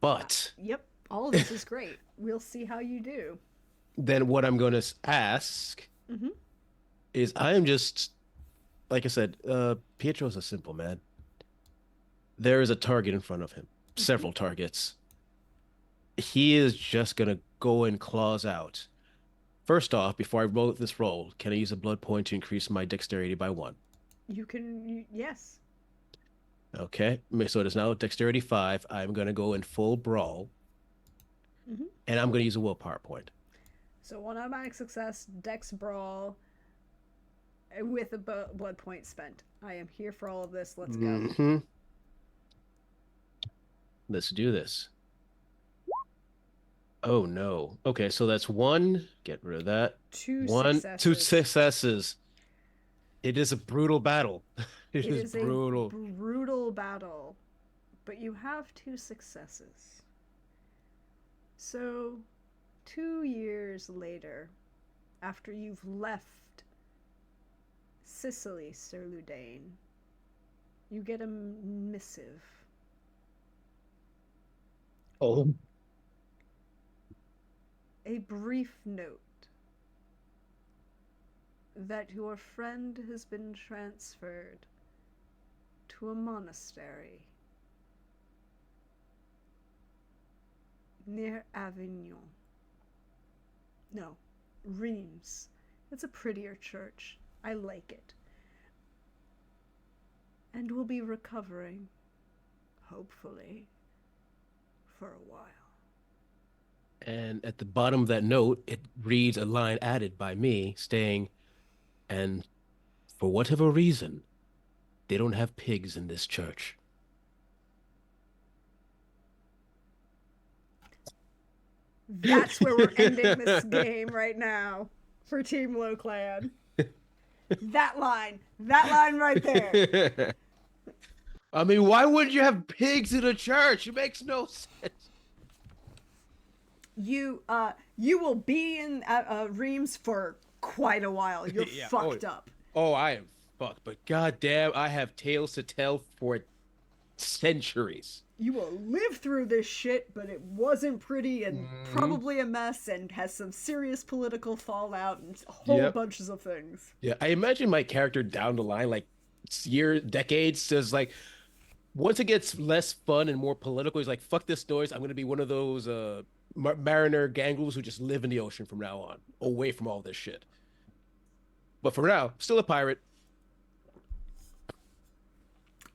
But Yep, all of this is great. We'll see how you do. then what I'm going to ask Mhm. is I am just, like I said, Pietro's a simple man. There is a target in front of him, several targets. He is just going to go and claws out. First off, before I roll this roll, can I use a blood point to increase my dexterity by 1? Yes. Okay, so it is now dexterity 5. I'm going to go in full brawl, Mhm. and I'm going to use a willpower point. So one automatic success, dex brawl, with a blood point spent. I am here for all of this. Let's go. Mm-hmm. Let's do this. Oh no. Okay, so that's 1. Get rid of that. 2 1, 2 successes. successes. It is a brutal battle. It is is brutal. a brutal battle, but you have 2 successes. So, 2 years later, after you've left Sicily, Sir Ludain, you get a missive. Oh, A brief note that your friend has been transferred to a monastery near Avignon. No, Reims. It's a prettier church. I like it. And will be recovering, hopefully, for a while. And at the bottom of that note, it reads a line added by me saying, and for whatever reason, they don't have pigs in this church. That's where we're ending this game right now for Team Low Clan. That line right there. I mean, why wouldn't you have pigs in a church? It makes no sense. you will be in Reims for quite a while. You're Yeah. fucked up. Oh, I am fucked, but goddamn, I have tales to tell for centuries. You will live through this shit, but it wasn't pretty and Mhm. probably a mess and has some serious political fallout and whole Yep. bunches of things. Yeah, I imagine my character down the line, like years, decades, says like once it gets less fun and more political, he's like, "Fuck this noise. I'm gonna be one of those mariner gangrels who just live in the ocean from now on, away from all this shit." But for now, still a pirate.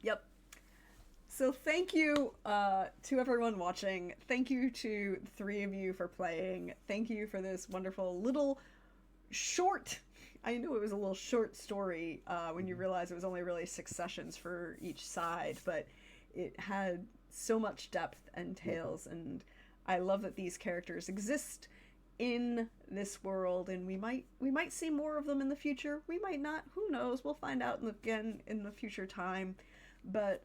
Yep. So thank you to everyone watching. Thank you to the three of you for playing. Thank you for this wonderful little short. I knew it was a little short story when you realize it was only really 6 sessions for each side, but it had so much depth and tales, and I love that these characters exist in this world, and we might see more of them in the future. We might not. Who knows? We'll find out again in the future time. But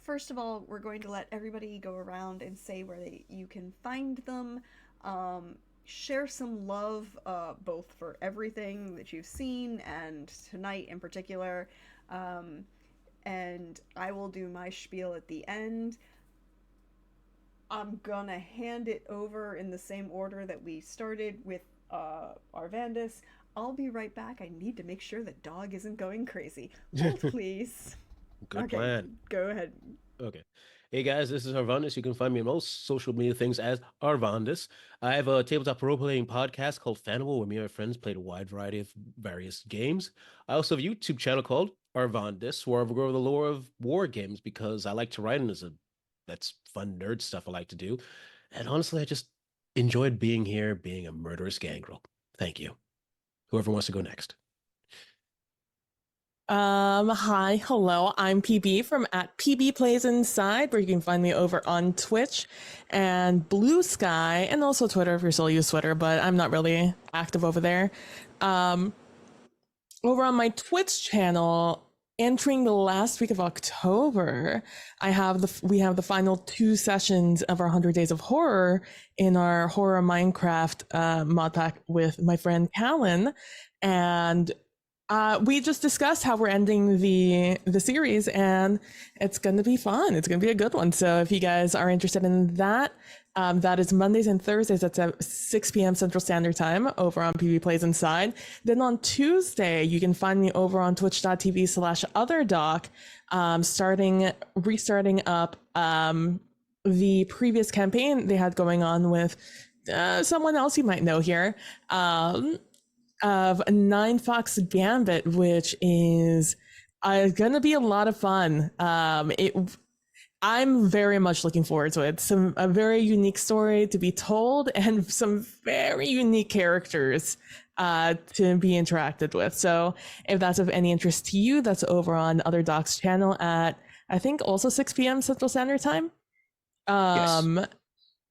first of all, we're going to let everybody go around and say where you can find them. Share some love, both for everything that you've seen and tonight in particular. And I will do my spiel at the end. I'm gonna hand it over in the same order that we started with Arvandis. I'll be right back. I need to make sure the dog isn't going crazy. Hold, please. Good Okay, plan. go ahead. Okay. Hey guys, this is Arvandis. You can find me on most social media things as Arvandis. I have a tabletop role-playing podcast called Fanimal, where me and my friends played a wide variety of various games. I also have a YouTube channel called Arvandis, where I go over the lore of war games because I like to write, and that's fun nerd stuff I like to do. And honestly, I just enjoyed being here, being a murderous gangrel. Thank you. Whoever wants to go next. Hi, hello, I'm PB from @PB Plays Inside, where you can find me over on Twitch and Blue Sky, and also Twitter if you still use Twitter, but I'm not really active over there. Over on my Twitch channel, entering the last week of October, we have the final 2 sessions of our 100 Days of Horror in our Horror Minecraft mod pack with my friend Callan, and we just discussed how we're ending the series, and it's going to be fun. It's going to be a good one. So if you guys are interested in that, that is Mondays and Thursdays at 6 p.m. Central Standard Time over on PB Plays Inside. Then on Tuesday, you can find me over on twitch.tv/otherdoc, restarting up the previous campaign they had going on with someone else you might know here. Of Nine Fox Gambit, which is gonna be a lot of fun. I'm very much looking forward to it. A very unique story to be told, and some very unique characters to be interacted with. So if that's of any interest to you, that's over on Other Doc's channel at, I think, also 6 p.m. Central Standard Time. Yes.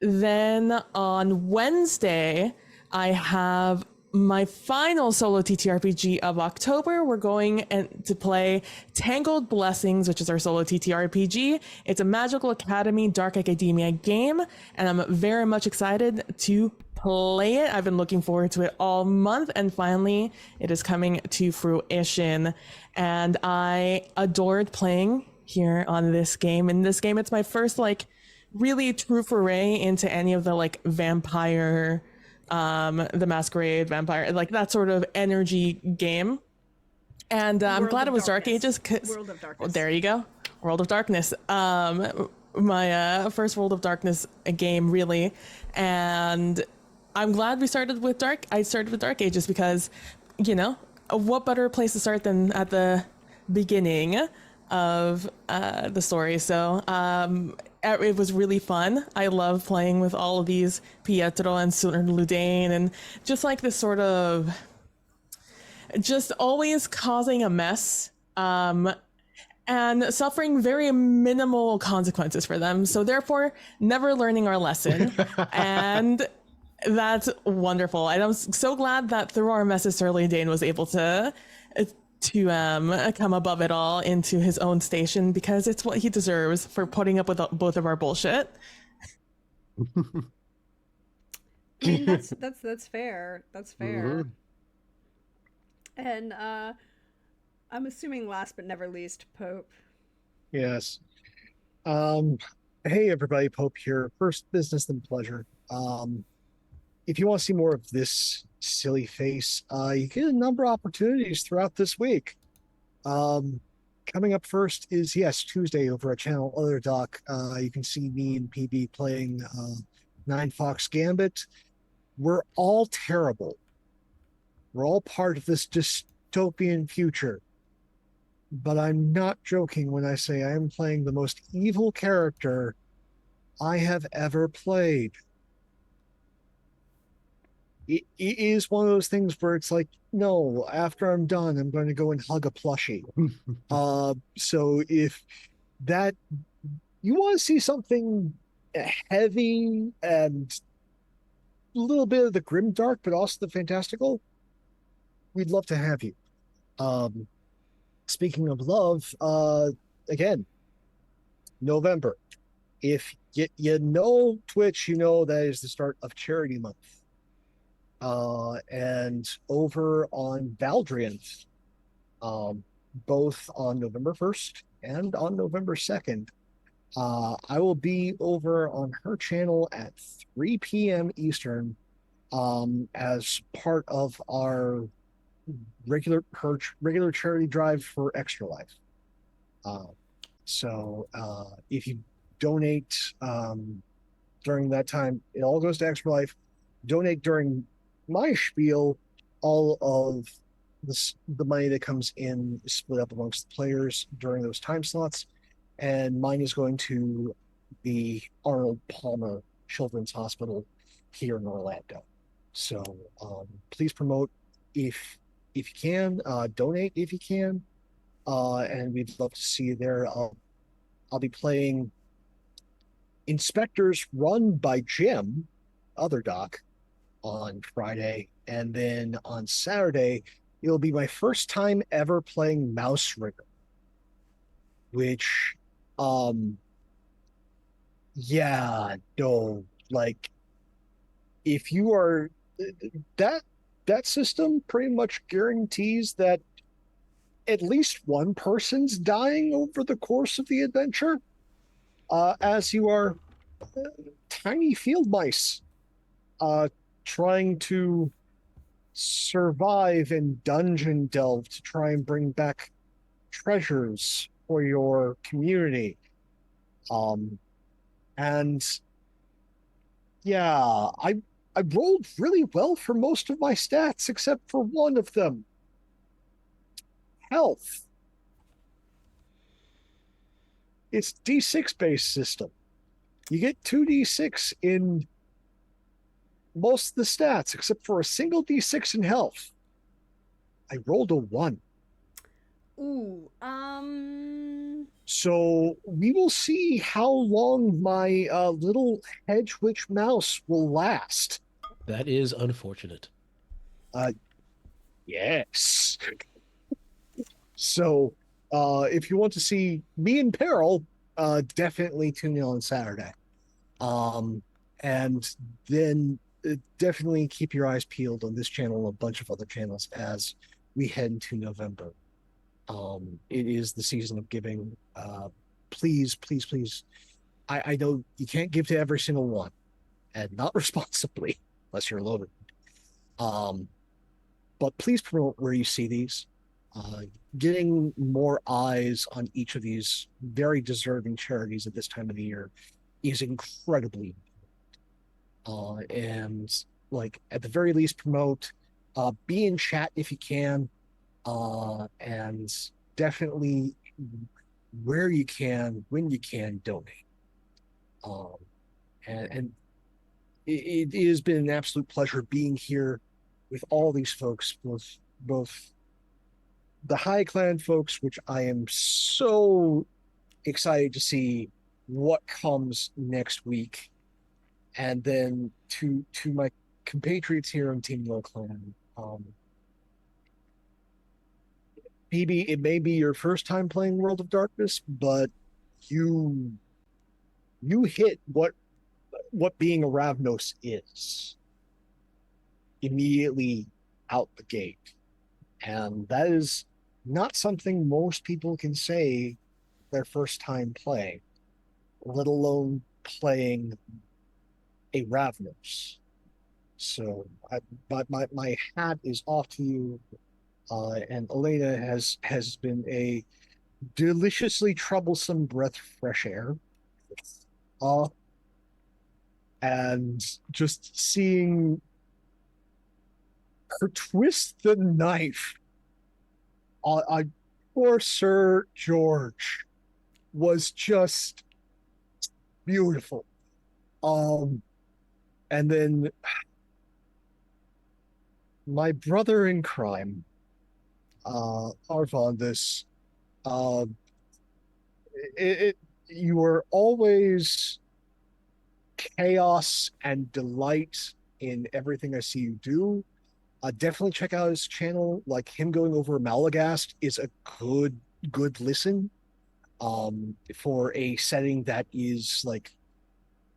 Then on Wednesday, I have my final solo TTRPG of October. We're going to play Tangled Blessings, which is our solo TTRPG. It's a Magical Academy Dark Academia game, and I'm very much excited to play it. I've been looking forward to it all month, and finally it is coming to fruition. And I adored playing here on this game. In this game, it's my first really true foray into any of the vampire, the Masquerade, vampire, that sort of energy game. And I'm glad it was Dark Ages. World of Darkness. There you go. World of Darkness. My first World of Darkness game, really. And I'm glad I started with Dark Ages because, what better place to start than at the beginning of the story. So it was really fun. I love playing with all of these Pietro and Sooner Ludain, and just this sort of just always causing a mess and suffering very minimal consequences for them. So therefore, never learning our lesson. And that's wonderful. And I'm so glad that through our messes, Sir Ludain was able to come above it all into his own station, because it's what he deserves for putting up with both of our bullshit. I mean, that's fair. That's fair. Mhm. And I'm assuming last but never least, Pope. Yes. Um, hey everybody, Pope here. First business then pleasure. If you want to see more of this silly face, you get a number of opportunities throughout this week. Um, Coming up first is yes, Tuesday over at Channel Other Doc. You can see me and PB playing Nine Fox Gambit. We're all terrible. We're all part of this dystopian future. But I'm not joking when I say I am playing the most evil character I have ever played. It is one of those things where it's like, no, after I'm done, I'm going to go and hug a plushie. So if that you want to see something heavy and a little bit of the grim dark, but also the fantastical, we'd love to have you. Um, Speaking of love, again, November. If you know Twitch, you know that is the start of charity month. And over on Valdriant, both on November 1st and on November 2nd, I will be over on her channel at 3 p.m. Eastern as part of our regular charity drive for Extra Life. So if you donate during that time, it all goes to Extra Life. Donate during my spiel, all of the money that comes in is split up amongst the players during those time slots, and mine is going to the Arnold Palmer Children's Hospital here in Orlando. So please promote if you can, donate if you can, and we'd love to see you there. I'll be playing Inspectors Run by Jim, other doc, on Friday, and then on Saturday it'll be my first time ever playing Mouse Ringer, which yeah, no, like if you are that system pretty much guarantees that at least one person's dying over the course of the adventure, as you are tiny field mice trying to survive and dungeon delve to try and bring back treasures for your community. And yeah, I rolled really well for most of my stats except for one of them. Health. It's D6 based system. You get 2d6 in most of the stats except for a single d6 in health. I rolled a 1. Ooh, So we will see how long my little hedge witch mouse will last. That is unfortunate. Yes. So if you want to see me in peril, definitely tune in on Saturday. And then definitely keep your eyes peeled on this channel and a bunch of other channels as we head into November. It is the season of giving. Please, please, please. I know you can't give to every single one, and not responsibly, unless you're loaded. But please promote where you see these. Getting more eyes on each of these very deserving charities at this time of the year is incredibly important. And like at the very least promote, be in chat if you can, and definitely where you can, when you can, donate. And it has been an absolute pleasure being here with all these folks, both the High Clan folks, which I am so excited to see what comes next week, and then to my compatriots here on Team Low Clan. Maybe it may be your first time playing World of Darkness, but you hit what being a Ravnos is. immediately out the gate. And that is not something most people can say their first time playing, let alone playing a Ravnos. So, but my hat is off to you. And Elena has been a deliciously troublesome breath of fresh air. Uh, and just seeing her twist the knife on poor Sir George was just beautiful. And then my brother in crime, Arvandus, uh, you were always chaos and delight in everything I see you do. Definitely check out his channel. Like him going over Malagast is a good listen. For a setting that is like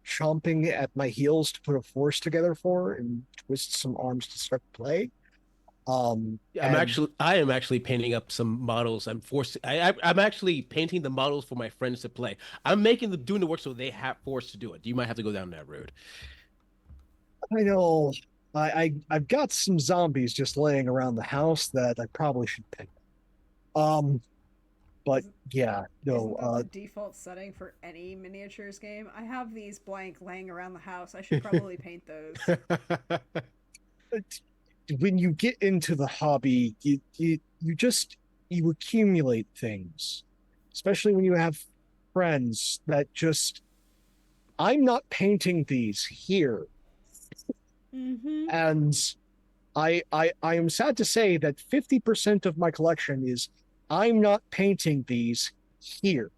chomping at my heels to put a force together for and twist some arms to start to play. I am actually painting up some models. I'm actually painting the models for my friends to play. I'm making them doing the work so they have forced to do it. You might have to go down that road. I know I've got some zombies just laying around the house that I probably should pick. But yeah, no, Isn't that the default setting for any miniatures game? I have these blank laying around the house. I should probably paint those. when you get into the hobby, you accumulate things, especially when you have friends that just I'm not painting these here. Mm-hmm. And I am sad to say that 50% of my collection is I'm not painting these here.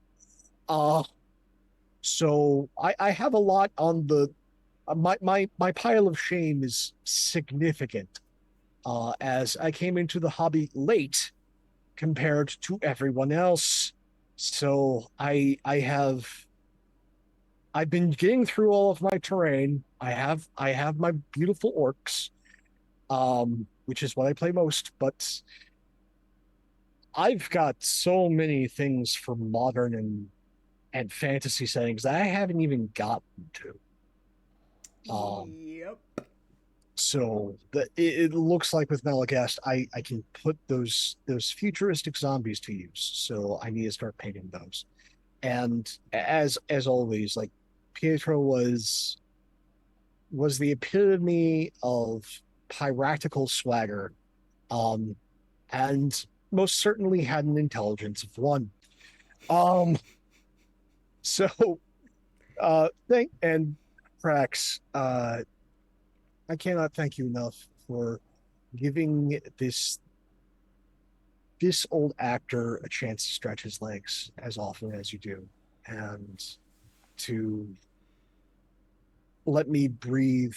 So I have a lot on the my pile of shame is significant. As I came into the hobby late compared to everyone else. So I've been getting through all of my terrain. I have my beautiful orcs, which is what I play most, but I've got so many things for modern and fantasy settings that I haven't even gotten to. Yep. So it looks like with Malagast, I can put those futuristic zombies to use. So I need to start painting those. And as always, like Pietro was the epitome of piratical swagger, and most certainly had an intelligence of one. So thank and Prax, I cannot thank you enough for giving this old actor a chance to stretch his legs as often as you do, and to let me breathe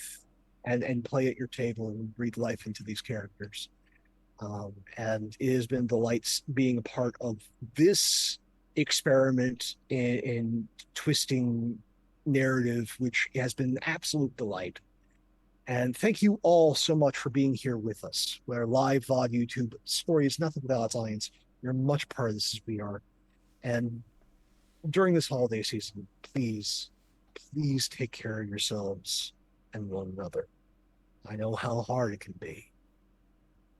and play at your table and breathe life into these characters. And it has been delight being a part of this experiment in twisting narrative, which has been an absolute delight. And thank you all so much for being here with us. Where live VOD YouTube story is nothing without its audience. You're much part of this as we are. And during this holiday season, please take care of yourselves and one another. I know how hard it can be.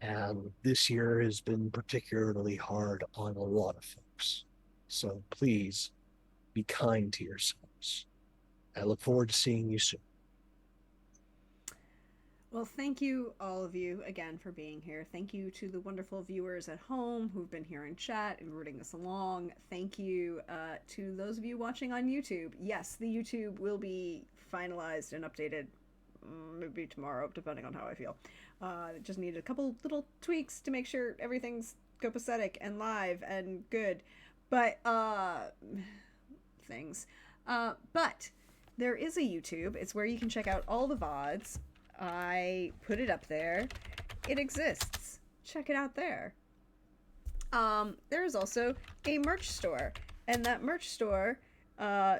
And this year has been particularly hard on a lot of folks. So please be kind to yourselves. I look forward to seeing you soon. Well, thank you, all of you, again for being here. Thank you to the wonderful viewers at home who've been here in chat and rooting us along. Thank you to those of you watching on YouTube. Yes, the YouTube will be finalized and updated maybe tomorrow, depending on how I feel. Just need a couple little tweaks to make sure everything's copacetic and live and good. But, things. But there is a YouTube. It's where you can check out all the VODs. I put it up there. It exists. Check it out there. There is also a merch store, and that merch store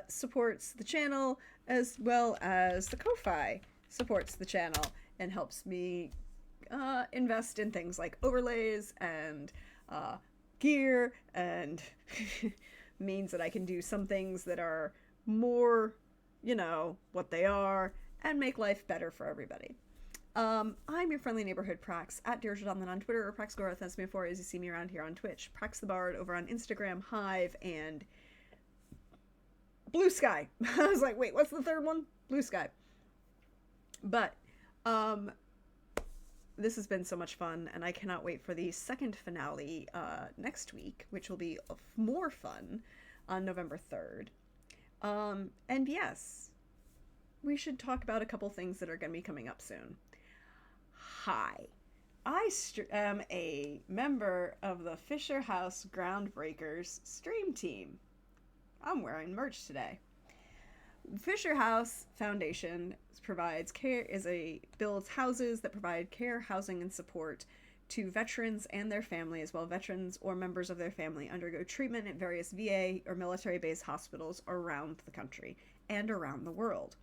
supports the channel as well as the Ko-Fi supports the channel and helps me invest in things like overlays and gear and means that I can do some things that are more, what they are, and make life better for everybody. I'm your friendly neighborhood Prax, at Dearjadon on Twitter, or Praxgoroth as before, as you see me around here on Twitch. Prax the Bard over on Instagram, Hive, and Blue Sky. I was like, wait, what's the third one? Blue Sky. But, this has been so much fun, and I cannot wait for the second finale next week, which will be more fun on November 3rd. And yes, we should talk about a couple things that are going to be coming up soon. Hi, I am a member of the Fisher House Groundbreakers stream team. I'm wearing merch today. Fisher House Foundation builds houses that provide care, housing, and support to veterans and their families, while veterans or members of their family undergo treatment at various VA or military-based hospitals around the country and around the world.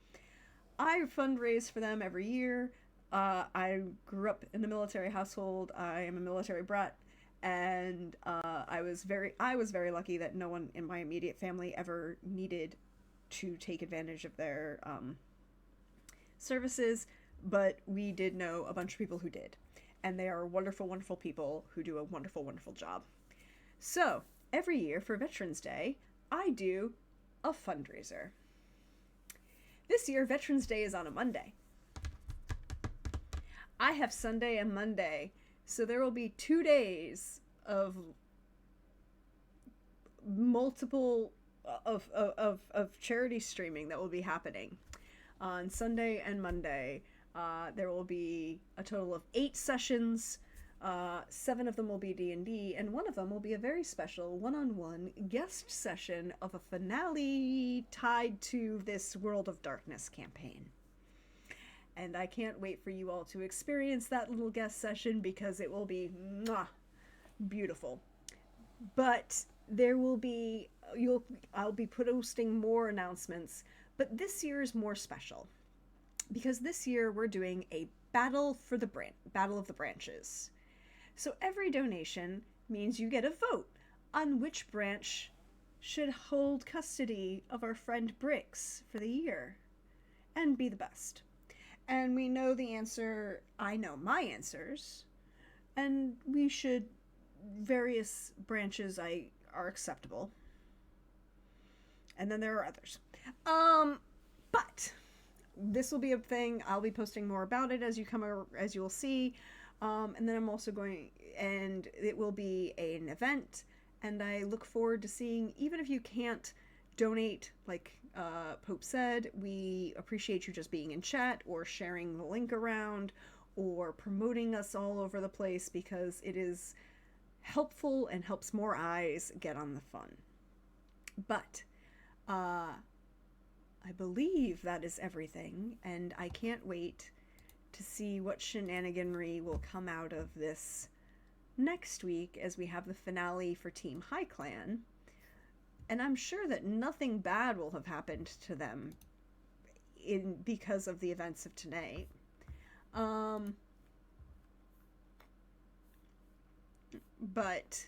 I fundraise for them every year. I grew up in a military household. I am a military brat, and I was very lucky that no one in my immediate family ever needed to take advantage of their services, but we did know a bunch of people who did, and they are wonderful, wonderful people who do a wonderful, wonderful job. So every year for Veterans Day, I do a fundraiser. This year, Veterans Day is on a Monday. I have Sunday and Monday, so there will be 2 days of multiple of charity streaming that will be happening on Sunday and Monday. There will be a total of 8 sessions. 7 of them will be D&D, and 1 of them will be a very special one-on-one guest session of a finale tied to this World of Darkness campaign. And I can't wait for you all to experience that little guest session, because it will be beautiful. But there will be, I'll be posting more announcements, but this year is more special, because this year we're doing a Battle of the Branches. So every donation means you get a vote on which branch should hold custody of our friend Brix for the year and be the best. And we know the answer. I know my answers, and various branches are acceptable. And then there are others. But this will be a thing. I'll be posting more about it as you will see. And then I'm also and it will be an event, and I look forward to seeing, even if you can't donate, like Pope said, we appreciate you just being in chat or sharing the link around or promoting us all over the place, because it is helpful and helps more eyes get on the fun. But I believe that is everything, and I can't wait to see what shenaniganry will come out of this next week as we have the finale for Team High Clan. And I'm sure that nothing bad will have happened to them because of the events of tonight. But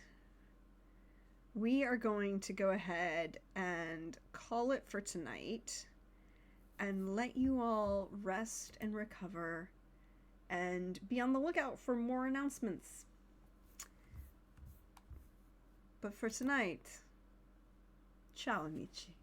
we are going to go ahead and call it for tonight and let you all rest and recover and be on the lookout for more announcements. But for tonight, ciao amici.